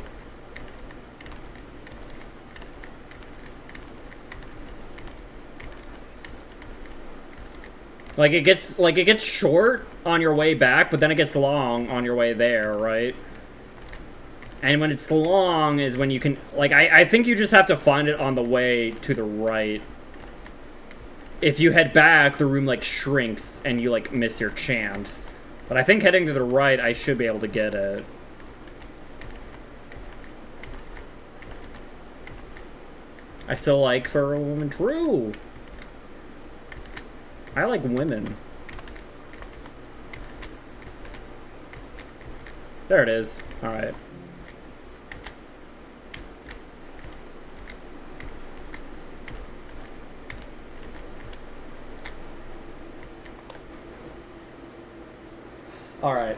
Like it gets short on your way back, but then it gets long on your way there, right? And when it's long is when you can, like, I think you just have to find it on the way to the right. If you head back, the room, like, shrinks and you, like, miss your chance. But I think heading to the right, I should be able to get it. I still like for a woman. True. I like women. There it is. Alright. Alright.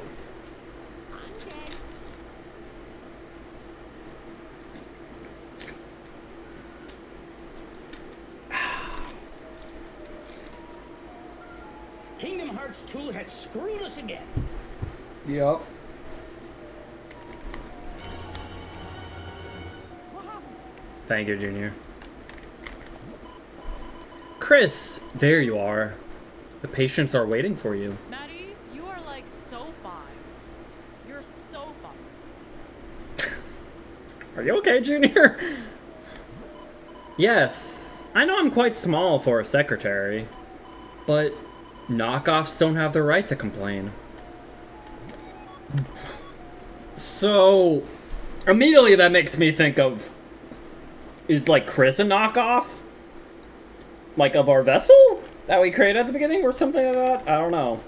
Kingdom Hearts 2 has screwed us again. Yep. Thank you, Junior. Chris, there you are. The patients are waiting for you. Maddie, you are like so fine. You're so fine. Are you okay, Junior? Yes, I know I'm quite small for a secretary, but knockoffs don't have the right to complain. So, immediately that makes me think of, is like Chris a knockoff? Like of our vessel that we created at the beginning or something like that? I don't know.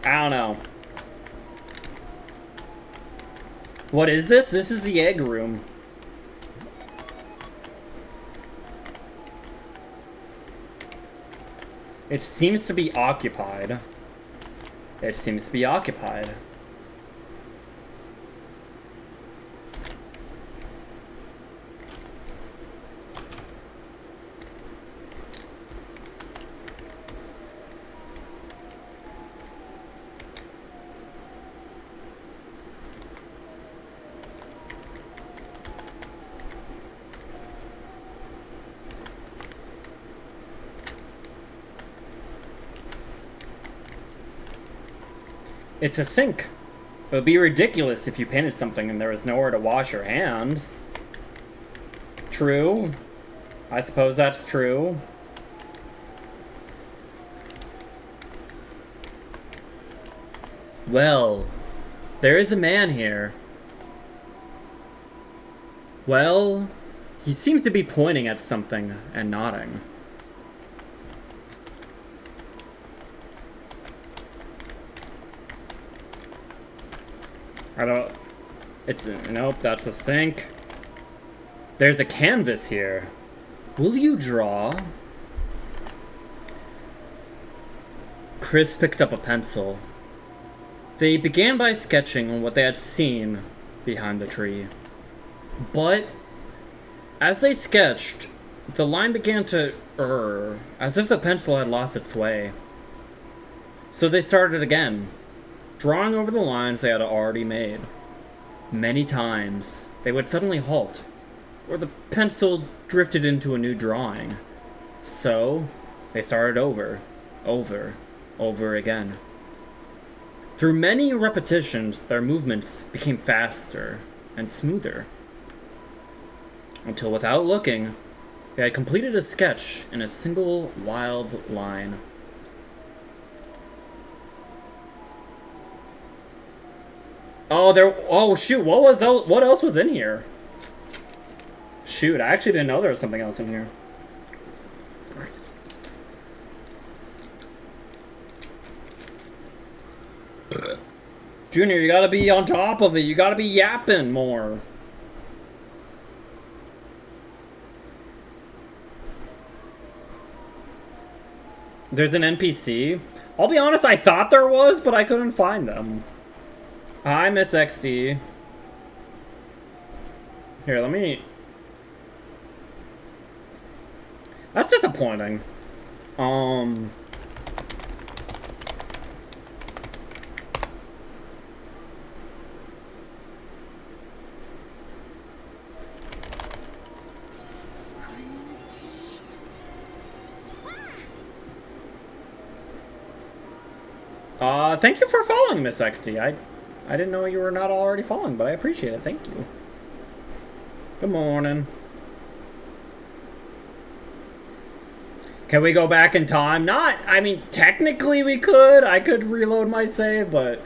I don't know. What is this? This is the egg room. It seems to be occupied. It seems to be occupied. It's a sink. It would be ridiculous if you painted something and there was nowhere to wash your hands. True. I suppose that's true. Well, there is a man here. Well, he seems to be pointing at something and nodding. I don't... It's... Nope, that's a sink. There's a canvas here. Will you draw? Chris picked up a pencil. They began by sketching on what they had seen behind the tree. But, as they sketched, the line began to err, as if the pencil had lost its way. So they started again, drawing over the lines they had already made. Many times, they would suddenly halt, or the pencil drifted into a new drawing. So, they started over again. Through many repetitions, their movements became faster and smoother. Until without looking, they had completed a sketch in a single wild line. Oh shoot, what else was in here? Shoot, I actually didn't know there was something else in here. Junior, you gotta be on top of it. You gotta be yapping more. There's an NPC. I'll be honest, I thought there was, but I couldn't find them. Hi, Miss XD. Here, let me... That's disappointing. Thank you for following, Miss XD. I didn't know you were not already following, but I appreciate it. Thank you. Good morning. Can we go back in time? Not, I mean, technically we could. I could reload my save, but...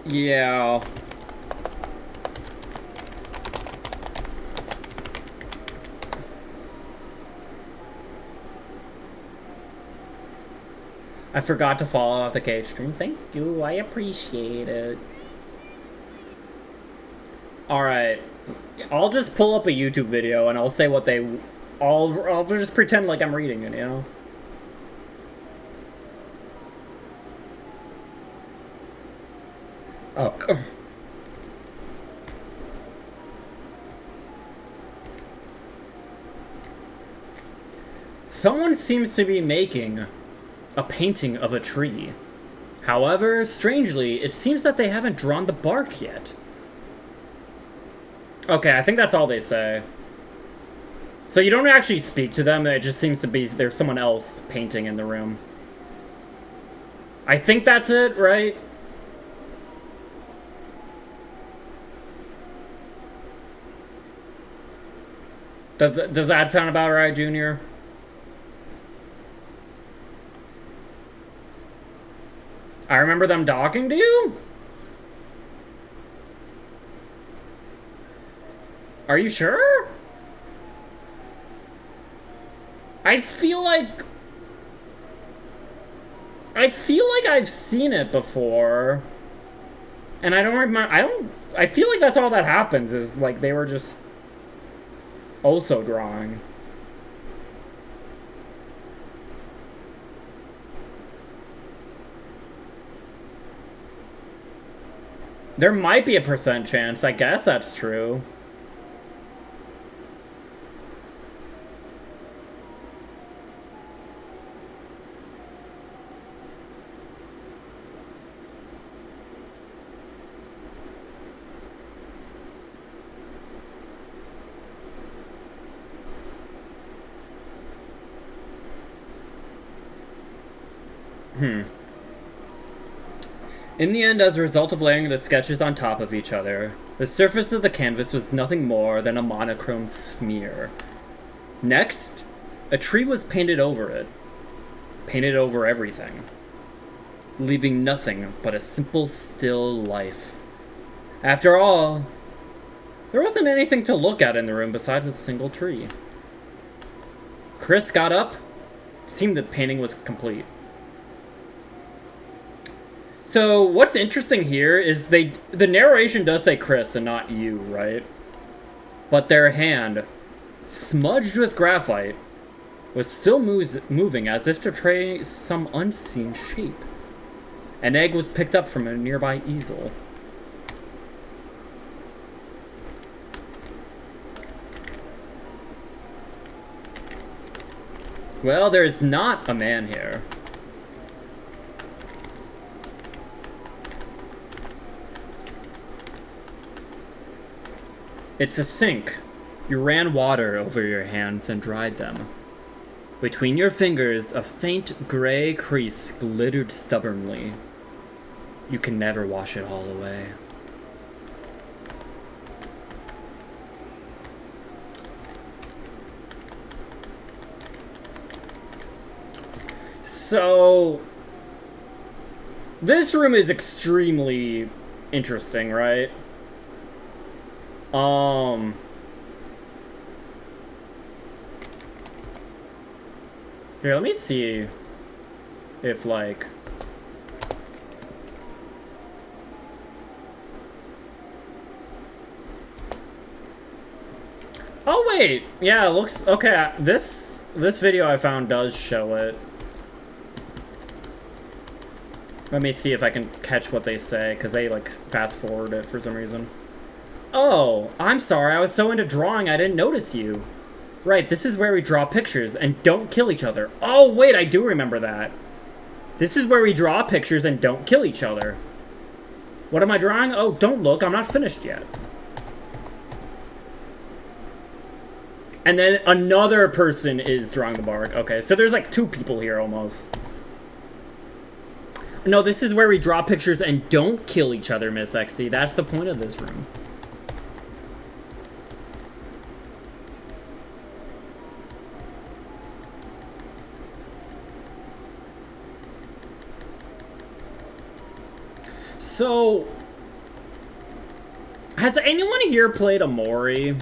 yeah. I forgot to follow off the cage stream. Thank you. I appreciate it. Alright. I'll just pull up a YouTube video and I'll say what they... I'll just pretend like I'm reading it, you know? Oh. Someone seems to be making a painting of a tree. However, strangely, it seems that they haven't drawn the bark yet. Okay, I think that's all they say. So you don't actually speak to them, it just seems to be there's someone else painting in the room. I think that's it, right? Does that sound about right, Junior? I remember them talking to you? Are you sure? I feel like I've seen it before. And I don't remember, I feel like that's all that happens is like they were just also drawing. There might be a % chance, I guess that's true. In the end, as a result of layering the sketches on top of each other, the surface of the canvas was nothing more than a monochrome smear. Next, a tree was painted over it. Painted over everything. Leaving nothing but a simple, still life. After all, there wasn't anything to look at in the room besides a single tree. Chris got up. It seemed the painting was complete. So, what's interesting here is the narration does say Chris and not you, right? But their hand, smudged with graphite, was still moving as if to trace some unseen shape. An egg was picked up from a nearby easel. Well, there's not a man here. It's a sink. You ran water over your hands and dried them. Between your fingers, a faint gray crease glittered stubbornly. You can never wash it all away. So, this room is extremely interesting, right? Here, let me see if, like... Oh, wait! Yeah, it looks... Okay, this video I found does show it. Let me see if I can catch what they say, because they, like, fast-forward it for some reason. Oh, I'm sorry, I was so into drawing I didn't notice you. Right, this is where we draw pictures and don't kill each other. Oh, wait, I do remember that. This is where we draw pictures and don't kill each other. What am I drawing? Oh, don't look, I'm not finished yet. And then another person is drawing the bark. Okay, so there's like two people here almost. No, this is where we draw pictures and don't kill each other, Miss XD. That's the point of this room. So, has anyone here played Amori?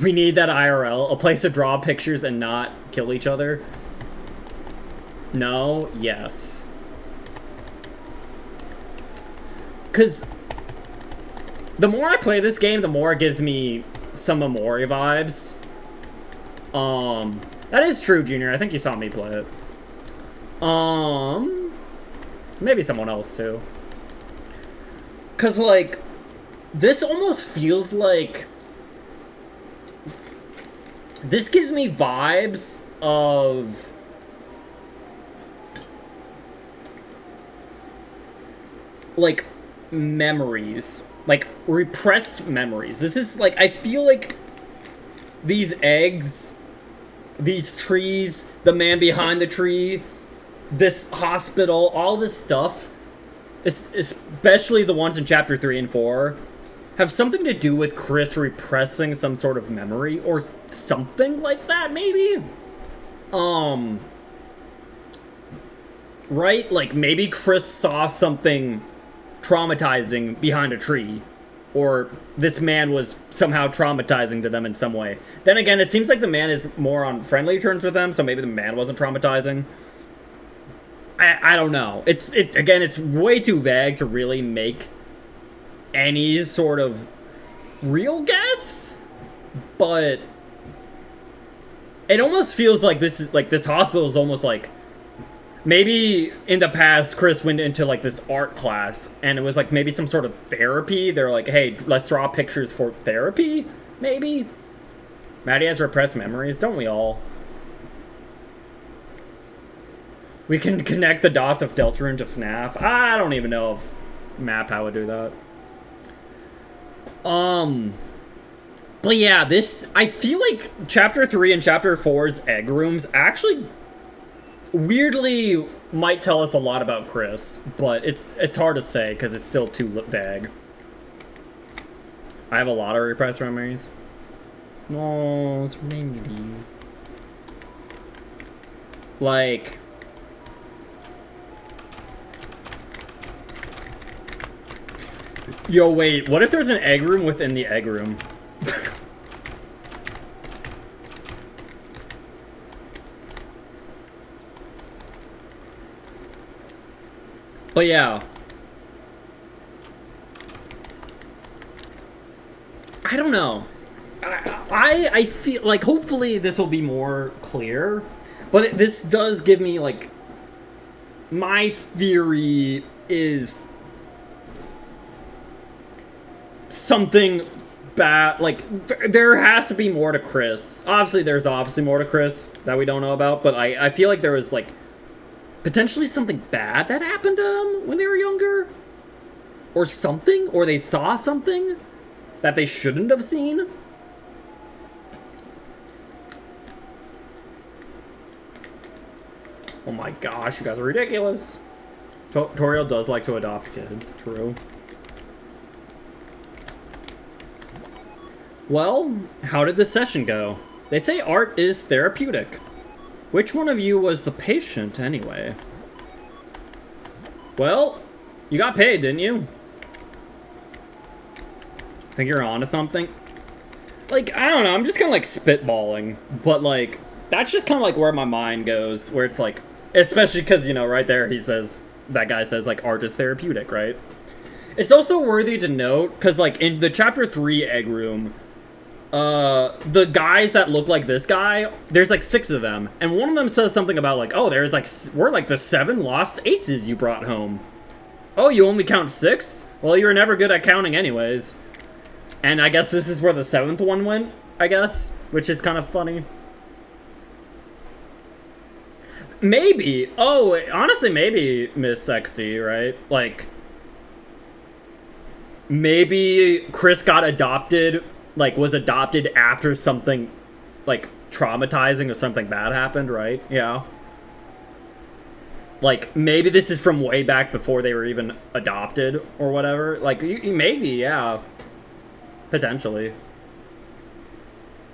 We need that IRL, a place to draw pictures and not kill each other. No, yes. Because the more I play this game, the more it gives me some Amori vibes. That is true, Junior. I think you saw me play it. Maybe someone else too. Cause like, this almost feels like, this gives me vibes of like memories, like repressed memories. This is like, I feel like these eggs, these trees, the man behind the tree, this hospital, all this stuff, especially the ones in chapter 3 and 4, have something to do with Chris repressing some sort of memory or something like that, maybe? Right? Like, maybe Chris saw something traumatizing behind a tree, or this man was somehow traumatizing to them in some way. Then again, it seems like the man is more on friendly terms with them, so maybe the man wasn't traumatizing. I don't know. Again, it's way too vague to really make any sort of real guess, but it almost feels like this hospital is almost like, maybe in the past Chris went into like this art class and it was like maybe some sort of therapy. They're like, hey, let's draw pictures for therapy, maybe. Maddie has repressed memories, don't we all? We can connect the dots of Deltarune to FNAF. I don't even know if MapPow would do that. But yeah, this, I feel like Chapter 3 and Chapter 4's egg rooms actually weirdly might tell us a lot about Chris, but it's hard to say because it's still too vague. I have a lot of repressed memories. No, it's rainy. Like, yo, wait, what if there's an egg room within the egg room? But yeah. I don't know. I feel like hopefully this will be more clear. But this does give me like, my theory is something bad. Like, there has to be more to Chris. Obviously, there's more to Chris that we don't know about. But I feel like there was like potentially something bad that happened to them when they were younger. Or something. Or they saw something that they shouldn't have seen. Oh my gosh, you guys are ridiculous. Toriel does like to adopt kids, true. Well, how did the session go? They say art is therapeutic. Which one of you was the patient, anyway? Well, you got paid, didn't you? Think you're onto something? Like, I don't know, I'm just kind of like spitballing. But like, that's just kind of like where my mind goes. Where it's like, especially because, you know, right there he says, that guy says like art is therapeutic, right? It's also worthy to note, because like in the chapter 3 egg room, the guys that look like this guy, there's like 6 of them, and one of them says something about like, oh, there's like, we're like the 7 lost aces you brought home. Oh, you only count 6? Well, you were never good at counting anyways. And I guess this is where the 7th one went, I guess, which is kind of funny. Maybe, oh, honestly, maybe Miss XD, right? Like, maybe Chris got adopted, like, was adopted after something like, traumatizing or something bad happened, right? Yeah. Like, maybe this is from way back before they were even adopted or whatever. Like, maybe, yeah. Potentially.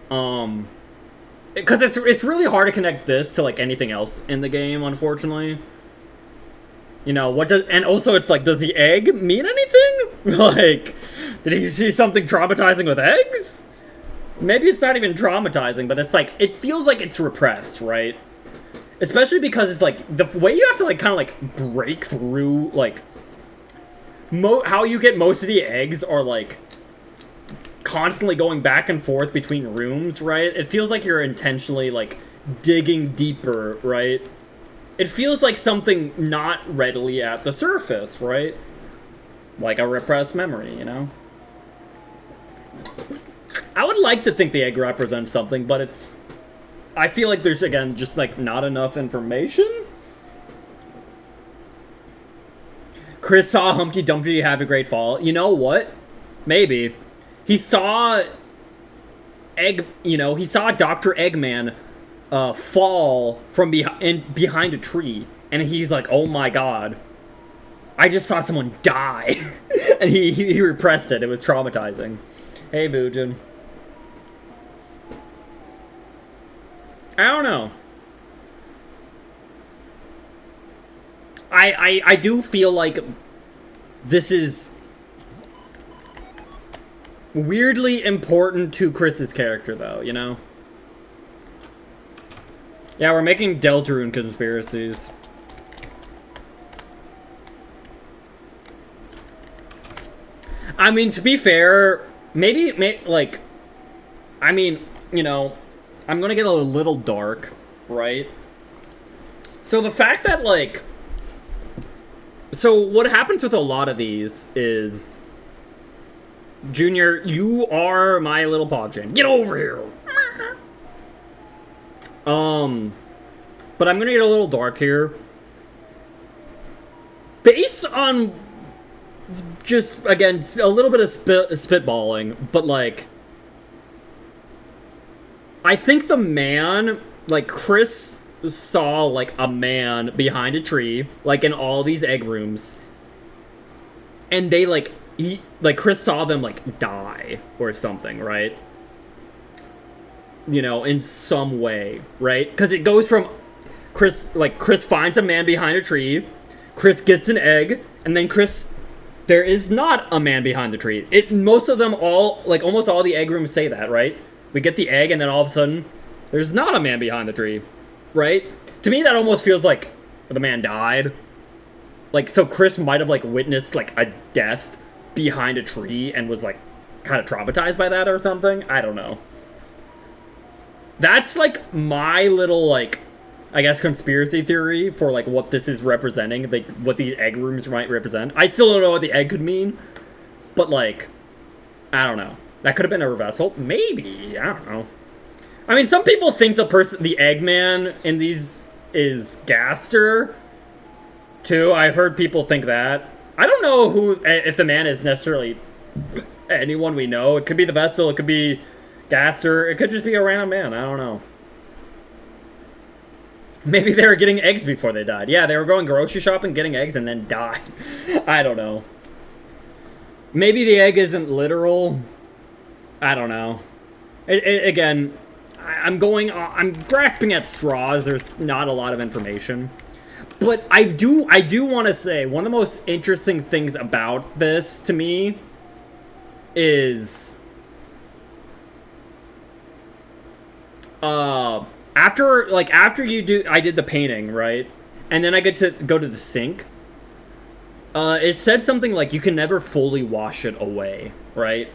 Because it's really hard to connect this to, like, anything else in the game, unfortunately. You know, what does... And also, it's like, does the egg mean anything? Like, did he see something traumatizing with eggs? Maybe it's not even traumatizing, but it's like, it feels like it's repressed, right? Especially because it's like, the way you have to like kind of like break through, like, how you get most of the eggs are like constantly going back and forth between rooms, right? It feels like you're intentionally like digging deeper, right? It feels like something not readily at the surface, right? Like a repressed memory, you know? I would like to think the egg represents something, but it's... I feel like there's, again, just, like, not enough information? Chris saw Humpty Dumpty have a great fall. You know what? Maybe. He saw... he saw Dr. Eggman fall from behind a tree. And he's like, oh my god. I just saw someone die. And he repressed it. It was traumatizing. Hey, Boojin. I don't know. I do feel like this is weirdly important to Chris's character, though, you know? Yeah, we're making Deltarune conspiracies. I mean, to be fair, maybe, like, I mean, you know, I'm gonna get a little dark, right? So the fact that, like... So what happens with a lot of these is... Junior, you are my little paw jam. Get over here! But I'm gonna get a little dark here. Based on... Just, again, a little bit of spitballing, but, like... I think the man, like, Chris saw, like, a man behind a tree, like, in all these egg rooms. And they, like, Chris saw them, like, die or something, right? You know, in some way, right? Because it goes from Chris finds a man behind a tree, Chris gets an egg, and then there is not a man behind the tree. Most of them almost all the egg rooms say that, right? We get the egg, and then all of a sudden, there's not a man behind the tree, right? To me, that almost feels like the man died. Like, so Chris might have, like, witnessed, like, a death behind a tree and was, like, kind of traumatized by that or something. I don't know. That's, like, my little, like, I guess conspiracy theory for, like, what this is representing, like, what the egg rooms might represent. I still don't know what the egg could mean, but, like, I don't know. That could have been a vessel. Maybe. I don't know. I mean, some people think the Eggman in these is Gaster, too. I've heard people think that. I don't know if the man is necessarily anyone we know. It could be the vessel. It could be Gaster. It could just be a random man. I don't know. Maybe they were getting eggs before they died. Yeah, they were going grocery shopping, getting eggs, and then died. I don't know. Maybe the egg isn't literal. I don't know. Again, I'm grasping at straws. There's not a lot of information. But I do want to say, one of the most interesting things about this, to me, is... After I did the painting, right? And then I get to go to the sink. It said something like, you can never fully wash it away, right?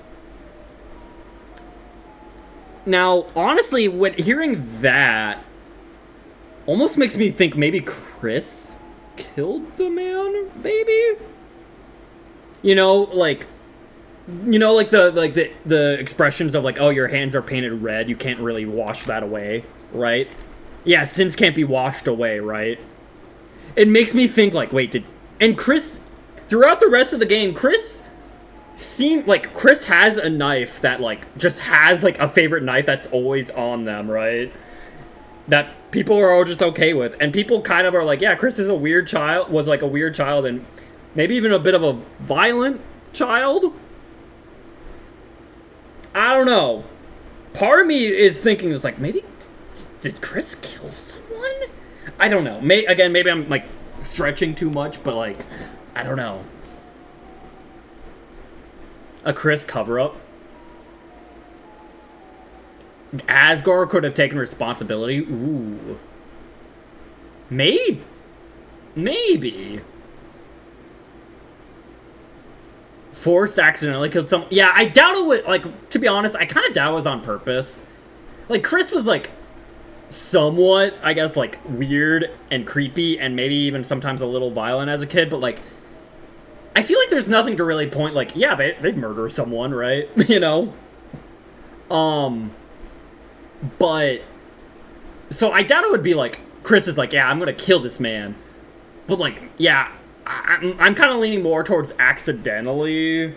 Now, honestly, when hearing that almost makes me think maybe Chris killed the man, maybe? You know, like the expressions of like, oh, your hands are painted red, you can't really wash that away, right? Yeah, sins can't be washed away, right? It makes me think like, wait, and Chris, throughout the rest of the game, Chris seem like Chris has a knife that like just has like a favorite knife that's always on them, right? That people are all just okay with, and people kind of are like, yeah, Chris is a weird child, was like a weird child, and maybe even a bit of a violent child. I don't know. Part of me is thinking it's like, maybe did Chris kill someone? I don't know. Again, maybe I'm like stretching too much, but like, I don't know. A Chris cover-up. Asgore could have taken responsibility. Ooh. Maybe. Forced accidentally killed someone. Yeah, I doubt it would, like, to be honest, I kind of doubt it was on purpose. Like, Chris was, like, somewhat, I guess, like, weird and creepy and maybe even sometimes a little violent as a kid, but, like, I feel like there's nothing to really point, like, yeah, they'd murder someone, right? You know? But, so I doubt it would be like, Chris is like, yeah, I'm gonna kill this man. But like, yeah, I'm kind of leaning more towards accidentally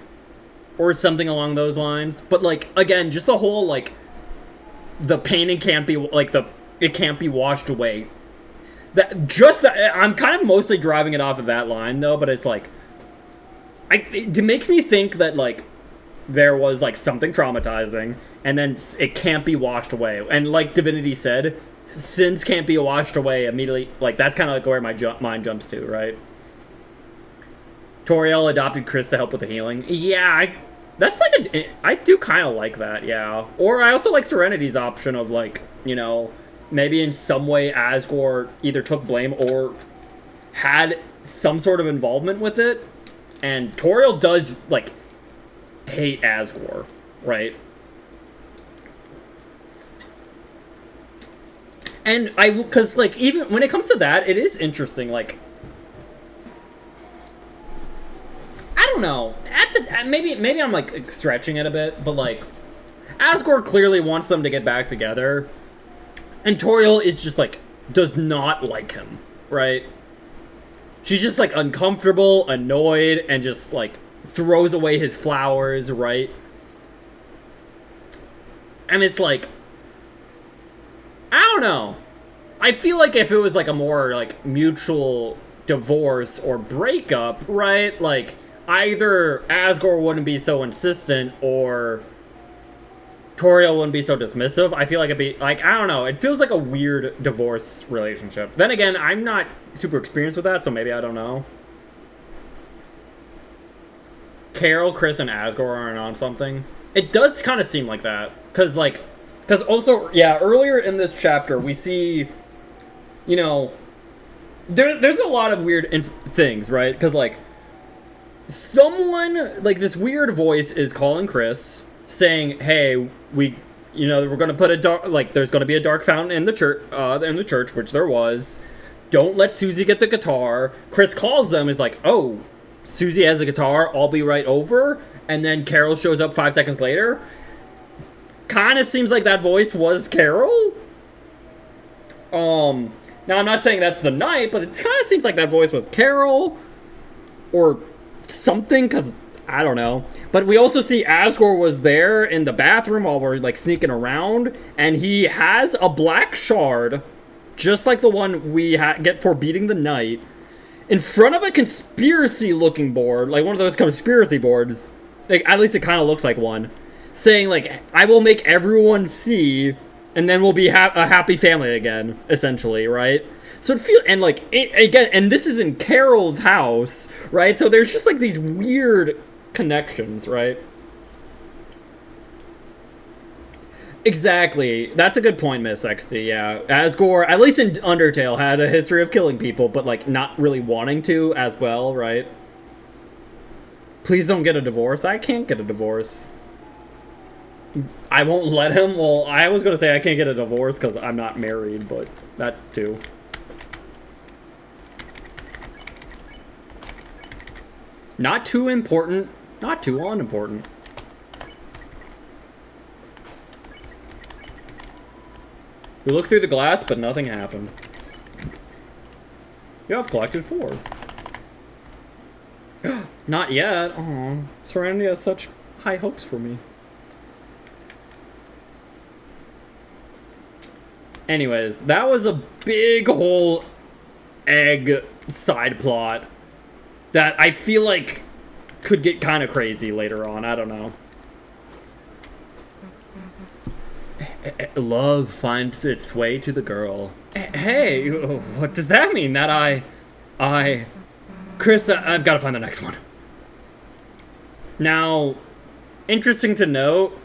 or something along those lines. But like, again, just the whole like, the painting can't be, like, it can't be washed away. I'm kind of mostly driving it off of that line though, but it's like, it makes me think that like, there was like something traumatizing, and then it can't be washed away. And like Divinity said, sins can't be washed away immediately. Like that's kind of like where my mind jumps to, right? Toriel adopted Chris to help with the healing. Yeah, that's like I do kind of like that, yeah. Or I also like Serenity's option of like, you know, maybe in some way Asgore either took blame or had some sort of involvement with it. And Toriel does like hate Asgore, right? And because like even when it comes to that, it is interesting. Like, I don't know. Maybe I'm like stretching it a bit, but like, Asgore clearly wants them to get back together, and Toriel is just like does not like him, right? She's just like uncomfortable, annoyed, and just like throws away his flowers, right? And it's like, I don't know. I feel like if it was like a more like mutual divorce or breakup, right? Like either Asgore wouldn't be so insistent or Toriel wouldn't be so dismissive. I feel like it'd be like, I don't know. It feels like a weird divorce relationship. Then again, I'm not super experienced with that, so maybe I don't know. Carol, Chris, and Asgore aren't on something. It does kind of seem like that. Because also, yeah, earlier in this chapter, we see, you know, there's a lot of weird things, right? Because, like, someone, like, this weird voice is calling Chris, saying, hey, we're going to put there's going to be a dark fountain in the church, which there was. Don't let Susie get the guitar. Chris calls them, is like, oh, Susie has a guitar, I'll be right over. And then Carol shows up 5 seconds later. Kind of seems like that voice was Carol. Now I'm not saying that's the night, but it kind of seems like that voice was Carol. Or something, because I don't know. But we also see Asgore was there in the bathroom while we're like sneaking around. And he has a black shard, just like the one we get for beating the knight, in front of a conspiracy-looking board, like one of those conspiracy boards, like at least it kind of looks like one, saying like, I will make everyone see, and then we'll be a happy family again, essentially, right? So it feels, and like, again, and this is in Carol's house, right? So there's just like these weird connections, right? Exactly. That's a good point, Miss XD, yeah. Asgore, at least in Undertale, had a history of killing people, but, like, not really wanting to as well, right? Please don't get a divorce. I can't get a divorce. I won't let him? Well, I was gonna say I can't get a divorce because I'm not married, but that too. Not too important, not too unimportant. We looked through the glass, but nothing happened. You have collected 4. Not yet. Oh, Serenity has such high hopes for me. Anyways, that was a big whole egg side plot that I feel like could get kind of crazy later on. I don't know. Love finds its way to the girl. Hey, what does that mean? That Chris, I've got to find the next one. Now, interesting to note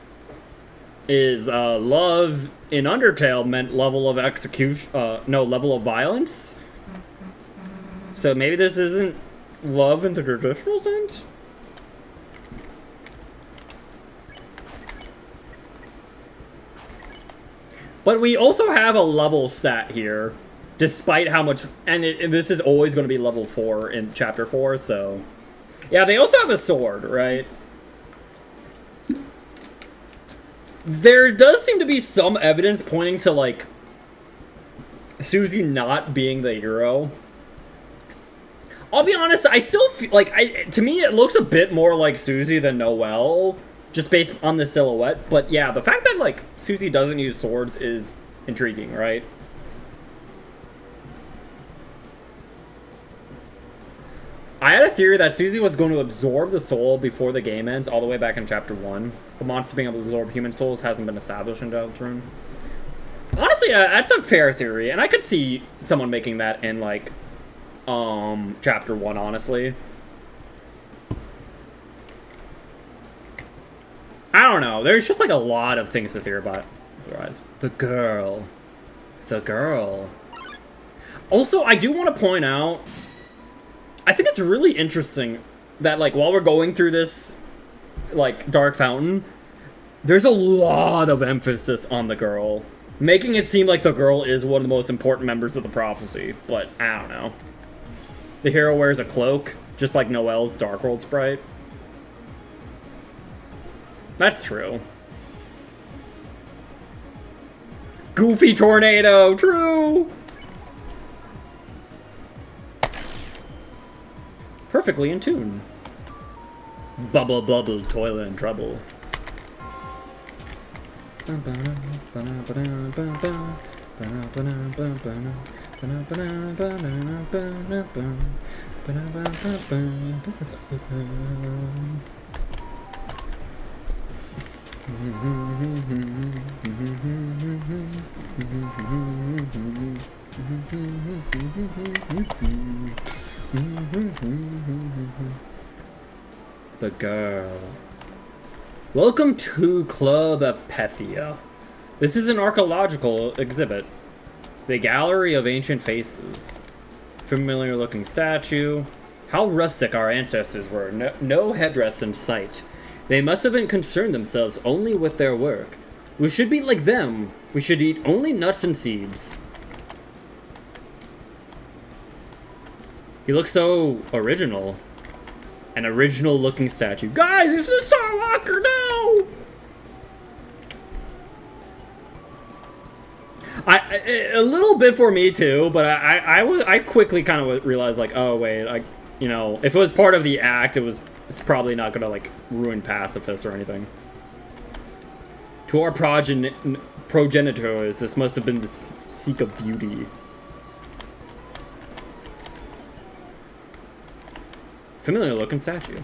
is love in Undertale meant level of execution, no, level of violence. So maybe this isn't love in the traditional sense? But we also have a level set here, despite how much, and this is always going to be level 4 in chapter 4, so. Yeah, they also have a sword, right? There does seem to be some evidence pointing to, like, Susie not being the hero. I'll be honest, I still feel like, to me, it looks a bit more like Susie than Noelle, just based on the silhouette. But yeah, the fact that, like, Susie doesn't use swords is intriguing, right? I had a theory that Susie was going to absorb the soul before the game ends, all the way back in chapter 1. The monster being able to absorb human souls hasn't been established in Deltarune. Honestly, that's a fair theory, and I could see someone making that in, like, chapter 1, honestly. I don't know. There's just, like, a lot of things to theorize. The girl. The girl. Also, I do want to point out, I think it's really interesting that, like, while we're going through this, like, Dark Fountain, there's a lot of emphasis on the girl, making it seem like the girl is one of the most important members of the prophecy, but I don't know. The hero wears a cloak, just like Noelle's Dark World sprite. That's true. Goofy tornado, true! Perfectly in tune. Bubble, bubble, toilet and trouble. The girl. Welcome to Club Apethia. This is an archaeological exhibit. The Gallery of Ancient Faces. Familiar looking statue. How rustic our ancestors were. No headdress in sight. They must have been concerned themselves only with their work. We should be like them. We should eat only nuts and seeds. He looks so original. An original looking statue. Guys, it's the Star Walker, no! A little bit for me too, but I quickly kind of realized, like, oh wait, you know, if it was part of the act, it's probably not gonna, like, ruin pacifist or anything. To our progenitors, this must have been the seek of beauty. Familiar looking statue.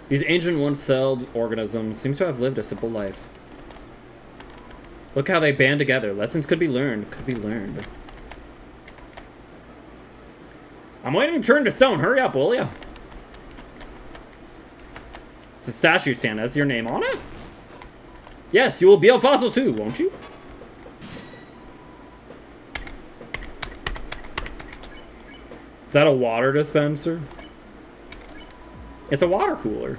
These ancient one-celled organisms seem to have lived a simple life. Look how they band together. Lessons could be learned. I'm waiting to turn to stone. Hurry up, will ya? It's a statue stand. Has your name on it? Yes, you will be a fossil too, won't you? Is that a water dispenser? It's a water cooler.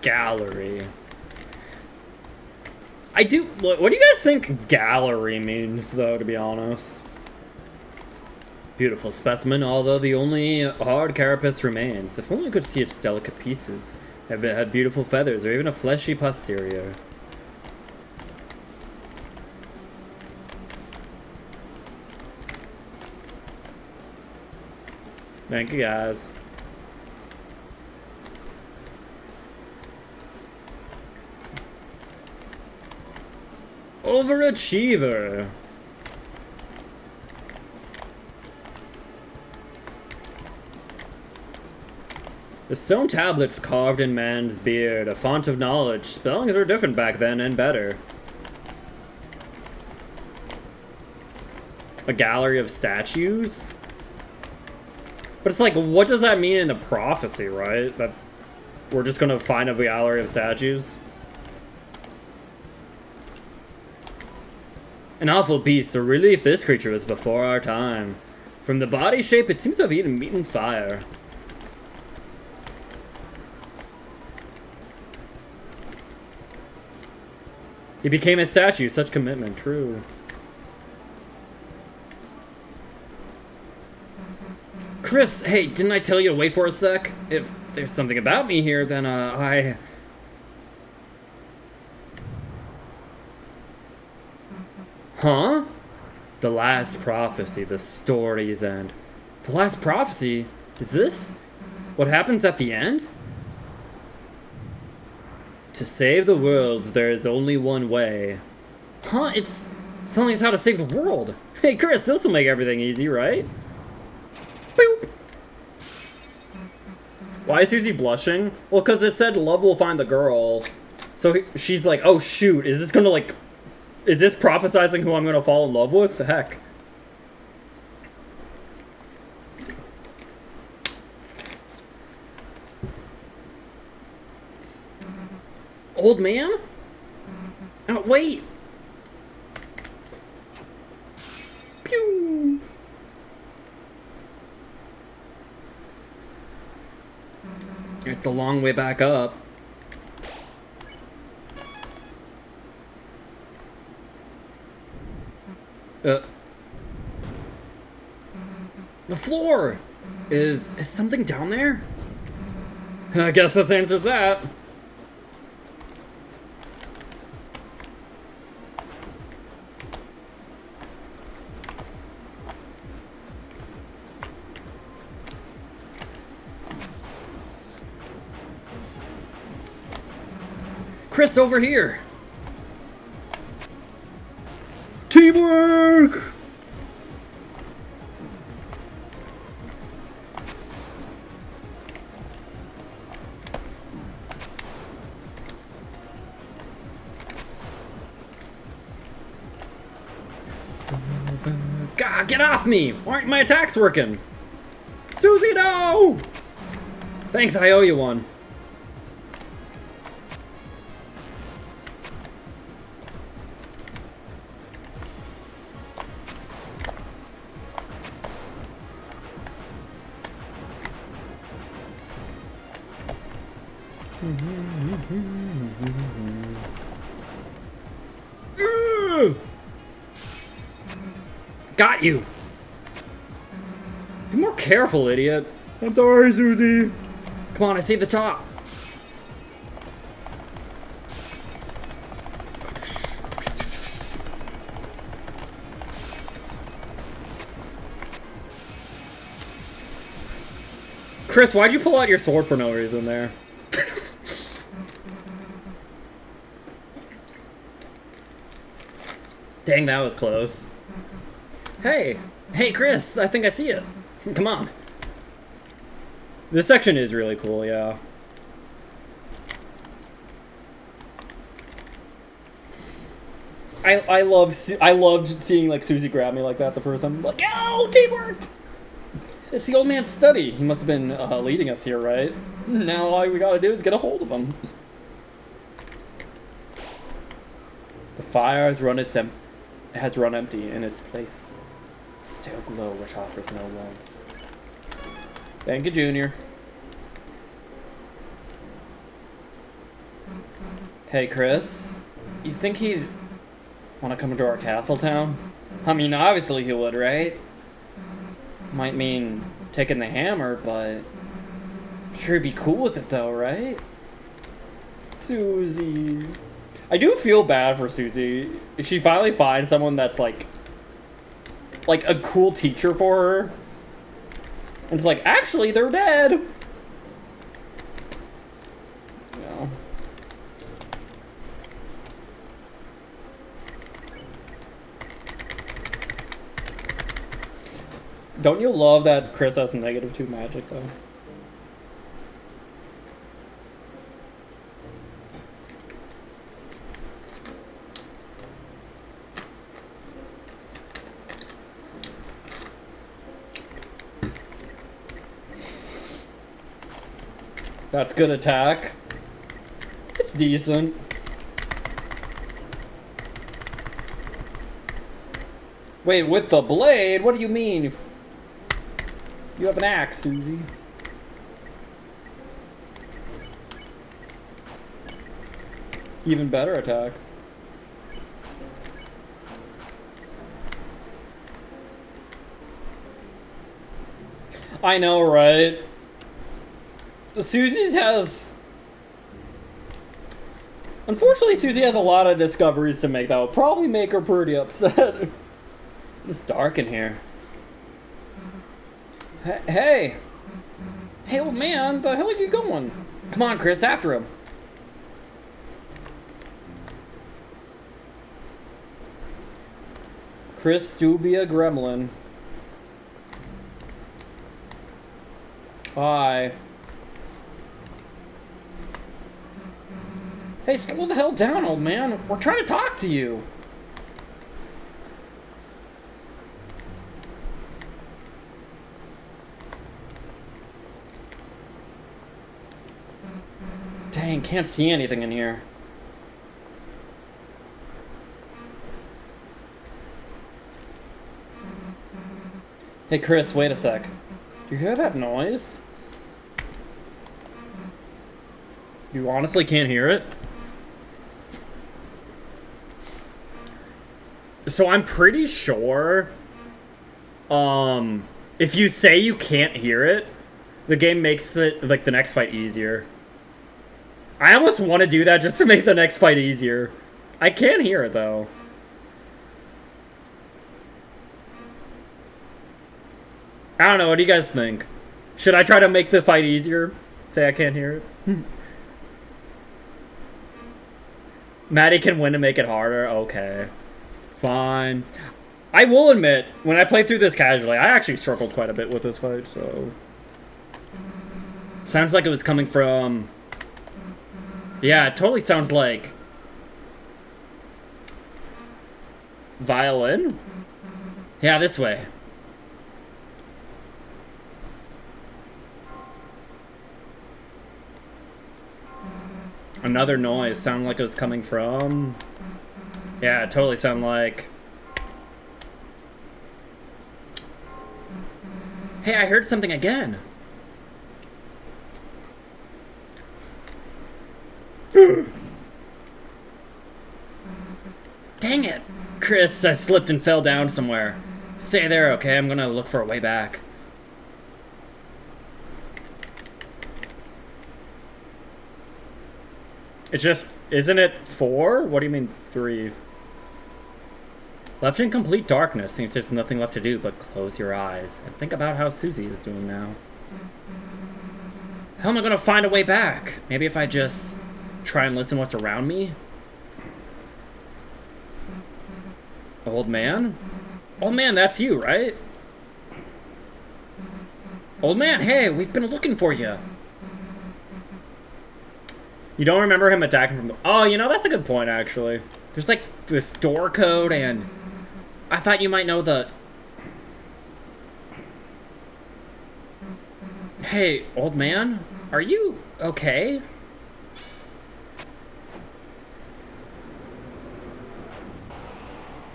gallery. What do you guys think gallery means, though, to be honest? Beautiful specimen, although the only hard carapace remains. If only we could see its delicate pieces. It had beautiful feathers, or even a fleshy posterior. Thank you, guys. Overachiever. The stone tablets carved in man's beard, a font of knowledge. Spellings were different back then and better. A gallery of statues? But it's like, what does that mean in the prophecy, right? That we're just gonna find a gallery of statues? An awful beast, a relief this creature was before our time. From the body shape, it seems to have eaten meat and fire. He became a statue, such commitment, true. Chris, hey, didn't I tell you to wait for a sec? If there's something about me here, then, Huh? The last prophecy, the story's end. The last prophecy? Is this what happens at the end? To save the worlds, there is only one way. Huh? It's telling us how to save the world. Hey, Chris, this will make everything easy, right? Boop. Why is Susie blushing? Well, because it said love will find the girl. So she's like, oh shoot, is this gonna like... Is this prophesizing who I'm gonna fall in love with? The heck? Old man? Oh, wait! Pew! It's a long way back up. The floor! Is something down there? I guess this answers that. Chris, over here! Teamwork! God, get off me! Why aren't my attacks working? Susie, no! Thanks, I owe you one. Got you! Be more careful, idiot. I'm sorry, Susie. Come on, I see the top. Chris, why'd you pull out your sword for no reason there? Dang, that was close. Hey! Hey, Chris! I think I see it. Come on. This section is really cool, yeah. I loved seeing like Susie grab me like that the first time. I'm like, oh, teamwork! It's the old man's study. He must have been leading us here, right? Now all we gotta do is get a hold of him. The fire has run empty in its place. A stale glow which offers no warmth. Thank you, Junior. Hey, Chris. You think he'd want to come into our castle town? I mean, obviously he would, right? Might mean taking the hammer, but I'm sure he'd be cool with it though, right? Susie. I do feel bad for Susie. If she finally finds someone that's like a cool teacher for her. And it's like, actually, they're dead. You know. Don't you love that Chris has -2 magic, though? That's good attack. It's decent. Wait, with the blade? What do you mean? You have an axe, Susie. Even better attack. I know, right? Susie's has... Unfortunately, Susie has a lot of discoveries to make that will probably make her pretty upset. It's dark in here. Hey! Hey, old man, the hell are you going? Come on, Chris, after him. Chris do be a gremlin. Bye. Hey, slow the hell down, old man. We're trying to talk to you. Dang, can't see anything in here. Hey, Chris, wait a sec. Do you hear that noise? You honestly can't hear it? So I'm pretty sure, if you say you can't hear it, the game makes it, like, the next fight easier. I almost want to do that just to make the next fight easier. I can hear it, though. I don't know, what do you guys think? Should I try to make the fight easier? Say I can't hear it? Maddie can win to make it harder? Okay. Fine. I will admit, when I played through this casually, I actually struggled quite a bit with this fight, so... Sounds like it was coming from... Yeah, it totally sounds like... Violin? Yeah, this way. Another noise. Sounded like it was coming from... Yeah, it totally sounded like... Hey, I heard something again. Dang it! Chris, I slipped and fell down somewhere. Stay there, okay? I'm gonna look for a way back. It's just... Isn't it 4? What do you mean 3? Left in complete darkness. Seems there's nothing left to do but close your eyes and think about how Susie is doing now. How am I gonna find a way back? Maybe if I just try and listen what's around me? Old man? Old man, that's you, right? Old man, hey, we've been looking for you. You don't remember him attacking from the... Oh, you know, that's a good point, actually. There's, like, this door code, and... I thought you might know the... Hey, old man? Are you okay?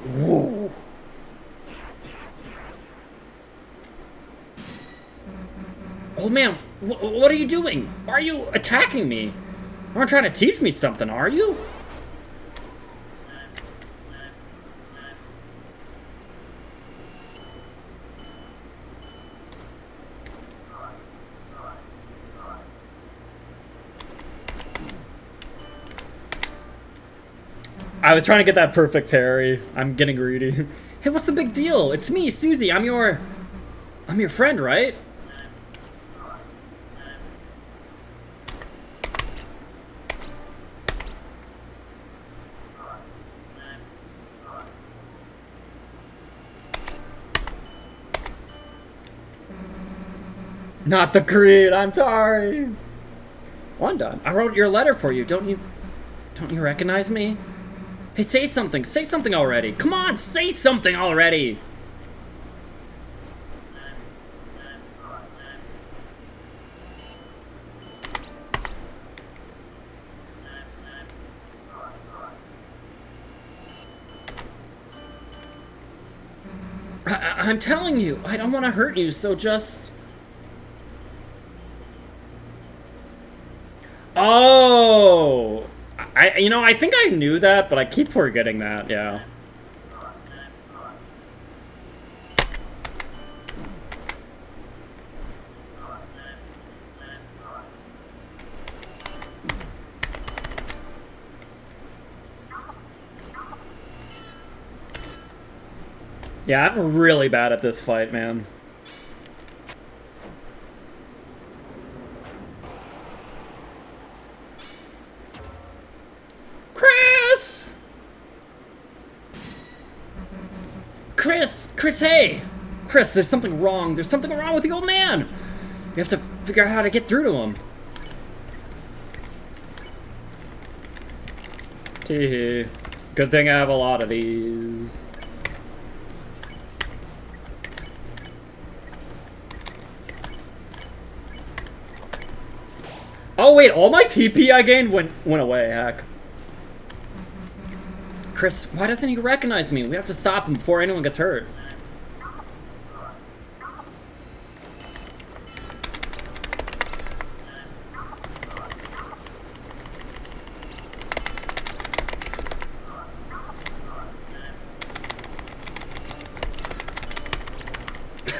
Whoa. Old man, what are you doing? Why are you attacking me? You're trying to teach me something, are you? I was trying to get that perfect parry. I'm getting greedy. Hey, what's the big deal? It's me, Susie. I'm your friend, right? Not the greed. I'm sorry. Well, I'm done. I wrote your letter for you. Don't you recognize me? Hey, say something. Say something already. Come on, say something already. I'm telling you, I don't want to hurt you, so just... Oh! I think I knew that, but I keep forgetting that, yeah. Yeah, I'm really bad at this fight, man. Chris! Chris, hey! Chris, there's something wrong. There's something wrong with the old man. We have to figure out how to get through to him. Tee. Good thing I have a lot of these. Oh wait, all my TP I gained went away, heck. Chris, why doesn't he recognize me? We have to stop him before anyone gets hurt.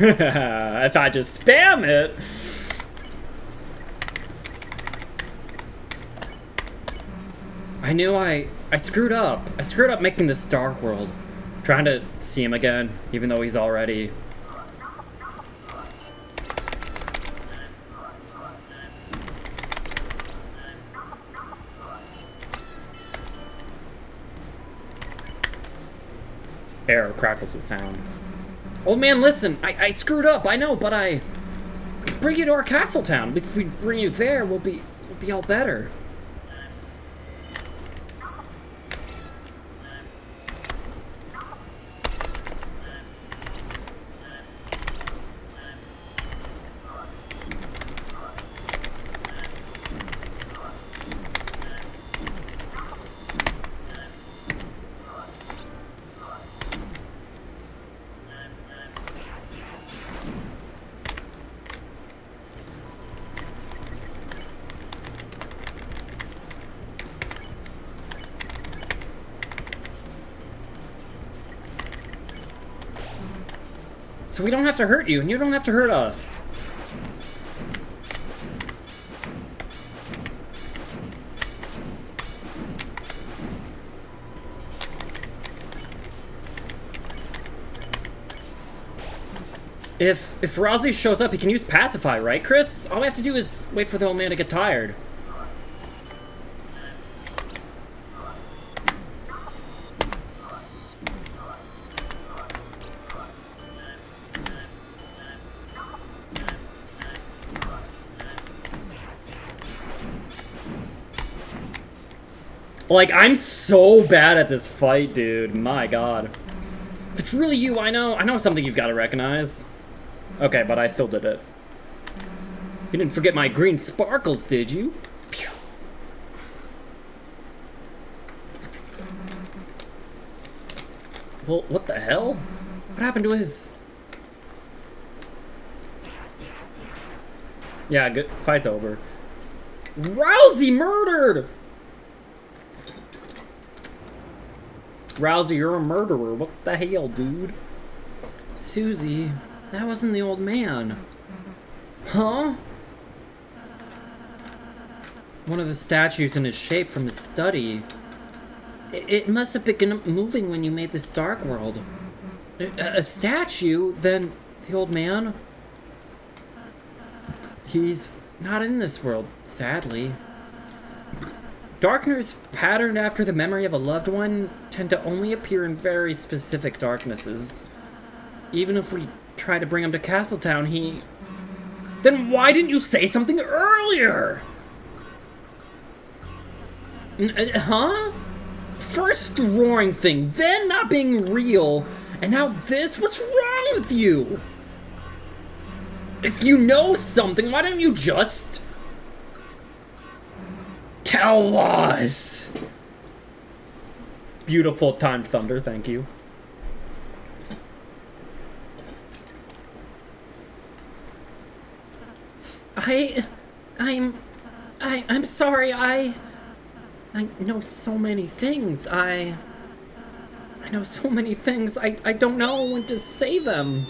If I just spam it. I knew I screwed up. I screwed up making this Dark World. Trying to see him again, even though he's already... Error crackles with sound. Old man, listen, I screwed up, I know, but I can bring you to our castle town. If we bring you there, we'll be all better. So we don't have to hurt you, and you don't have to hurt us. If Rousey shows up, he can use Pacify, right, Chris? All we have to do is wait for the old man to get tired. Like, I'm so bad at this fight, dude. My god. If it's really you, I know something you've got to recognize. Okay, but I still did it. You didn't forget my green sparkles, did you? Pew. Well, what the hell? What happened to his... Yeah, good. Fight's over. Rousey murdered! Rousey, you're a murderer. What the hell, dude? Susie, that wasn't the old man. Huh? One of the statues in his shape from his study. It must have begun moving when you made this dark world. A statue? Then the old man? He's not in this world, sadly. Darkness patterned after the memory of a loved one tend to only appear in very specific darknesses. Even if we try to bring him to Castletown, he... Then why didn't you say something earlier? Huh? First the roaring thing, then not being real, and now this? What's wrong with you? If you know something, why don't you just... tell us? Beautiful timed thunder, thank you. I'm sorry, I know so many things. I know so many things. I don't know when to say them.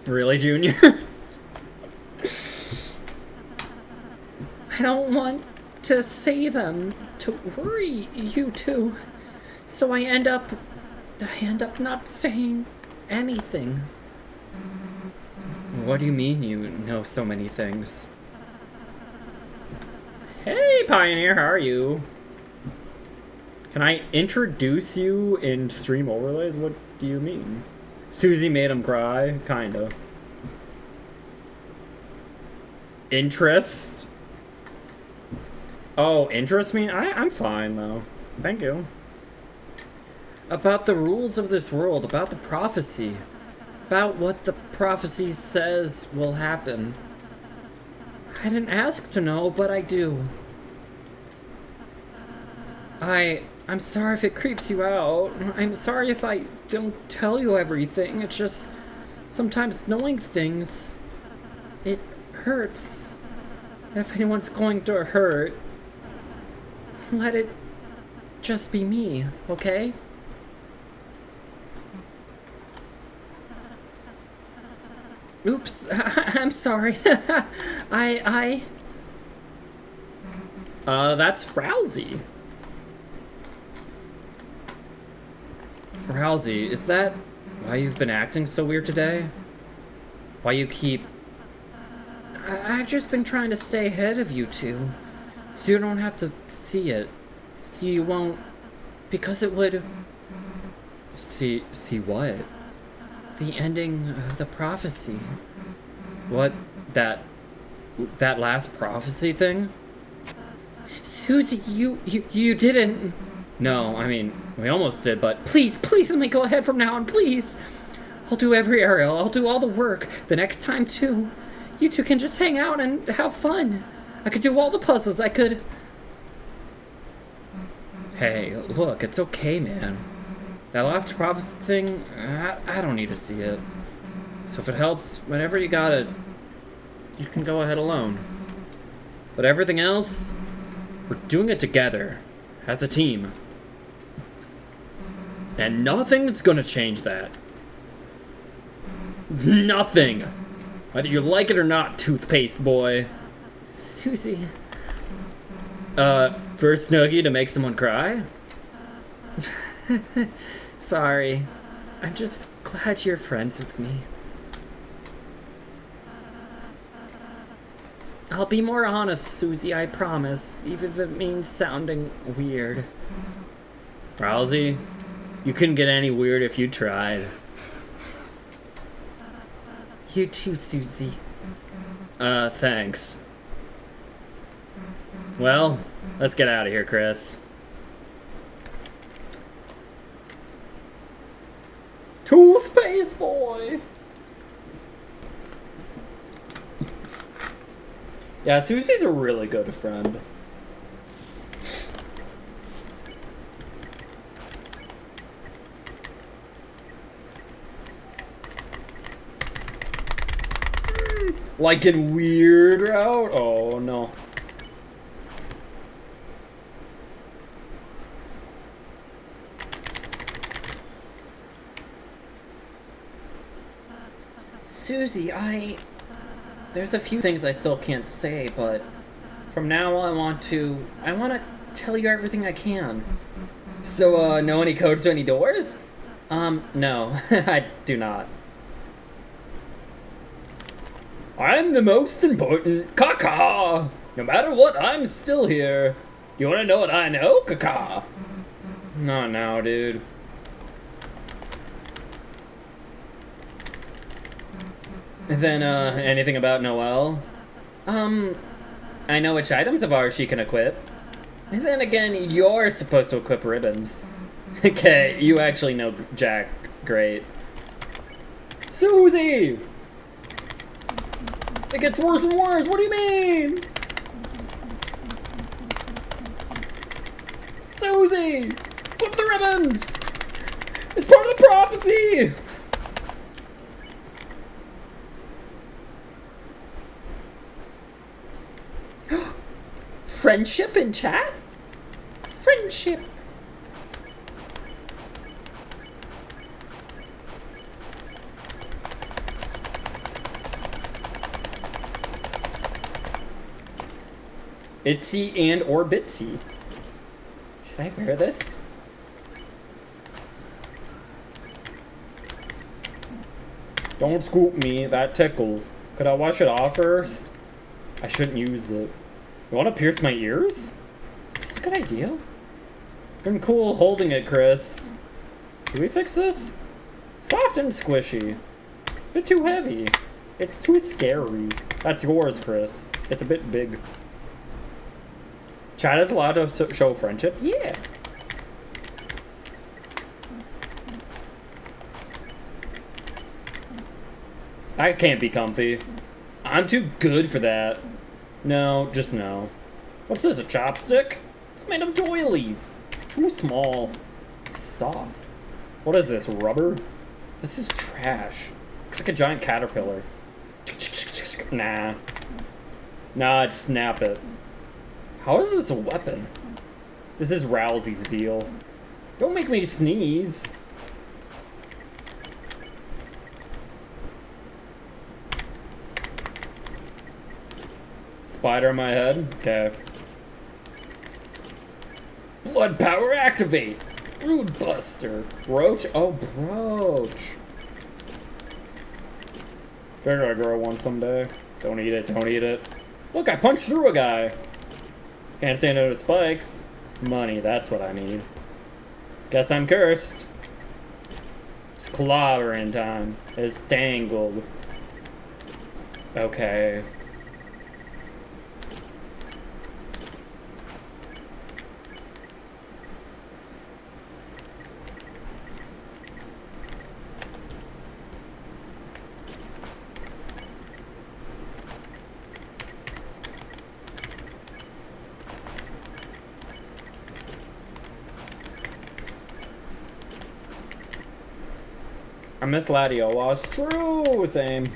Really, Junior? I don't want to say them to worry you two. So I end up not saying anything. What do you mean you know so many things? Hey, Pioneer, how are you? Can I introduce you in stream overlays? What do you mean? Susie made him cry? Kinda. Interest? Oh, interest me? I'm fine, though. Thank you. About the rules of this world, about the prophecy. About what the prophecy says will happen. I didn't ask to know, but I do. I'm sorry if it creeps you out. I'm sorry if I don't tell you everything. It's just sometimes knowing things, it hurts. And if anyone's going to hurt, let it just be me, okay? Oops, I'm sorry. That's Rousey. Rousey, is that why you've been acting so weird today? Why you keep... I've just been trying to stay ahead of you two, so you don't have to see it. So you won't... Because it would... See what? The ending of the prophecy. What? That last prophecy thing? Susie, you didn't... No, I mean, we almost did, but please let me go ahead from now on, please. I'll do every aerial, I'll do all the work the next time too. You two can just hang out and have fun. I could do all the puzzles, I could... Hey, look, it's okay, man. That last prophecy thing, I don't need to see it. So if it helps, whenever you got it, you can go ahead alone. But everything else, we're doing it together, as a team. And nothing's gonna change that. Nothing! Whether you like it or not, toothpaste boy. Susie. First Snuggie to make someone cry? Sorry. I'm just glad you're friends with me. I'll be more honest, Susie, I promise, even if it means sounding weird. Rousey, you couldn't get any weird if you tried. You too, Susie. Thanks. Well, let's get out of here, Chris. Toothpaste boy! Yeah, Susie's a really good friend. Like in Weird Route? Oh no. Susie, there's a few things I still can't say, but from now on I want to tell you everything I can. So, know any codes to any doors? No, I do not. I'm the most important caca! No matter what, I'm still here. You wanna know what I know, caca? Not now, dude. Then, anything about Noelle? I know which items of ours she can equip. And then again, you're supposed to equip ribbons. Okay, you actually know Jack. Great. Susie! It gets worse and worse, what do you mean? Susie! Equip the ribbons! It's part of the prophecy! Friendship in chat? Friendship. Itsy and or Bitsy. Should I wear this? Don't scoop me, that tickles. Could I wash it off first? I shouldn't use it. You want to pierce my ears? Is this a good idea? I'm cool holding it, Chris. Can we fix this? Soft and squishy. It's a bit too heavy. It's too scary. That's yours, Chris. It's a bit big. Chad is allowed to show friendship? Yeah. I can't be comfy. I'm too good for that. No, just no. What's this, a chopstick? It's made of doilies. Too small. Soft. What is this, rubber? This is trash. Looks like a giant caterpillar. Nah. Nah, I'd snap it. How is this a weapon? This is Rousey's deal. Don't make me sneeze. Spider on my head? Okay. Blood power activate! Brood Buster. Brooch? Oh, brooch. Figure I'd grow one someday. Don't eat it, don't eat it. Look, I punched through a guy. Can't say no to spikes. Money, that's what I need. Guess I'm cursed. It's clobbering time. It's tangled. Okay. I miss Latios. True! Same.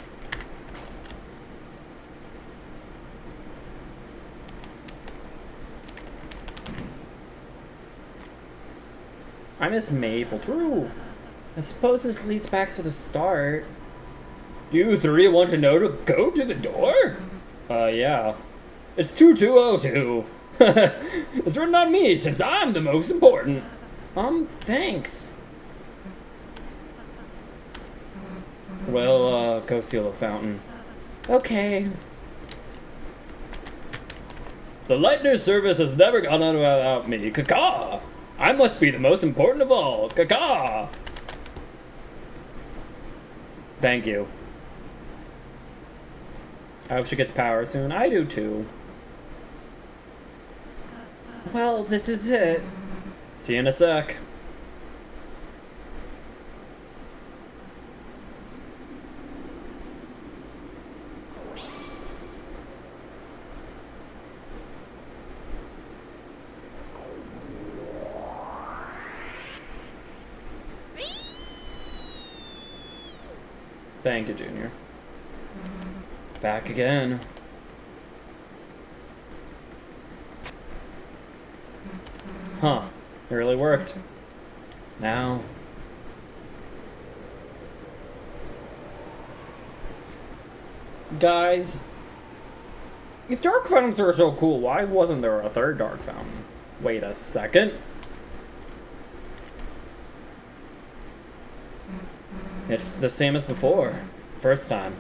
I miss Maple. True. I suppose this leads back to the start. You three want to know to go to the door? Yeah. It's 2202. It's written on me since I'm the most important. Thanks. Well, go seal the fountain. Okay. The Lightner service has never gone on without me. Caca! I must be the most important of all. Caca! Thank you. I hope she gets power soon. I do too. Well, this is it. See you in a sec. Thank you, Junior. Back again. Huh. It really worked. Now... Guys... If dark fountains are so cool, why wasn't there a third dark fountain? Wait a second. It's the same as before. First time.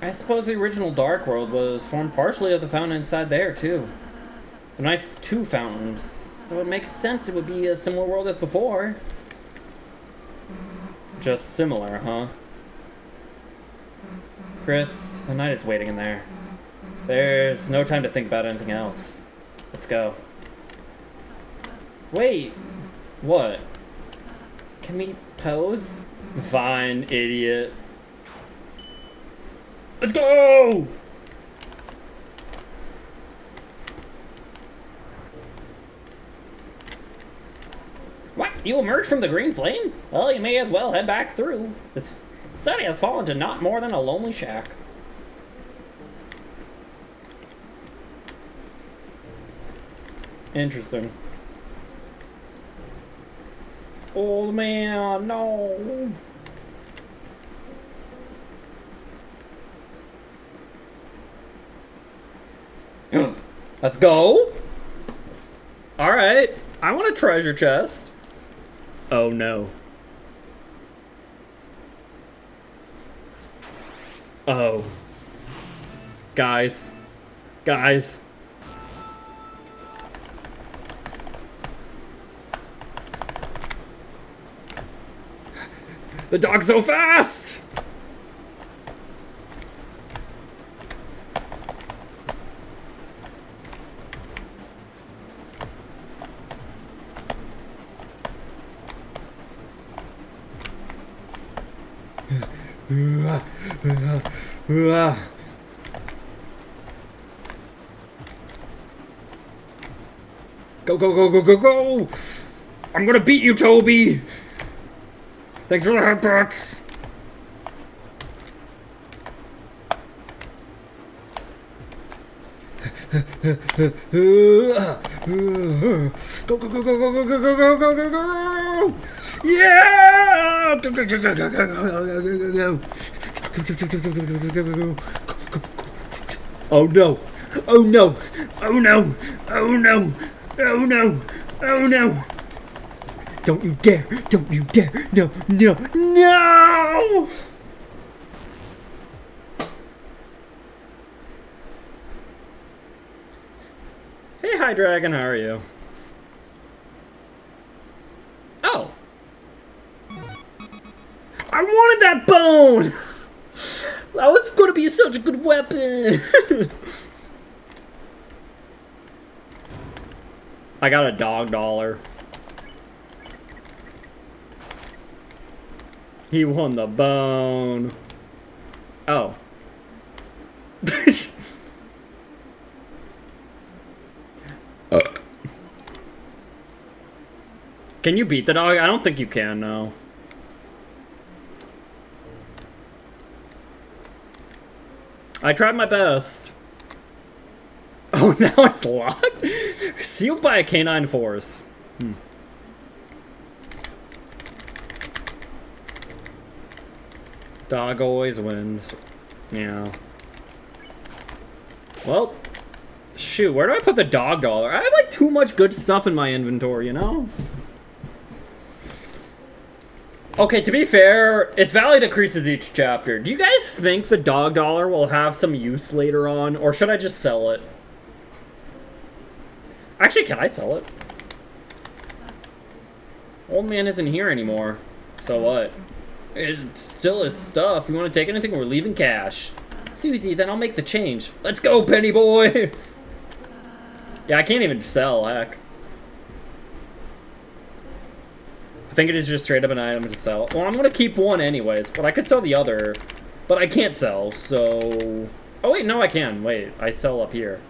I suppose the original Dark World was formed partially of the fountain inside there, too. A nice two fountains, so it makes sense it would be a similar world as before. Just similar, huh? Chris, the night is waiting in there. There's no time to think about anything else. Let's go. Wait. What? Can we pose? Fine, idiot. Let's go! What? You emerged from the green flame? Well, you may as well head back through. This city has fallen to not more than a lonely shack. Interesting. Old man, no. Let's go. All right. I want a treasure chest. Oh no. Oh. Guys. Guys. The dog's so fast! Go, go, go, go, go, go! I'm gonna beat you, Toby! Thanks for the headbutts! Go, go, go, go, go, go, go, go, go, go, go, go! Yeah! Go, go, go, go, go, go, go, go, go, go. Oh no! Oh no! Oh no! Oh no! Oh no! Oh no! Don't you dare! Don't you dare! No! No! No! Hey, Hi Dragon, how are you? Oh! I wanted that bone! That was gonna be such a good weapon! I got a dog dollar. He won the bone. Oh. Can you beat the dog? I don't think you can, no. I tried my best. Oh, now it's locked? Sealed by a canine force. Dog always wins. Yeah. Well, shoot, where do I put the dog dollar? I have like too much good stuff in my inventory, you know? Okay, to be fair, its value decreases each chapter. Do you guys think the dog dollar will have some use later on, or should I just sell it? Actually, can I sell it? Old man isn't here anymore. So what? It still is stuff. You want to take anything? We're leaving cash. Susie, then I'll make the change. Let's go, Penny boy! Yeah, I can't even sell, heck. I think it is just straight up an item to sell. Well, I'm gonna keep one anyways, but I could sell the other. But I can't sell, so... Oh wait, no I can. Wait, I sell up here.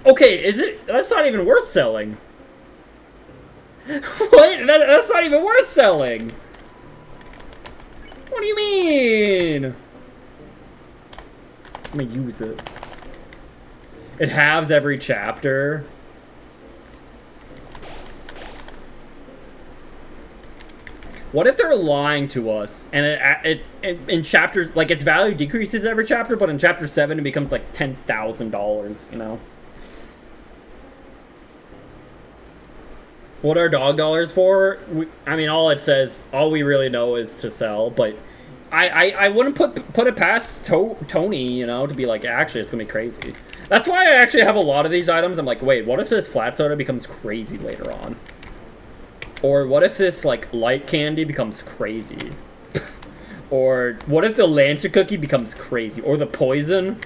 Okay, is it... That's not even worth selling. What? That's not even worth selling. What do you mean? I'm gonna use it. It halves every chapter. What if they're lying to us and it in chapters, like, its value decreases every chapter, but in chapter 7 it becomes like $10,000, you know? What are dog dollars for? I mean, all we really know is to sell, but I wouldn't put it past Tony, you know, to be like, actually, it's gonna be crazy. That's why I actually have a lot of these items. I'm like, wait, what if this flat soda becomes crazy later on? Or what if this, like, light candy becomes crazy? Or what if the Lancer cookie becomes crazy? Or the poison?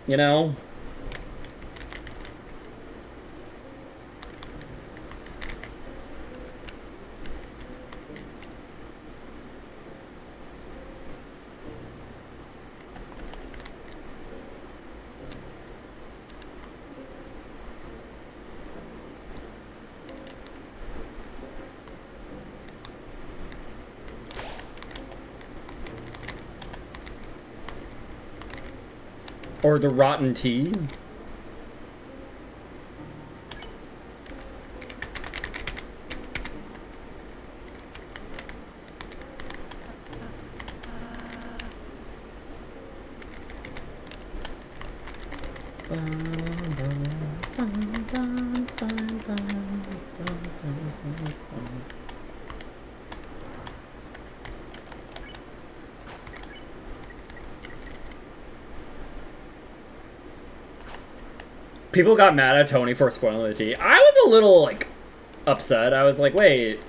You know? Or the rotten tea. People got mad at Tony for spoiling the tea. I was a little, like, upset. I was like, wait,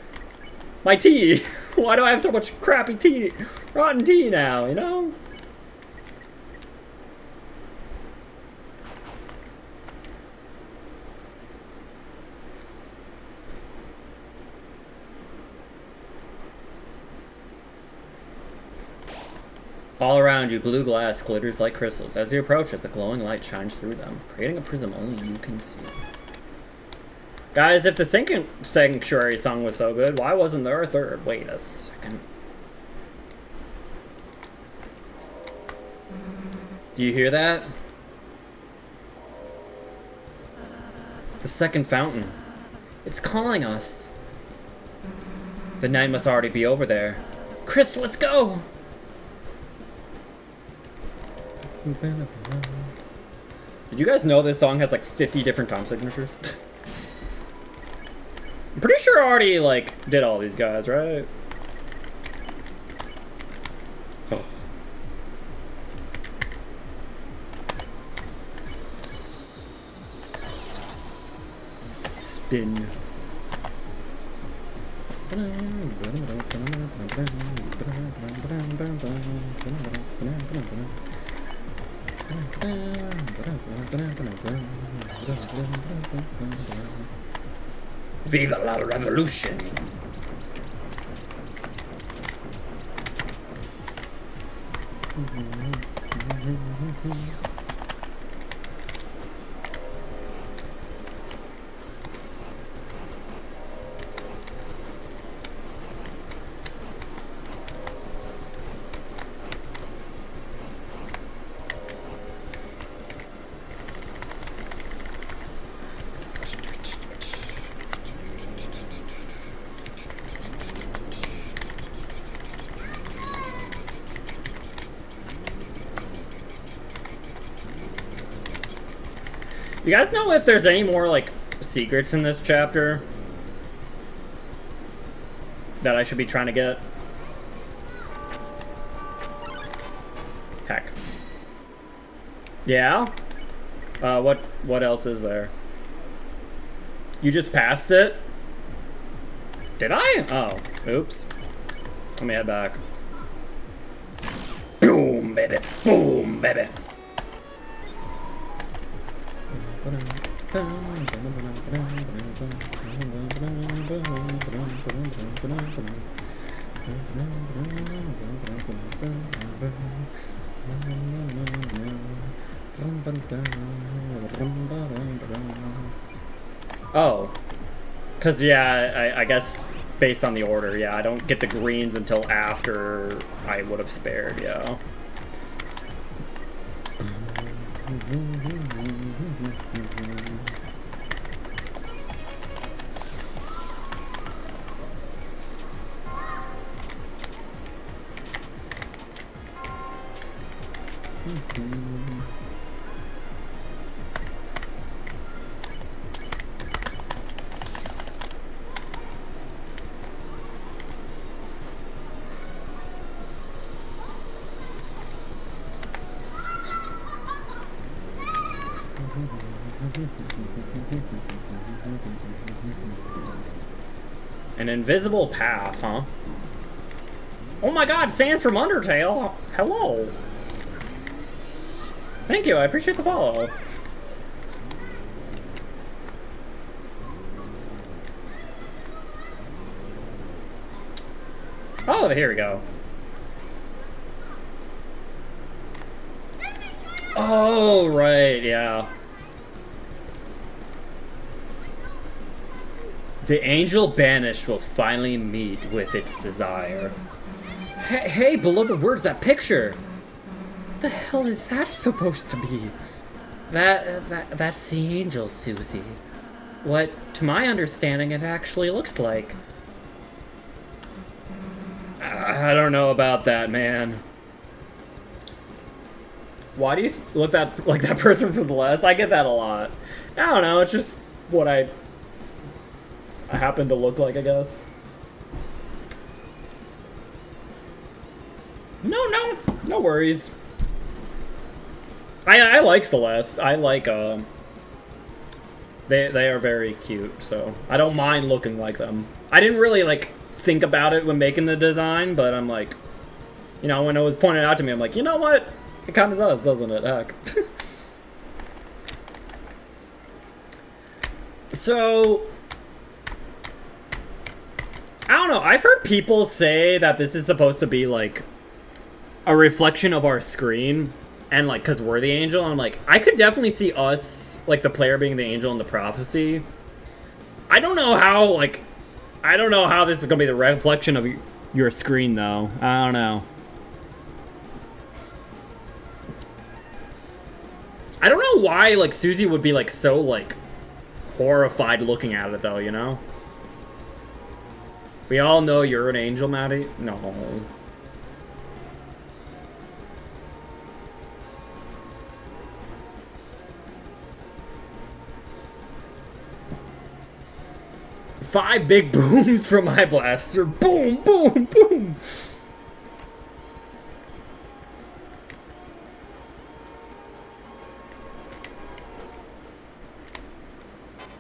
my tea. Why do I have so much crappy tea, rotten tea now, you know? All around you, blue glass glitters like crystals. As you approach it, the glowing light shines through them, creating a prism only you can see. Guys, if the Sanctuary song was so good, why wasn't there a third? Wait a second. Do you hear that? The second fountain. It's calling us. The night must already be over there. Chris, let's go! Did you guys know this song has like 50 different time signatures? I'm pretty sure I already like did all these guys, right? Oh. Spin. Viva la revolution! You guys know if there's any more, like, secrets in this chapter that I should be trying to get? Heck. Yeah? What else is there? You just passed it? Did I? Oh, oops. Let me head back. Boom, baby. Boom, baby. Oh. Cause yeah, I guess based on the order, yeah, I don't get the greens until after I would have spared, yeah. An invisible path, huh? Oh my god, Sans from Undertale! Hello! Thank you, I appreciate the follow. Oh, here we go. Oh, right, yeah. The angel banished will finally meet with its desire. Hey, below the words, that picture! What the hell is that supposed to be? That's the angel, Susie. What, to my understanding, it actually looks like. I don't know about that, man. Why do you look that like that person from Celeste? I get that a lot. I don't know, it's just what I happen to look like, I guess. No worries. I like Celeste. I like they are very cute, so I don't mind looking like them. I didn't really like think about it when making the design, but I'm like, you know, when it was pointed out to me, I'm like, you know what? It kind of does, doesn't it? Heck. So, I don't know. I've heard people say that this is supposed to be like a reflection of our screen, and like, cause we're the angel. And I'm like, I could definitely see us, like the player being the angel in the prophecy. I don't know how, like, I don't know how this is gonna be the reflection of your screen, though. I don't know. I don't know why, like, Susie would be, like, so, like, horrified looking at it, though, you know? We all know you're an angel, Maddie. No. Five big booms from my blaster. Boom, boom, boom.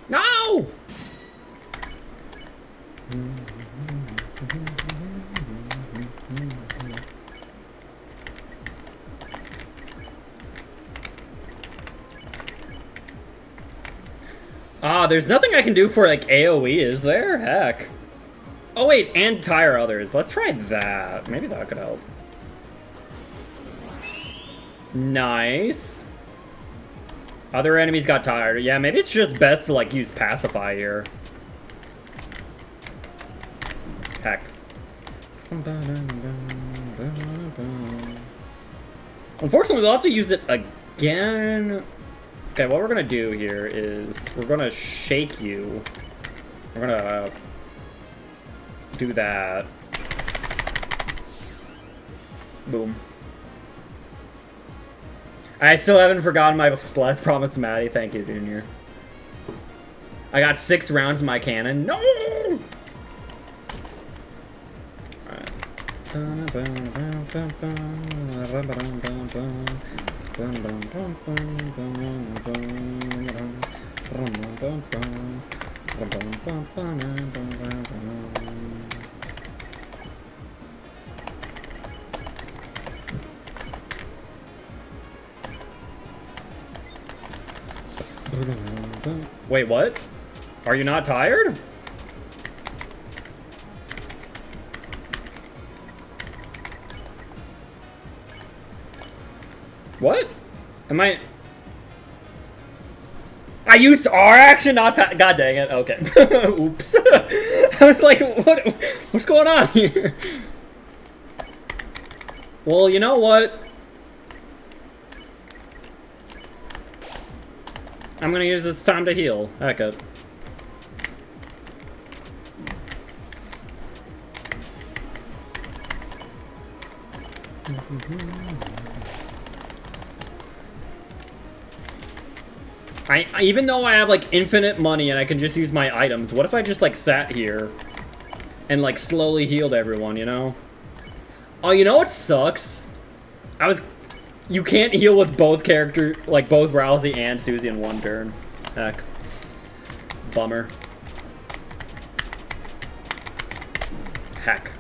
No! Ah, there's nothing I can do for, like, AoE, is there? Heck. Oh, wait, and tire others. Let's try that. Maybe that could help. Nice. Other enemies got tired. Yeah, maybe it's just best to, like, use Pacify here. Heck. Unfortunately, we'll have to use it again. Okay, what we're gonna do here is we're gonna shake you. We're gonna do that. Boom. I still haven't forgotten my last promise to Maddie. Thank you, Junior. I got 6 rounds in my cannon. No! Wait, what? Are you not tired? What? Am I I used R action, not God dang it. Okay. Oops. I was like, what's going on here? Well, you know what? I'm gonna use this time to heal. Heck it. Even though I have like infinite money and I can just use my items, what if I just like sat here and like slowly healed everyone, you know? Oh, you know what sucks? You can't heal with both characters, like both Rousey and Susie in one turn. Heck. Bummer. Heck.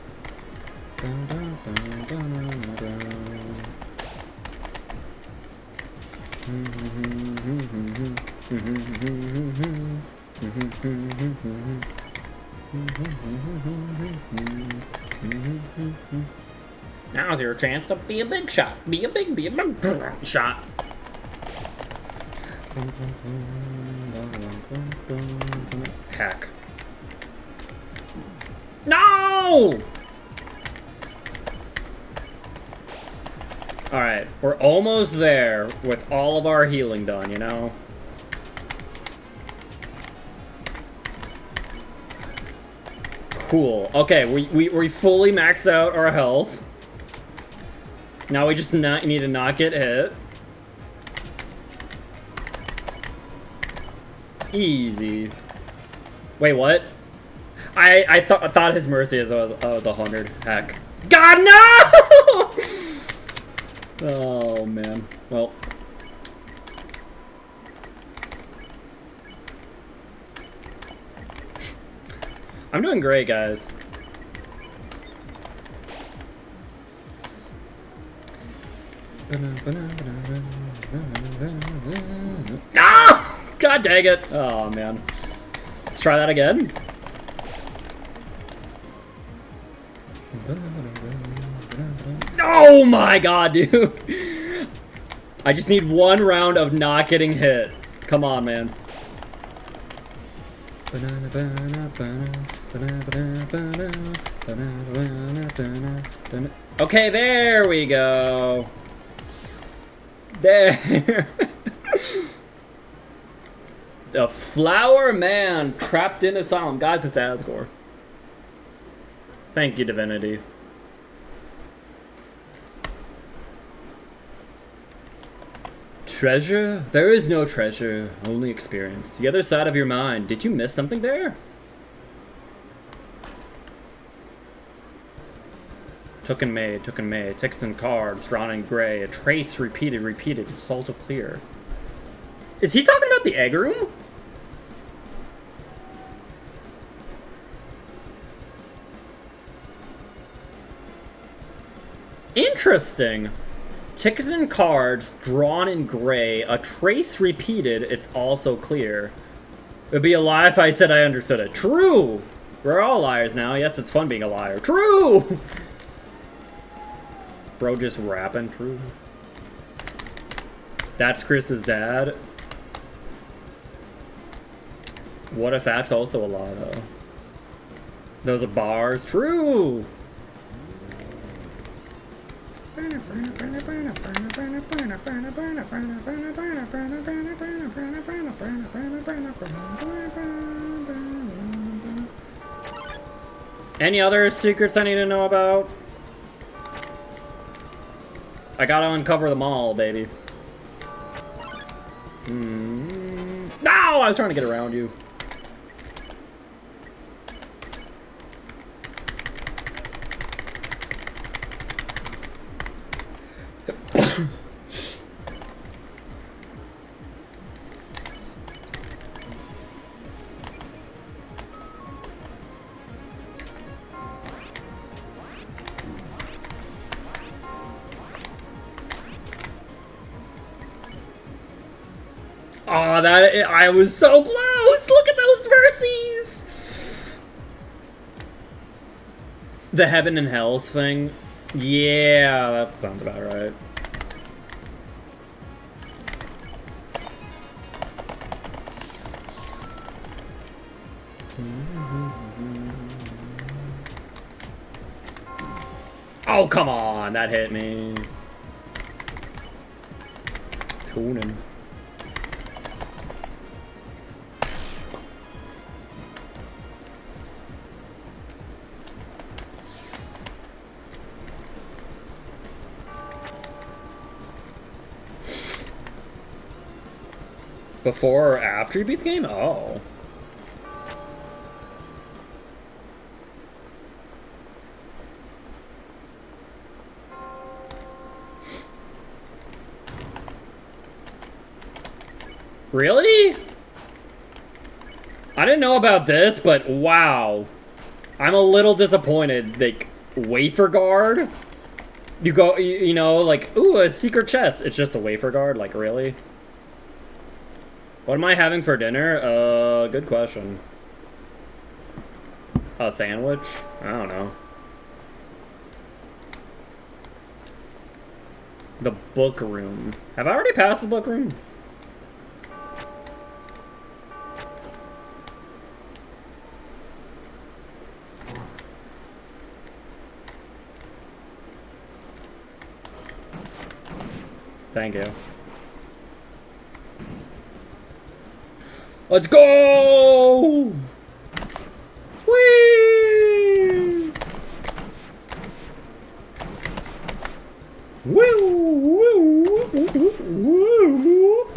Now's your chance to be a big shot. Be a big shot. Heck. No! Alright, we're almost there with all of our healing done, you know? Cool. Okay, we fully maxed out our health. Now we just need to not get hit. Easy. Wait, what? I thought his mercy was 100. Heck. God, no! Oh, man. Well. I'm doing great, guys. No! God dang it. Oh, man. Let's try that again. Oh my god, dude. I just need one round of not getting hit. Come on, man. Okay, there we go. There. The Flower Man trapped in Asylum. Guys, it's Asgore. Thank you, Divinity. Treasure? There is no treasure, only experience. The other side of your mind. Did you miss something there? Took and made, tickets and cards, drawn in gray, a trace repeated, it's also clear. Is he talking about the egg room? Interesting. Tickets and cards, drawn in gray, a trace repeated, it's also clear. It would be a lie if I said I understood it. True! We're all liars now. Yes, it's fun being a liar. True! Bro just rapping. True. That's Chris's dad. What if that's also a lie, though? Those are bars. True! Any other secrets I need to know about? I gotta uncover them all, baby. No! I was trying to get around you. Oh, I was so close! Look at those mercies! The heaven and hells thing? Yeah, that sounds about right. Oh, come on. That hit me. Tuning. Before or after you beat the game? Oh. Really? I didn't know about this, but wow. I'm a little disappointed. Like, wafer guard? You go, you know, like, ooh, a secret chest. It's just a wafer guard? Like, really? What am I having for dinner? Good question. A sandwich? I don't know. The book room. Have I already passed the book room? Thank you. Let's go! Whee! Woo! Woo! Woo!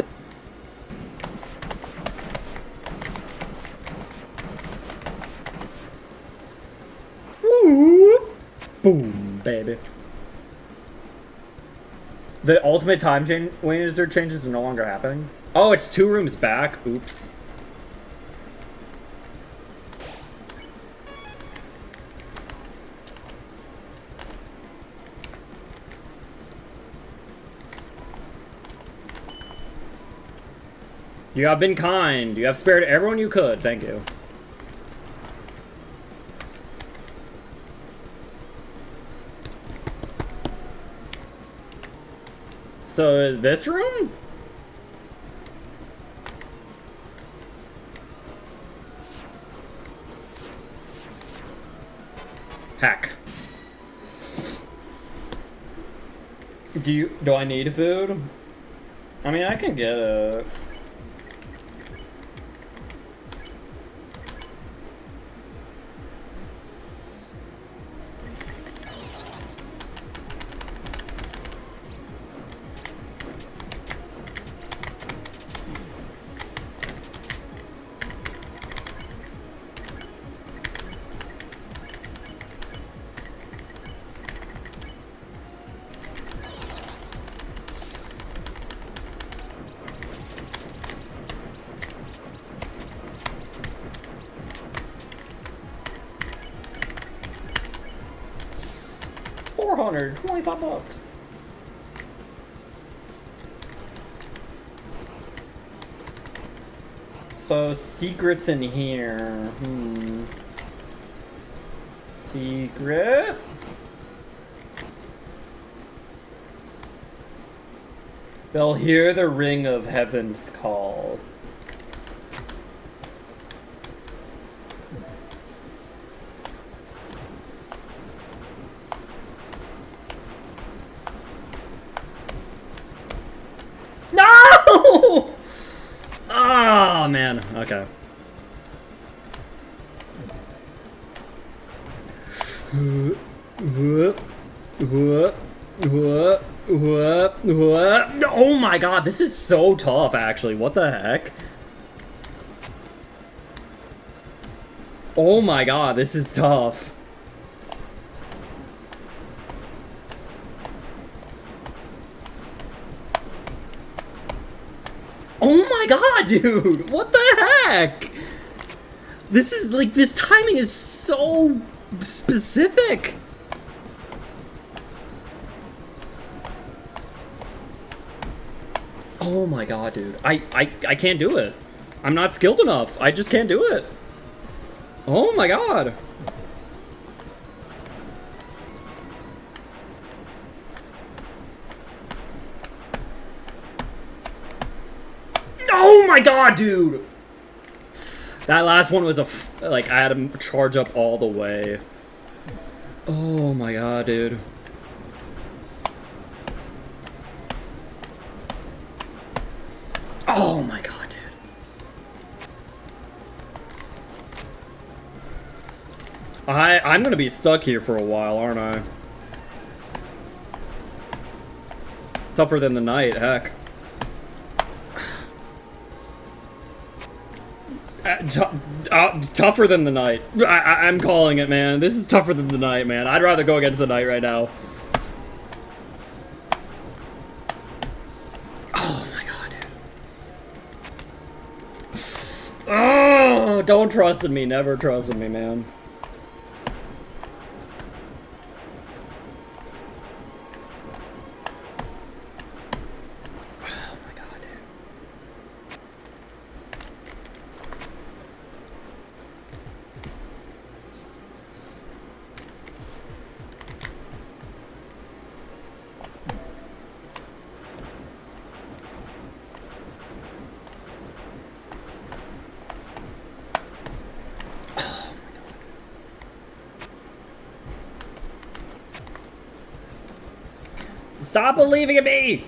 Woo! Boom, baby. The ultimate time change wizard changes are no longer happening. Oh, it's 2 rooms back. Oops. You have been kind. You have spared everyone you could. Thank you. So, this room? Heck. Do I need food? I mean, I can get it. $425. So secrets in here. Secret. They'll hear the ring of heaven's call. No! Oh, man. Okay. Oh my god, this is so tough, actually. What the heck? Oh my god, this is tough. Oh my god, dude! What the heck? This is, like, this timing is so specific. Oh my god, dude. I can't do it. I'm not skilled enough. I just can't do it. Oh my god. Oh my god, dude! That last one was like, I had to charge up all the way. Oh my god, dude. Oh my god, dude. I'm gonna be stuck here for a while, aren't I? Tougher than the night, heck. Tougher than the night. I'm calling it, man. This is tougher than the night, man. I'd rather go against the night right now. Oh my god, dude. Oh, don't trust in me. Never trust in me, man. Stop believing in me!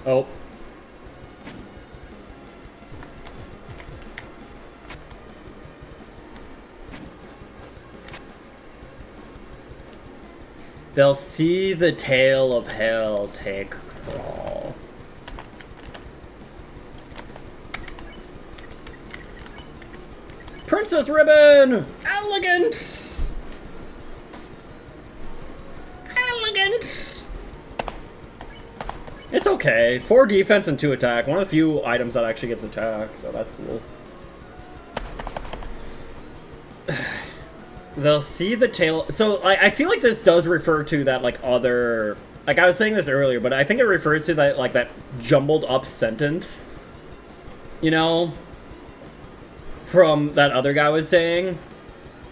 Oh. They'll see the tail of hell take crawl. Princess Ribbon! Elegant! Elegant! It's okay. 4 defense and 2 attack. One of the few items that actually gives attack, so that's cool. They'll see the tail. So I feel like this does refer to that like other, like I was saying this earlier, but I think it refers to that like that jumbled up sentence, you know, from that other guy was saying.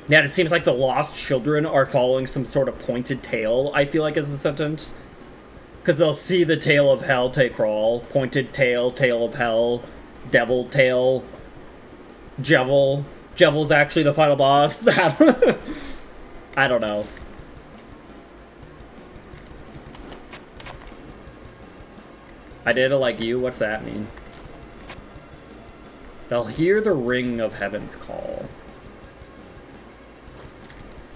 Yeah, it seems like the lost children are following some sort of pointed tail, I feel like is a sentence. Because they'll see the tail of hell take crawl. Pointed tail, tail of hell, devil tail, Jevil. Jevil's actually the final boss. I don't know. I did it like you? What's that mean? They'll hear the ring of heaven's call.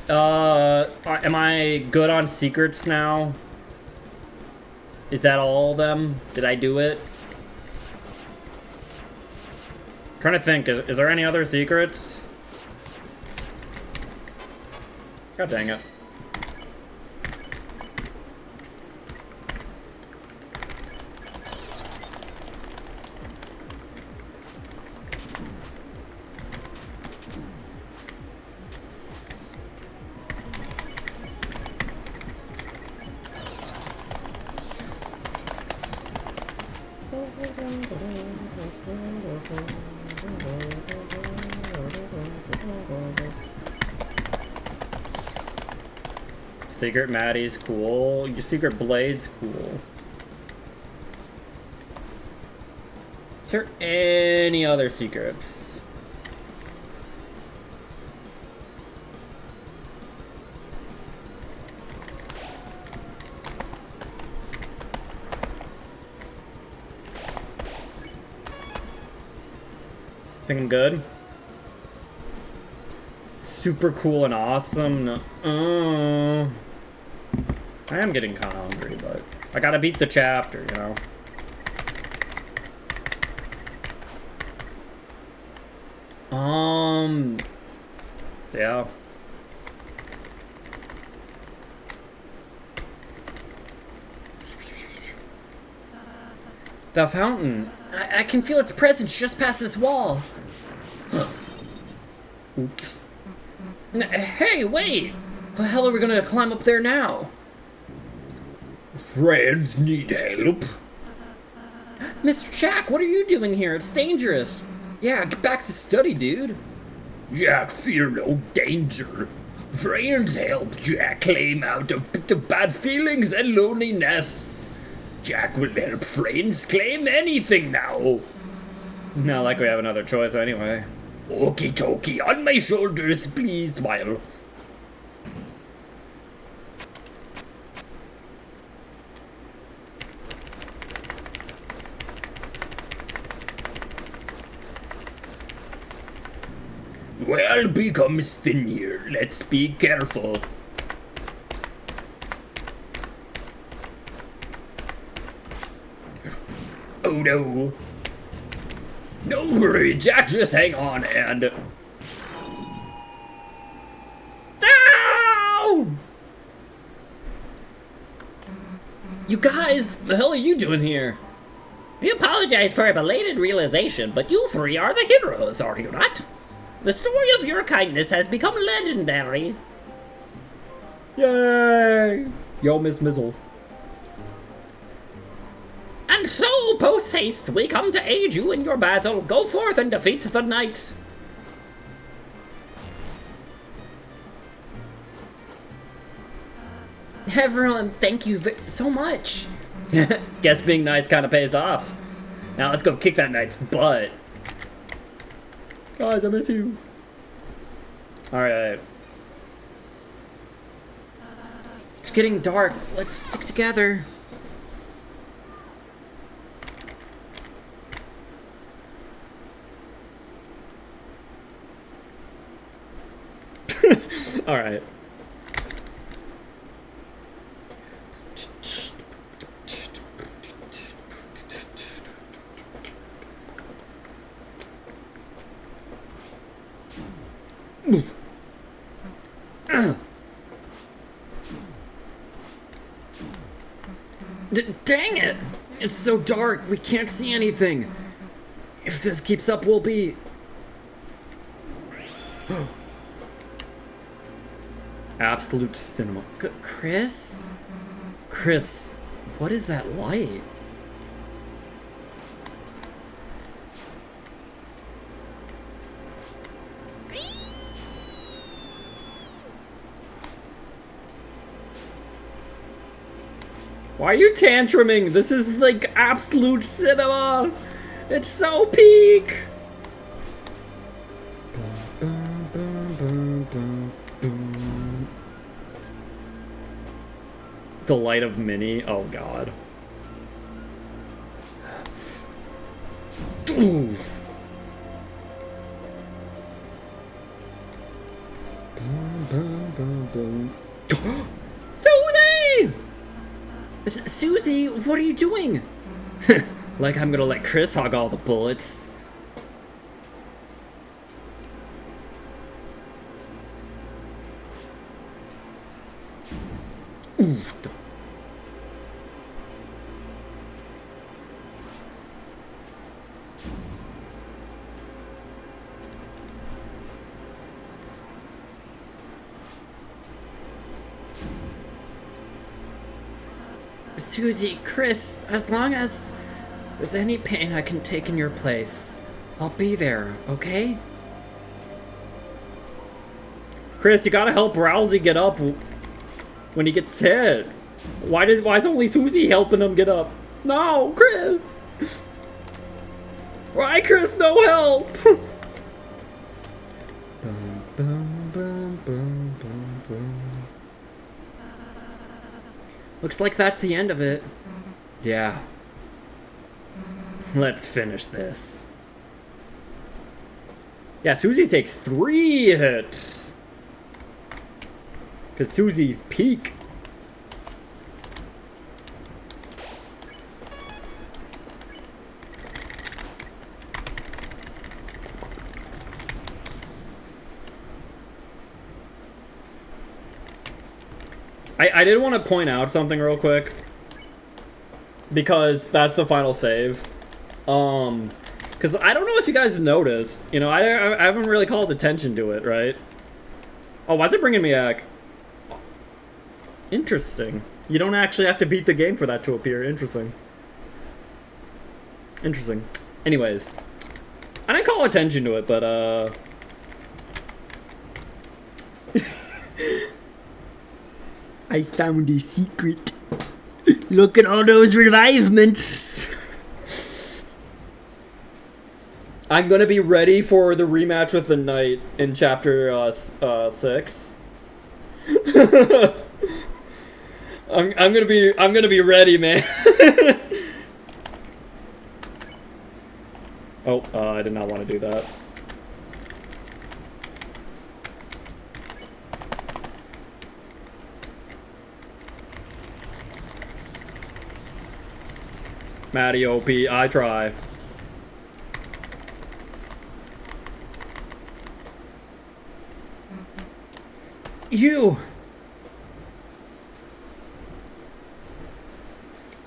Am I good on secrets now? Is that all of them? Did I do it? Trying to think, is there any other secrets? God dang it. Secret Maddie's cool. Your Secret Blade's cool. Is there any other secrets? Think I'm good? Super cool and awesome. I am getting kind of hungry, but I gotta beat the chapter, you know? Yeah. The fountain. I can feel its presence just past this wall. Oops. Hey, wait! The hell are we gonna climb up there now? Friends need help. Mr. Jack, what are you doing here? It's dangerous. Yeah, get back to study, dude. Jack, fear no danger. Friends help Jack claim out a bit of bad feelings and loneliness. Jack will help friends claim anything now. Not like we have another choice anyway. Okie dokie, on my shoulders, please smile. Well, becomes thin here. Let's be careful. Oh no. No worry, Jack, just hang on and... No! You guys, the hell are you doing here? We apologize for a belated realization, but you three are the heroes, are you not? The story of your kindness has become legendary. Yay! Yo, Miss Mizzle. And so, post-haste, we come to aid you in your battle. Go forth and defeat the knight. Everyone, thank you so much. Guess being nice kind of pays off. Now let's go kick that knight's butt. Guys, I miss you. Alright. It's getting dark. Let's stick together. Alright. Dang it! It's so dark, we can't see anything. If this keeps up, we'll be... Absolute cinema. Chris? Chris, what is that light? Why are you tantruming? This is like absolute cinema. It's so peak. The light of Minnie. Oh God. Oof. Susie! Susie, what are you doing? Like I'm gonna let Chris hog all the bullets. Oof. Susie, Chris, as long as there's any pain I can take in your place, I'll be there, okay? Chris, you gotta help Rousey get up when he gets hit. Why is only Susie helping him get up? No, Chris! Why, Chris, no help? Bum, bum, bum, bum, bum, bum. Looks like that's the end of it. Yeah. Let's finish this. Yeah, Susie takes 3 hits. Cause Susie peak. I did want to point out something real quick, because that's the final save. Because I don't know if you guys noticed, you know, I haven't really called attention to it, right? Oh, why is it bringing me back? Interesting. You don't actually have to beat the game for that to appear. Interesting. Interesting. Anyways. I didn't call attention to it, but, I found a secret. Look at all those revivements. I'm gonna be ready for the rematch with the knight in chapter 6. I'm gonna be ready, man. Oh, I did not want to do that. Matty OP, I try. You!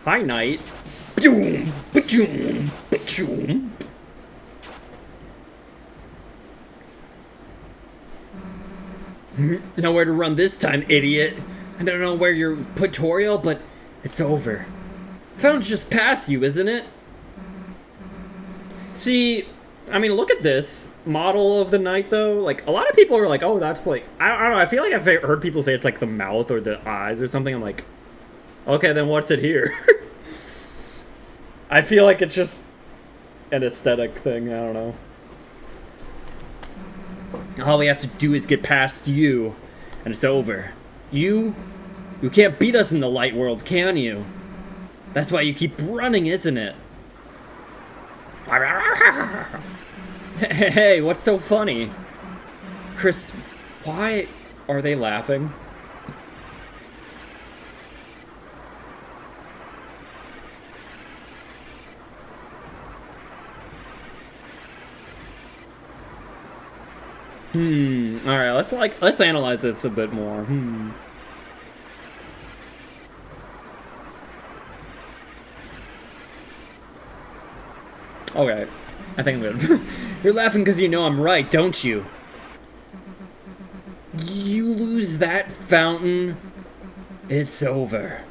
Hi, Knight. Boom, ba-choom, ba-choom. Nowhere to run this time, idiot. I don't know where you're tutorial, but it's over. Found's just past you, isn't it? See, I mean, look at this model of the knight, though. Like, a lot of people are like, oh, that's like... I don't know, I feel like I've heard people say it's like the mouth or the eyes or something. I'm like, okay, then what's it here? I feel like it's just an aesthetic thing, I don't know. All we have to do is get past you, and it's over. You can't beat us in the light world, can you? That's why you keep running, isn't it? Hey, what's so funny? Chris, why are they laughing? Alright, let's analyze this a bit more. Okay, I think I'm good. You're laughing because you know I'm right, don't you? You lose that fountain, it's over.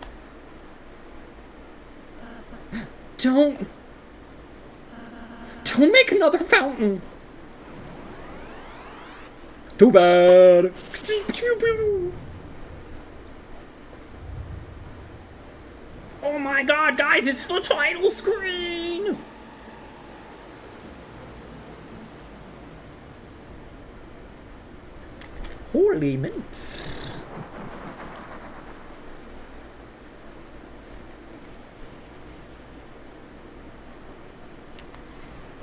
Don't make another fountain. Too bad. Oh my god, guys, it's the title screen! Holy mints.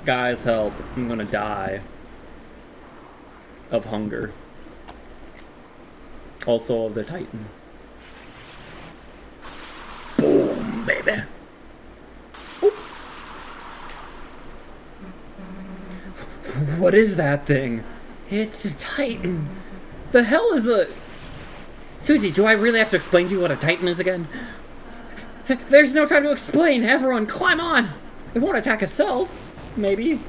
Guys, help. I'm gonna die. Of hunger. Also of the Titan. Boom, baby. Oop. What is that thing? It's a Titan. The hell is a... Susie, do I really have to explain to you what a Titan is again? There's no time to explain. Everyone, climb on. It won't attack itself. Maybe.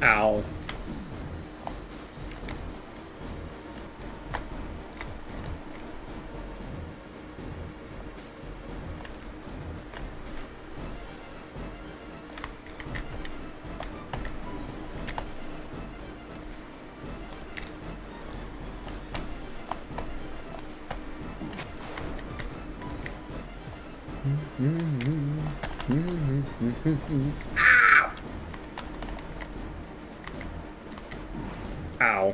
Ow. Ow.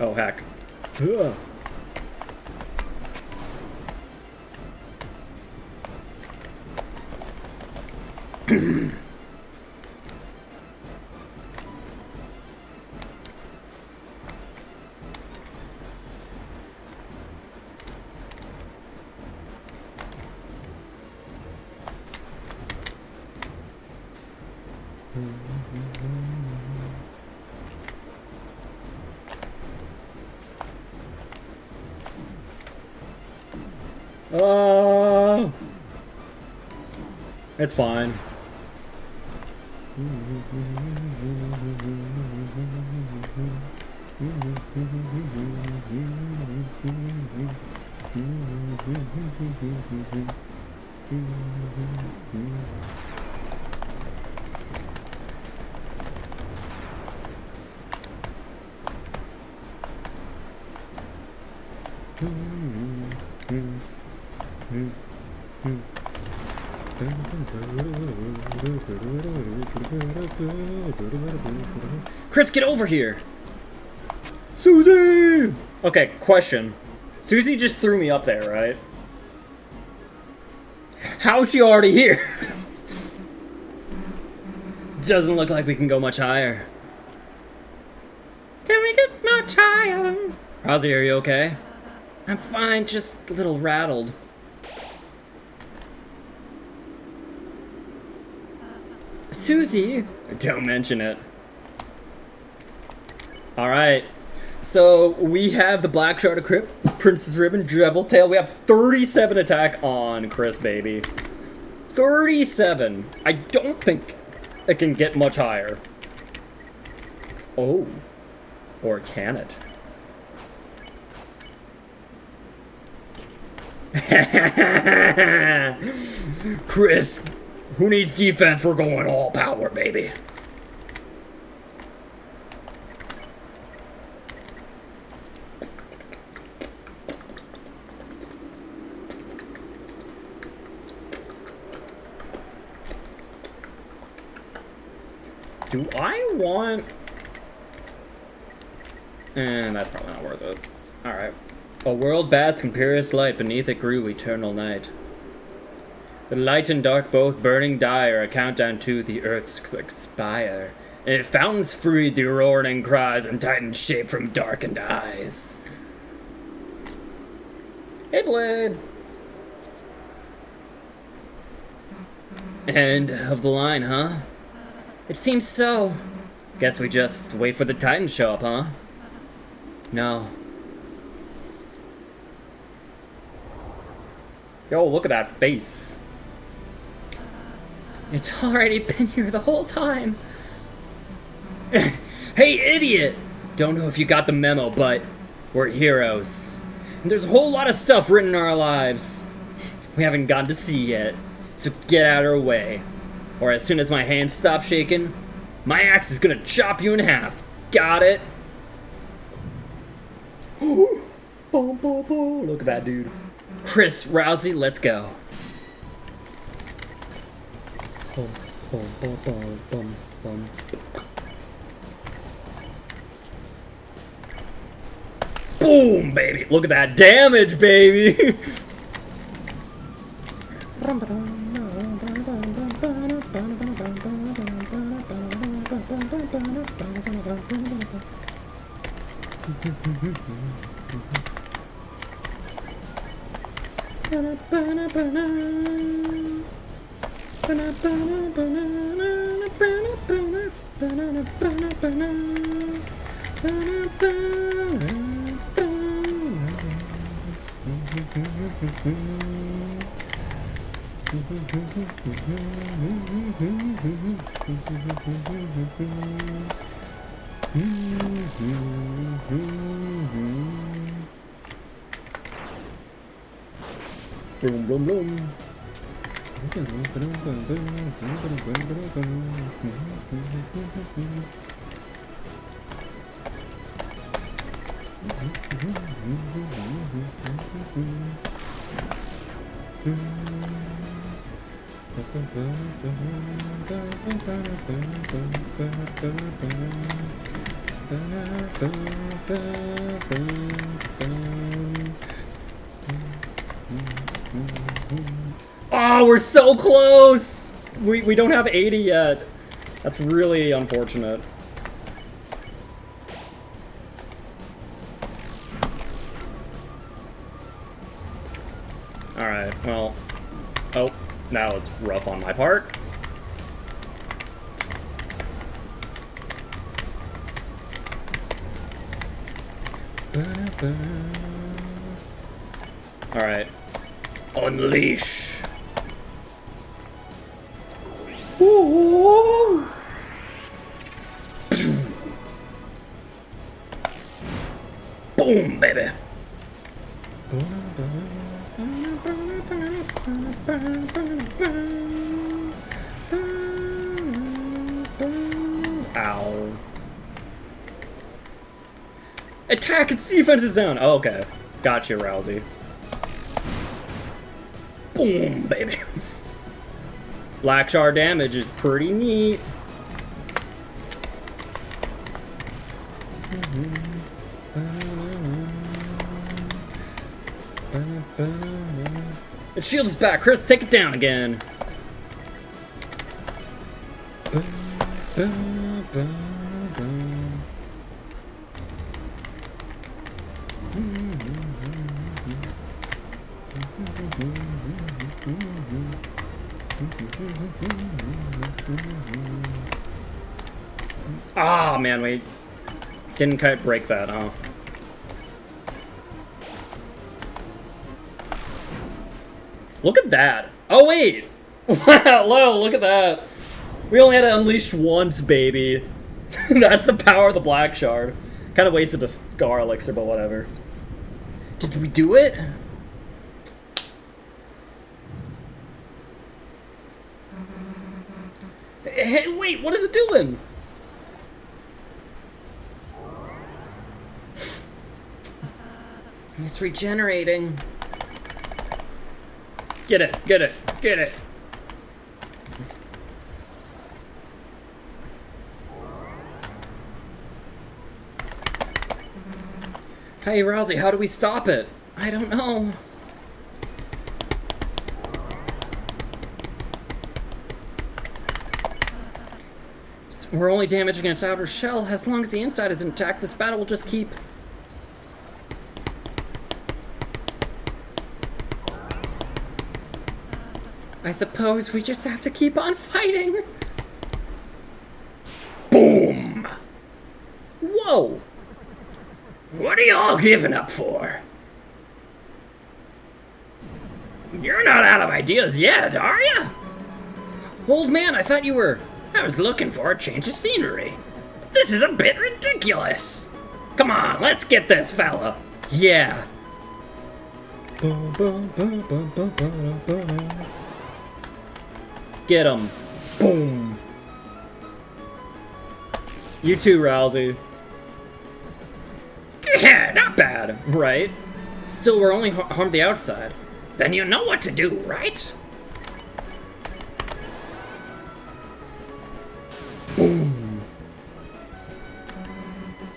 Oh, heck. Ugh. It's fine. Chris, get over here! Susie! Okay, question. Susie just threw me up there, right? How's she already here? Doesn't look like we can go much higher. Can we get much higher? Rosie, are you okay? I'm fine, just a little rattled. Susie! Don't mention it. Alright. So, we have the Black Shard Crypt, Princess Ribbon, Devil Tail. We have 37 attack on Chris, baby. 37! I don't think it can get much higher. Oh. Or can it? Chris, who needs defense? We're going all power, baby. Do I want... that's probably not worth it. Alright. A world baths in purest light, beneath it grew eternal night. The light and dark both burning dire, a countdown to the earth's expire. And fountains freed the roaring cries, and titans shape from darkened eyes. Hey, Blade! End of the line, huh? It seems so. Guess we just wait for the titans to show up, huh? No. Yo, look at that face. It's already been here the whole time. Hey, idiot! Don't know if you got the memo, but we're heroes. And there's a whole lot of stuff written in our lives we haven't gotten to see yet. So get out of our way. Or as soon as my hands stop shaking, my axe is gonna chop you in half. Got it? Look at that dude. Chris, Rousey, let's go. Boom, baby. Look at that damage, baby. Boom, boom, boom. Oh, we're so close! We don't have 80 yet. That's really unfortunate. Alright, well... Oh, that was rough on my part. Alright. Unleash. Ooh. Boom, baby. Ow. Attack its defensive zone. Oh, okay. Gotcha, Rousey. Boom, baby. Black Shard damage is pretty neat. Its shield is back. Chris, take it down again. Ah, man, we didn't quite break that, huh? Look at that. Oh, wait. Wow, look at that. We only had to unleash once, baby. That's the power of the Black Shard. Kind of wasted a Scar Elixir, but whatever. Did we do it? Hey, wait, what is it doing? It's regenerating. Get it, get it, get it. Hey, Rousey, how do we stop it? I don't know. We're only damaging its outer shell. As long as the inside is intact, this battle will just keep... I suppose we just have to keep on fighting. Boom. Whoa! What are y'all giving up for? You're not out of ideas yet, are ya? Old man, I thought you were... I was looking for a change of scenery. But this is a bit ridiculous. Come on, let's get this fella. Yeah. Get him. Boom. You too, Rousey. Yeah, not bad. Right? Still, we're only harmed the outside. Then you know what to do, right? Boom.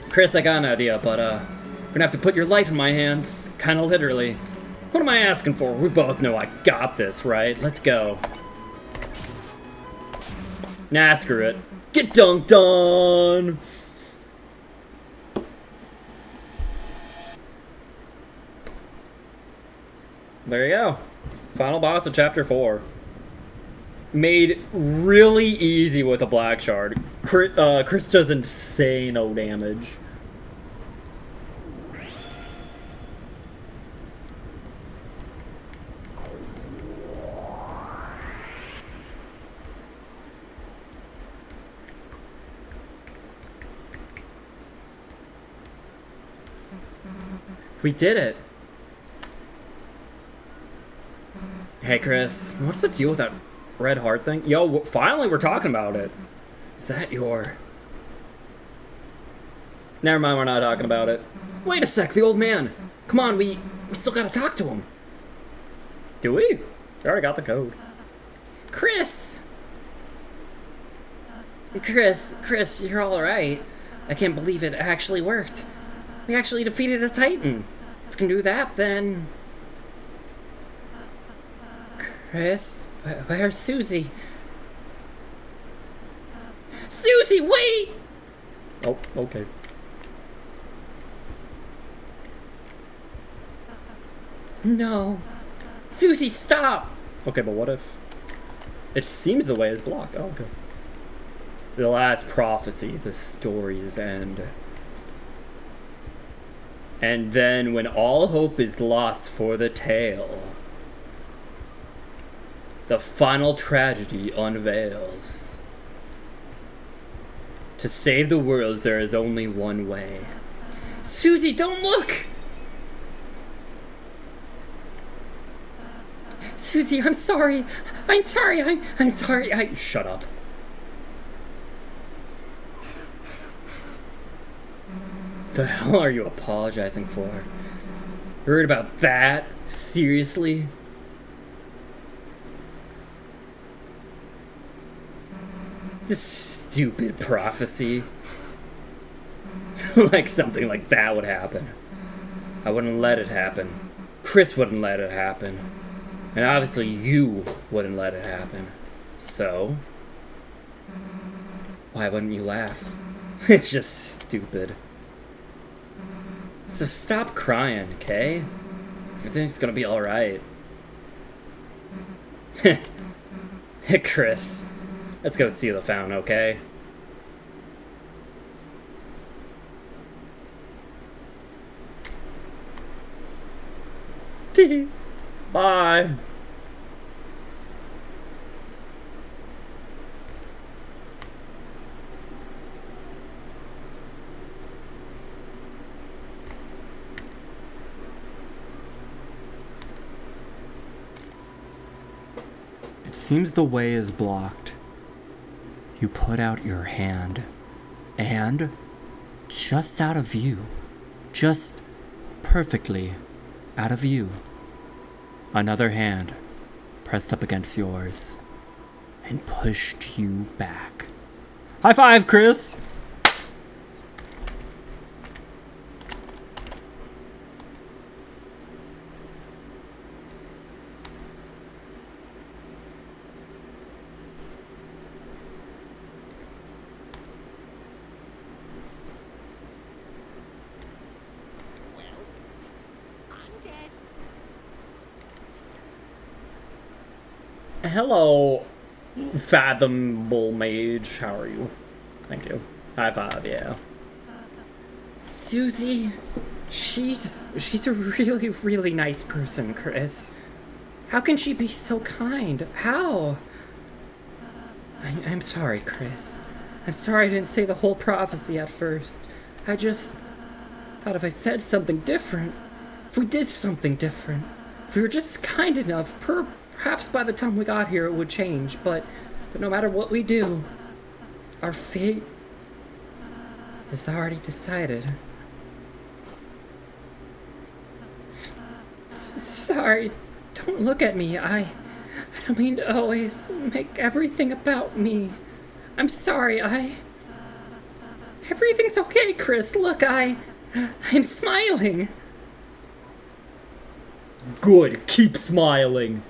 Chris, I got an idea, but we're gonna have to put your life in my hands. Kinda literally. What am I asking for? We both know I got this, right? Let's go. Nah, screw it. Get dunked on! There you go. Final boss of Chapter 4. Made really easy with a Black Shard. Chris does insane damage. We did it. Hey, Chris, what's the deal with that red heart thing? Yo, finally we're talking about it. Is that your... Never mind, we're not talking about it. Wait a sec, the old man. Come on, we still gotta talk to him. Do we? We already got the code. Chris, you're all right. I can't believe it actually worked. We actually defeated a Titan. If we can do that, then... Chris, where's Susie? Susie, wait! Oh, okay. No. Susie, stop! Okay, but what if... It seems the way is blocked. Oh, okay. The last prophecy, the story's end. And then when all hope is lost for the tale, the final tragedy unveils. To save the world, there is only one way. Susie, don't look! Susie, I'm sorry. I'm sorry. I'm sorry. Shut up. The hell are you apologizing for? Worried about that? Seriously? This stupid prophecy. Like something like that would happen. I wouldn't let it happen. Chris wouldn't let it happen. And obviously you wouldn't let it happen. So? Why wouldn't you laugh? It's just stupid. So stop crying, okay? Everything's gonna be alright. Chris, let's go see the fountain, okay? Bye. It seems the way is blocked. You put out your hand, and just out of view, just perfectly out of view, another hand pressed up against yours and pushed you back. High five, Chris! Hello, fathomable mage. How are you? Thank you. High five, yeah. Susie, she's a really, really nice person, Chris. How can she be so kind? How? I'm sorry, Chris. I'm sorry I didn't say the whole prophecy at first. I just thought if I said something different, if we did something different, if we were just kind enough, perhaps by the time we got here it would change, but no matter what we do, our fate is already decided. Sorry, don't look at me. I don't mean to always make everything about me. I'm sorry, everything's okay, Chris. Look, I'm smiling. Good, keep smiling.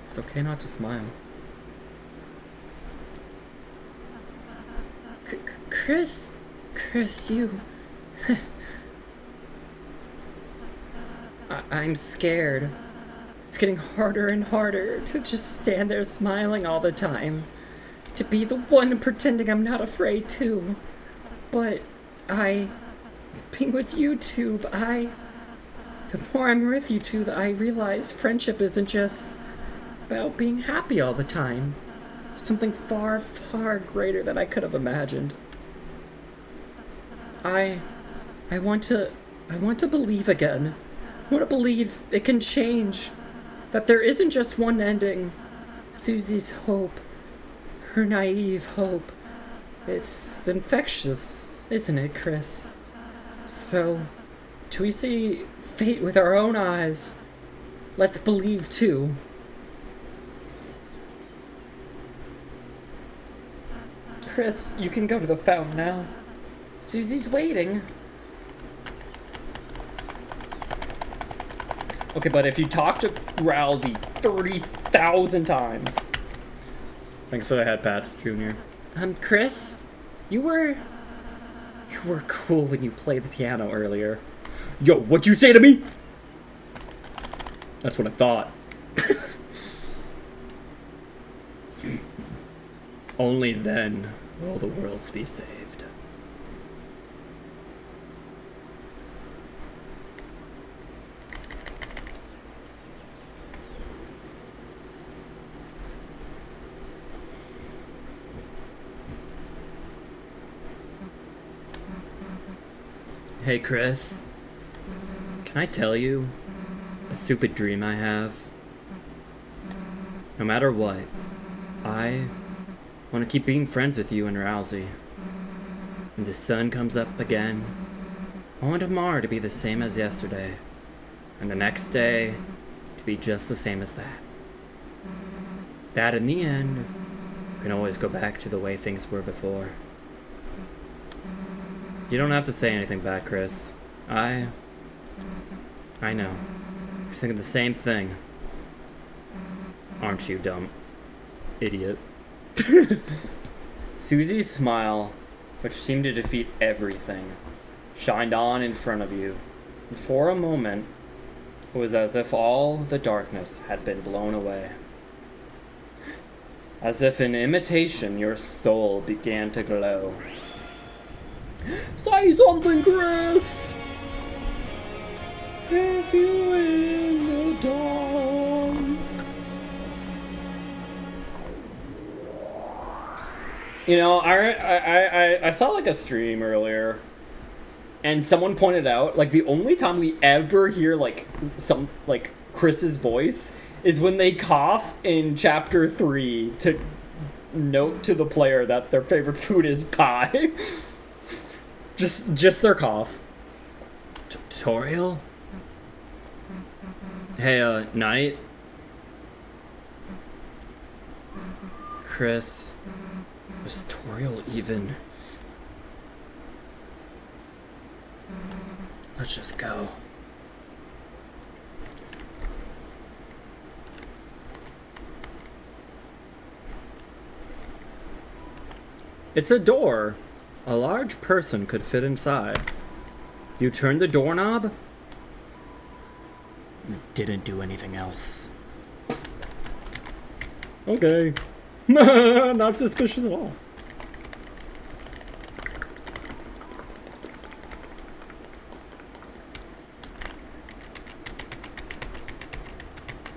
It's okay not to smile. Chris, you... I'm scared. It's getting harder and harder to just stand there smiling all the time. To be the one pretending I'm not afraid too. But being with you two, the more I'm with you two, I realize friendship isn't just about being happy all the time. Something far, far greater than I could have imagined. I want to believe again. I want to believe it can change. That there isn't just one ending. Susie's hope. Her naive hope. It's infectious, isn't it, Chris? So, till we see fate with our own eyes, let's believe too. Chris, you can go to the fountain now. Susie's waiting. Okay, but if you talk to Rousey 30,000 times. Thanks for the head pats, Junior. Chris, you were cool when you played the piano earlier. Yo, what'd you say to me? That's what I thought. Only then will the worlds be saved. Hey, Chris. Can I tell you a stupid dream I have? No matter what, I want to keep being friends with you and Rousey. When the sun comes up again, I want tomorrow to be the same as yesterday, and the next day to be just the same as that. That in the end, can always go back to the way things were before. You don't have to say anything back, Chris. I know. You're thinking the same thing. Aren't you, dumb idiot? Susie's smile, which seemed to defeat everything, shined on in front of you, and for a moment, it was as if all the darkness had been blown away. As if in imitation, your soul began to glow. Say something, Chris! If you in the dark. You know, I saw like a stream earlier, and someone pointed out, like, the only time we ever hear like some like Chris's voice is when they cough in chapter 3 to note to the player that their favorite food is pie. just their cough. Tutorial? Hey, Knight? Chris, was Toriel even? Let's just go. It's a door. A large person could fit inside. You turned the doorknob? You didn't do anything else. Okay. Not suspicious at all.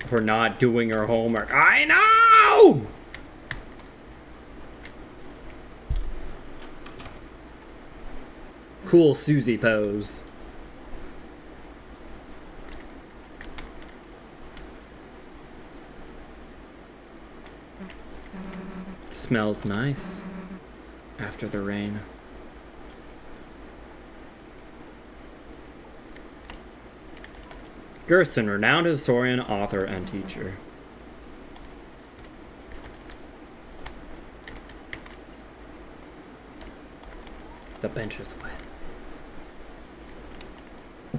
For not doing her homework. I know! Cool Susie pose. Smells nice after the rain. Gerson, renowned historian, author, and teacher. The bench is wet.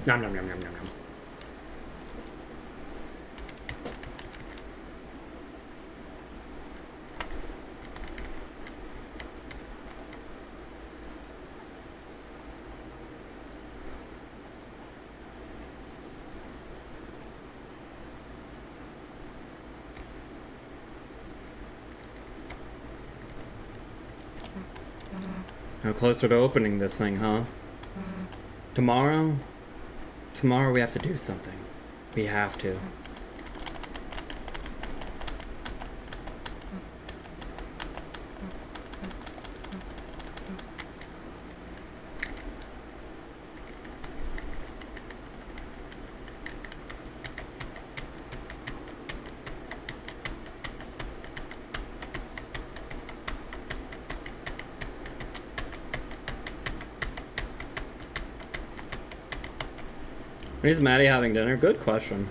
Nom nom nom nom nom nom. How closer to opening this thing, huh? Tomorrow? Tomorrow we have to do something. We have to. When is Maddie having dinner? Good question.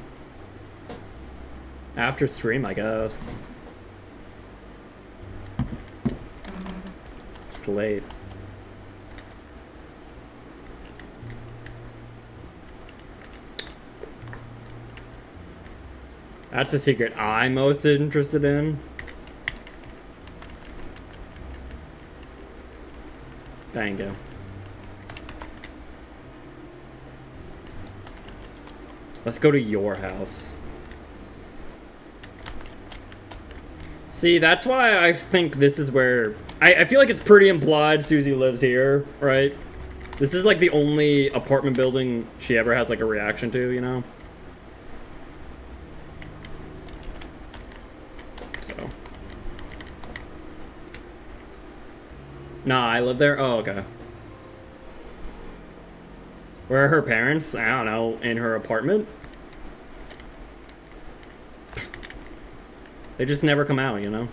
After stream, I guess. it's late. That's the secret I'm most interested in. Bingo. Let's go to your house. See, that's why I think this is where... I feel like it's pretty implied Susie lives here, right? This is like the only apartment building she ever has like a reaction to, you know? So. Nah, I live there? Oh, okay. Where are her parents? I don't know. In her apartment? They just never come out, you know?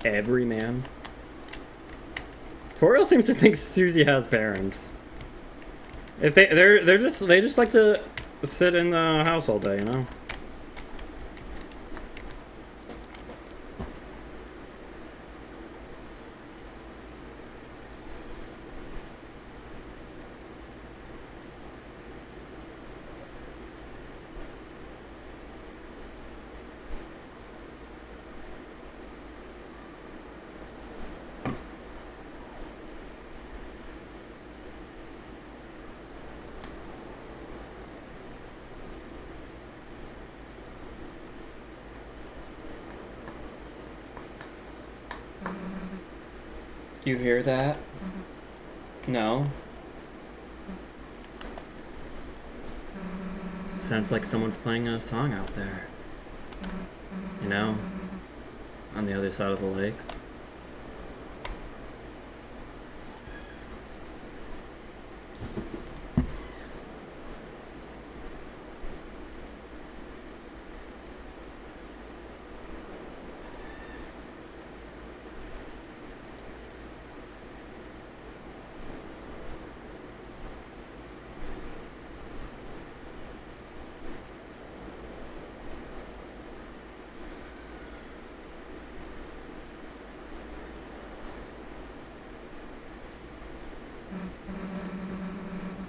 Every man. Toriel seems to think Susie has parents. If they just like to sit in the house all day, you know? You hear that? No? Sounds like someone's playing a song out there. You know? On the other side of the lake.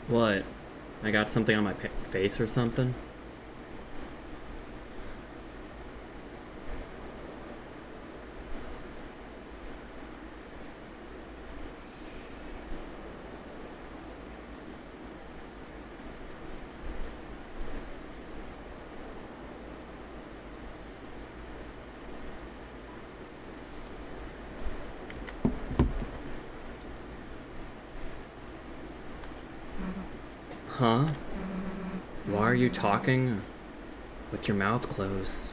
What? I got something on my face or something? Huh? Why are you talking with your mouth closed?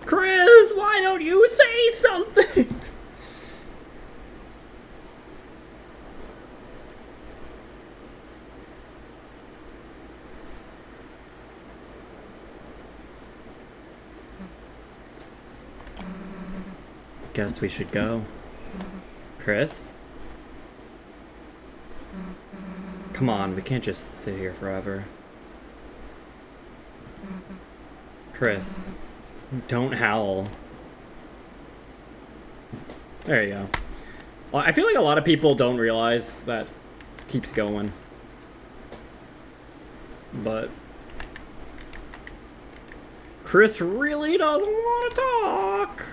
Chris, why don't you say something? Guess we should go. Chris? Come on, we can't just sit here forever. Chris, don't howl. There you go. Well, I feel like a lot of people don't realize that keeps going. But Chris really doesn't want to talk.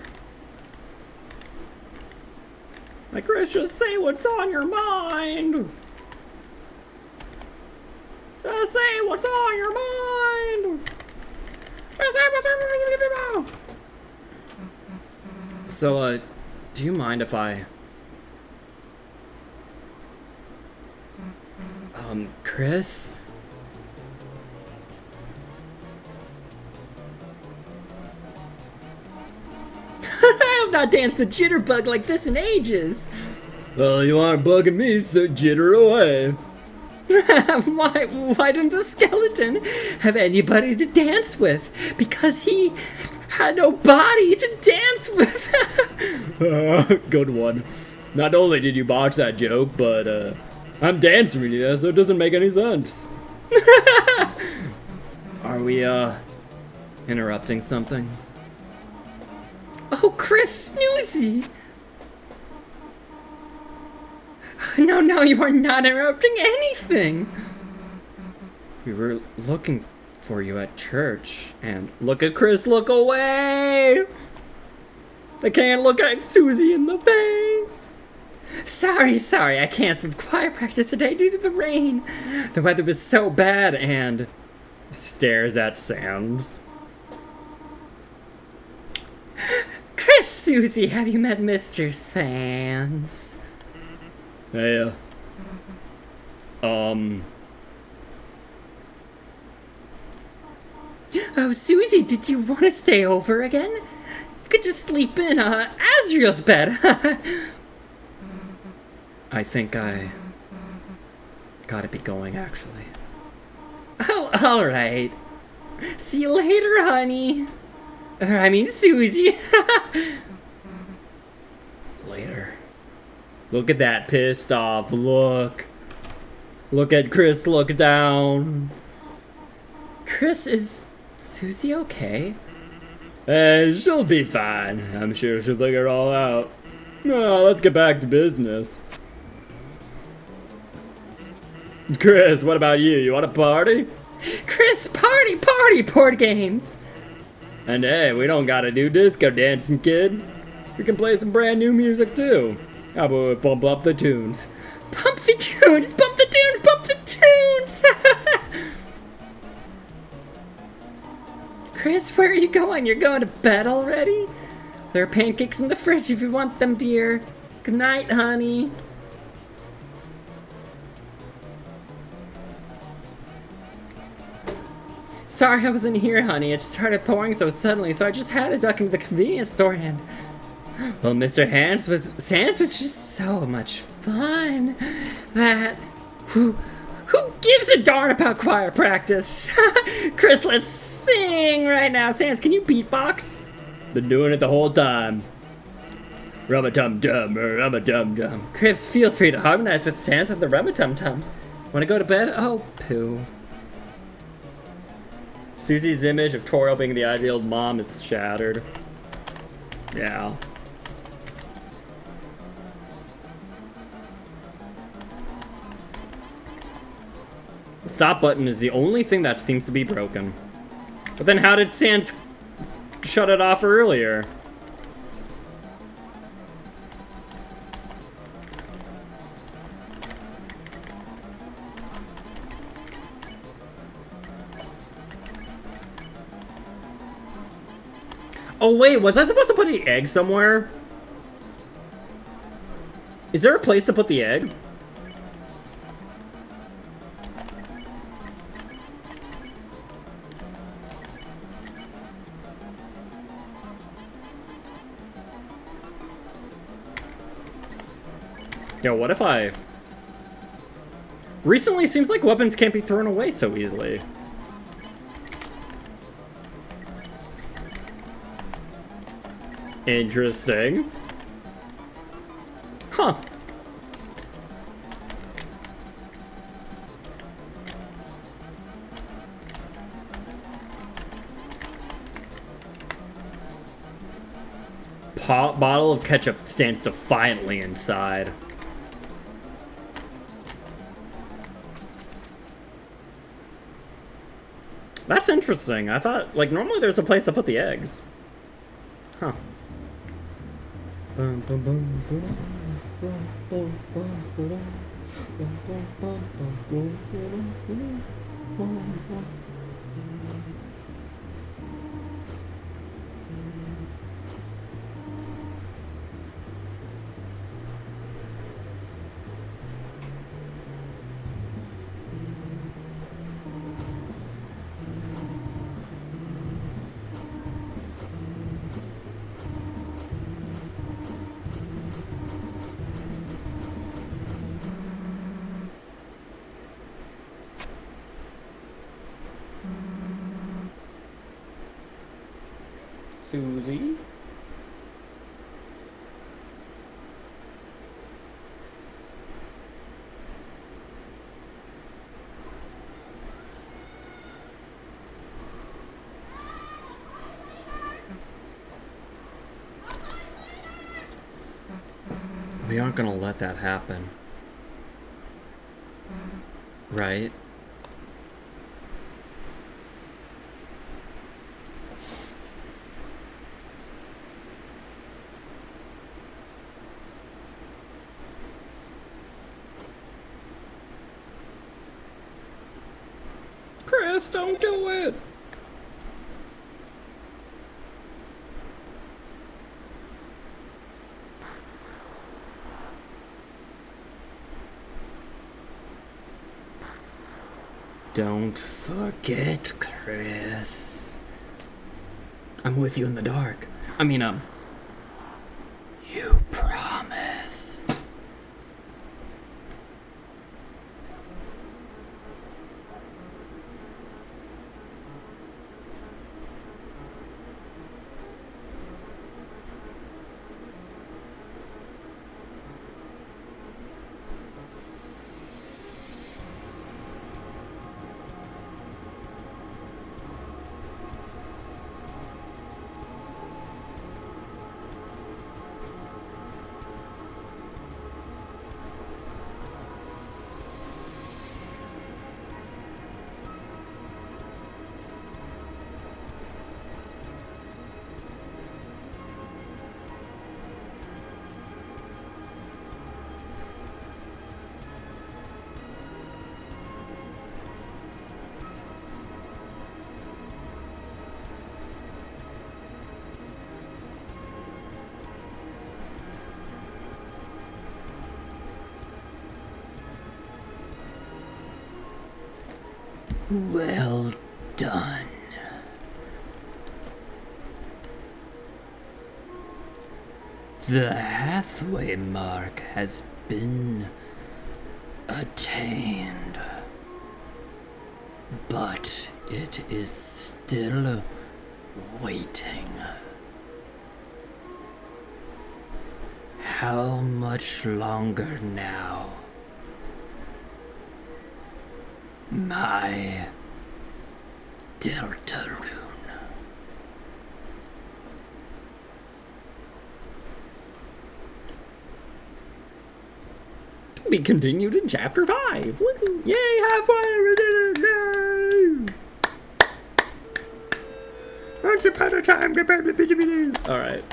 Like, Chris, just say what's on your mind. Just say what's on your mind. Just say what's on your mind. So, do you mind if I... Chris? I have not danced the jitterbug like this in ages. Well, you aren't bugging me, so jitter away. Why didn't the skeleton have anybody to dance with? Because he had no body to dance with. Good one. Not only did you botch that joke, but I'm dancing with you, so it doesn't make any sense. Are we interrupting something? Oh, Chris Snoozy! No, no, you are not interrupting anything! We were looking for you at church, and look at Chris, look away! I can't look at Susie in the face! Sorry, I canceled choir practice today due to the rain. The weather was so bad, and stares at Sans. Chris, Susie, have you met Mr. Sans? Hey, Oh, Susie, did you want to stay over again? You could just sleep in Azriel's bed. I think I gotta be going, actually. Oh, alright. See you later, honey. I mean, Susie. later. Look at that pissed off look. Look at Chris look down. Chris, is Susie okay? She'll be fine. I'm sure she'll figure it all out. No, let's get back to business. Chris, what about you? You want a party? Chris, party, board games. And hey, we don't gotta do disco dancing, kid. We can play some brand new music too. How about we bump up the tunes? Pump the tunes, bump the tunes, bump the tunes. Chris, where are you going? You're going to bed already? There are pancakes in the fridge if you want them, dear. Good night, honey. Sorry I wasn't here, honey. It started pouring so suddenly, so I just had to duck into the convenience store and... Well, Mr. Sans was just so much fun that... Who gives a darn about choir practice? Chris, let's sing right now. Sans, can you beatbox? Been doing it the whole time. Rum-a-tum-tum, rum-a-tum-tum. Chris, feel free to harmonize with Sans of the Rum-a-tum-tums. Wanna go to bed? Oh, poo. Susie's image of Toriel being the ideal mom is shattered. Yeah. The stop button is the only thing that seems to be broken. But then how did Sans shut it off earlier? Oh wait, was I supposed to put the egg somewhere? Is there a place to put the egg? Yo, what if I... Recently seems like weapons can't be thrown away so easily. Interesting. Huh. Bottle of ketchup stands defiantly inside. That's interesting. I thought, like, normally there's a place to put the eggs. Huh. Susie? We aren't gonna let that happen. Right? Chris, don't do it! Don't forget, Chris. I'm with you in the dark. I mean, you promise. Well done. The halfway mark has been attained, but it is still waiting. How much longer now? My Deltarune. To be continued in Chapter 5. Woo! Yay, halfway! We did it! Yay! Once upon a time. Alright.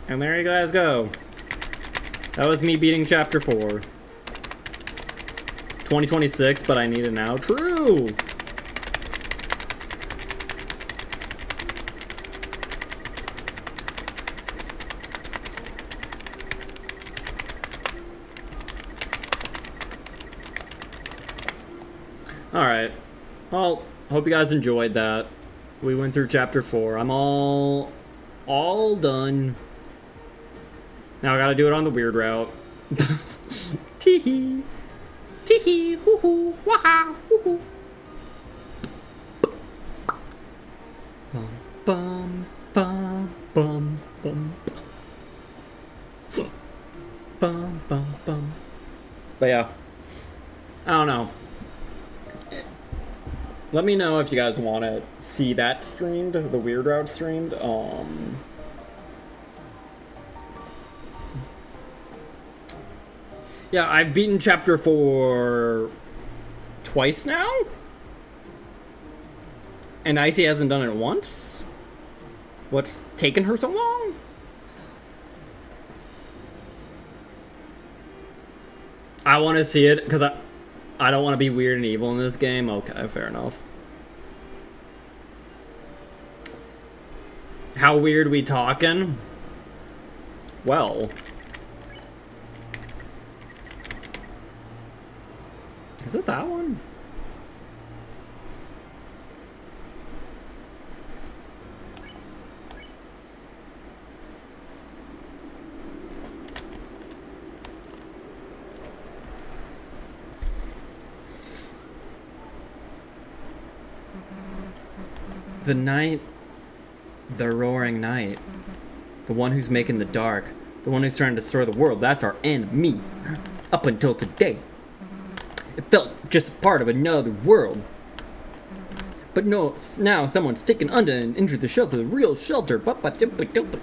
And there you guys go. That was me beating Chapter 4. 2026, but I need it now. True! Alright. Well, hope you guys enjoyed that. We went through Chapter 4. I'm all done. Now I gotta do it on the weird route. Tee-hee. Tee-hee, hoo-hoo, waha, hoo-hoo. Bum, bum, bum, bum, bum. Bum, bum, bum. But yeah, I don't know. Let me know if you guys want to see that streamed, the weird route streamed. Yeah, I've beaten Chapter 4 twice now? And Icy hasn't done it once? What's taken her so long? I want to see it, because I don't want to be weird and evil in this game. Okay, fair enough. How weird we talking? Well... Is it that one? The night, the roaring night, the one who's making the dark, the one who's trying to destroy the world, that's our enemy. Up until today. It felt just part of another world. But no, now someone's taken under and entered the shelter, the real shelter. But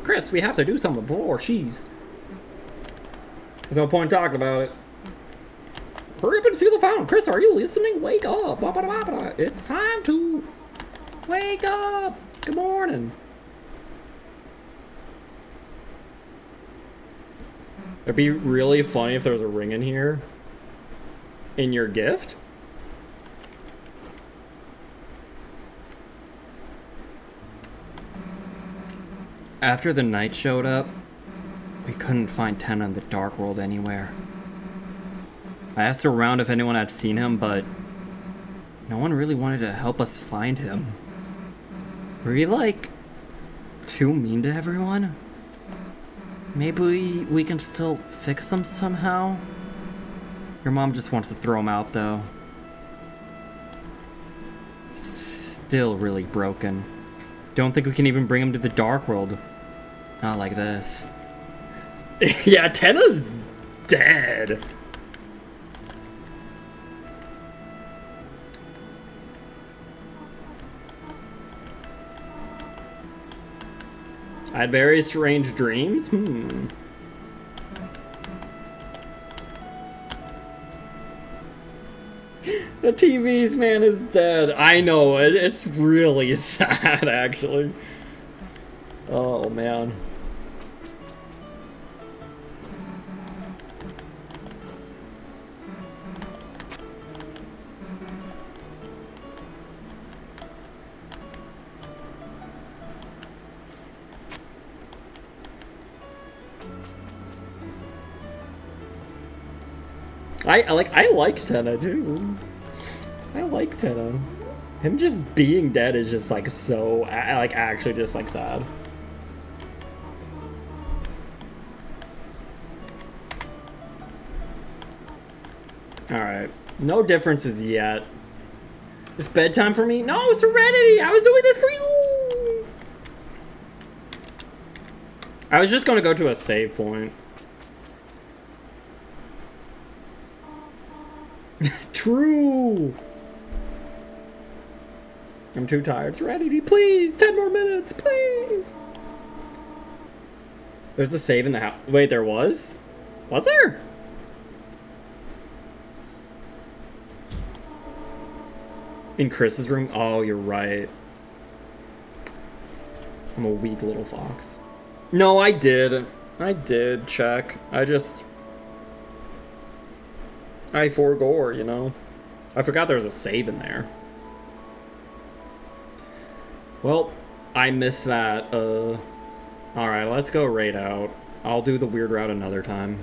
Chris, we have to do something before she's... There's no point talking about it. Hurry up and see the fountain. Chris, are you listening? Wake up. It's time to wake up. Good morning. It'd be really funny if there was a ring in here. In your gift. After the knight showed up, we couldn't find Tenna in the Dark World anywhere. I asked around if anyone had seen him, but no one really wanted to help us find him. Were we, like, too mean to everyone? Maybe we can still fix him somehow? Your mom just wants to throw him out, though. Still really broken. Don't think we can even bring him to the Dark World. Not like this. Yeah, Tenna's dead. I had very strange dreams? The TV's man is dead. I know, it's really sad, actually. Oh, man. I like Tenna too. I like Tenna. Him just being dead is just like so like actually just like sad. All right, no differences yet. It's bedtime for me. No, Serenity. I was doing this for you. I was just gonna go to a save point. True. I'm too tired. Serenity, please. 10 more minutes, please. There's a save in the house. Wait, there was? Was there? In Chris's room? Oh, you're right. I'm a weak little fox. No, I did. I did check. I forgot, you know. I forgot there was a save in there. Well, I missed that. Alright, let's go raid out. I'll do the weird route another time.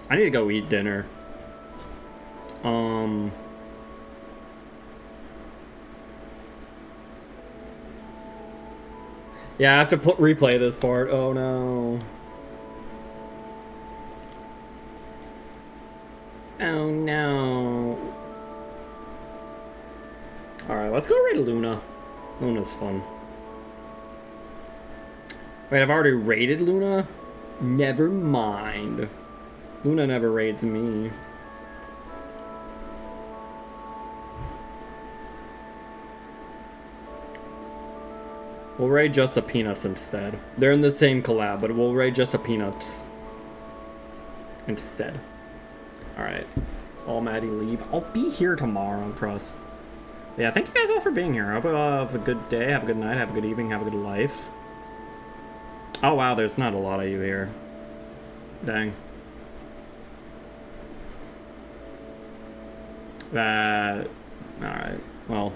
I need to go eat dinner. Yeah, I have to replay this part. Oh no. Oh no. Alright, let's go raid Luna. Luna's fun. Wait, I've already raided Luna? Never mind. Luna never raids me. We'll raid just the Peanuts instead. They're in the same collab, but we'll raid just the Peanuts instead. Alright. All Maddie leave. I'll be here tomorrow, trust. Yeah, thank you guys all for being here. I hope you all have a good day, have a good night, have a good evening, have a good life. Oh wow, there's not a lot of you here. Dang. Alright. Well.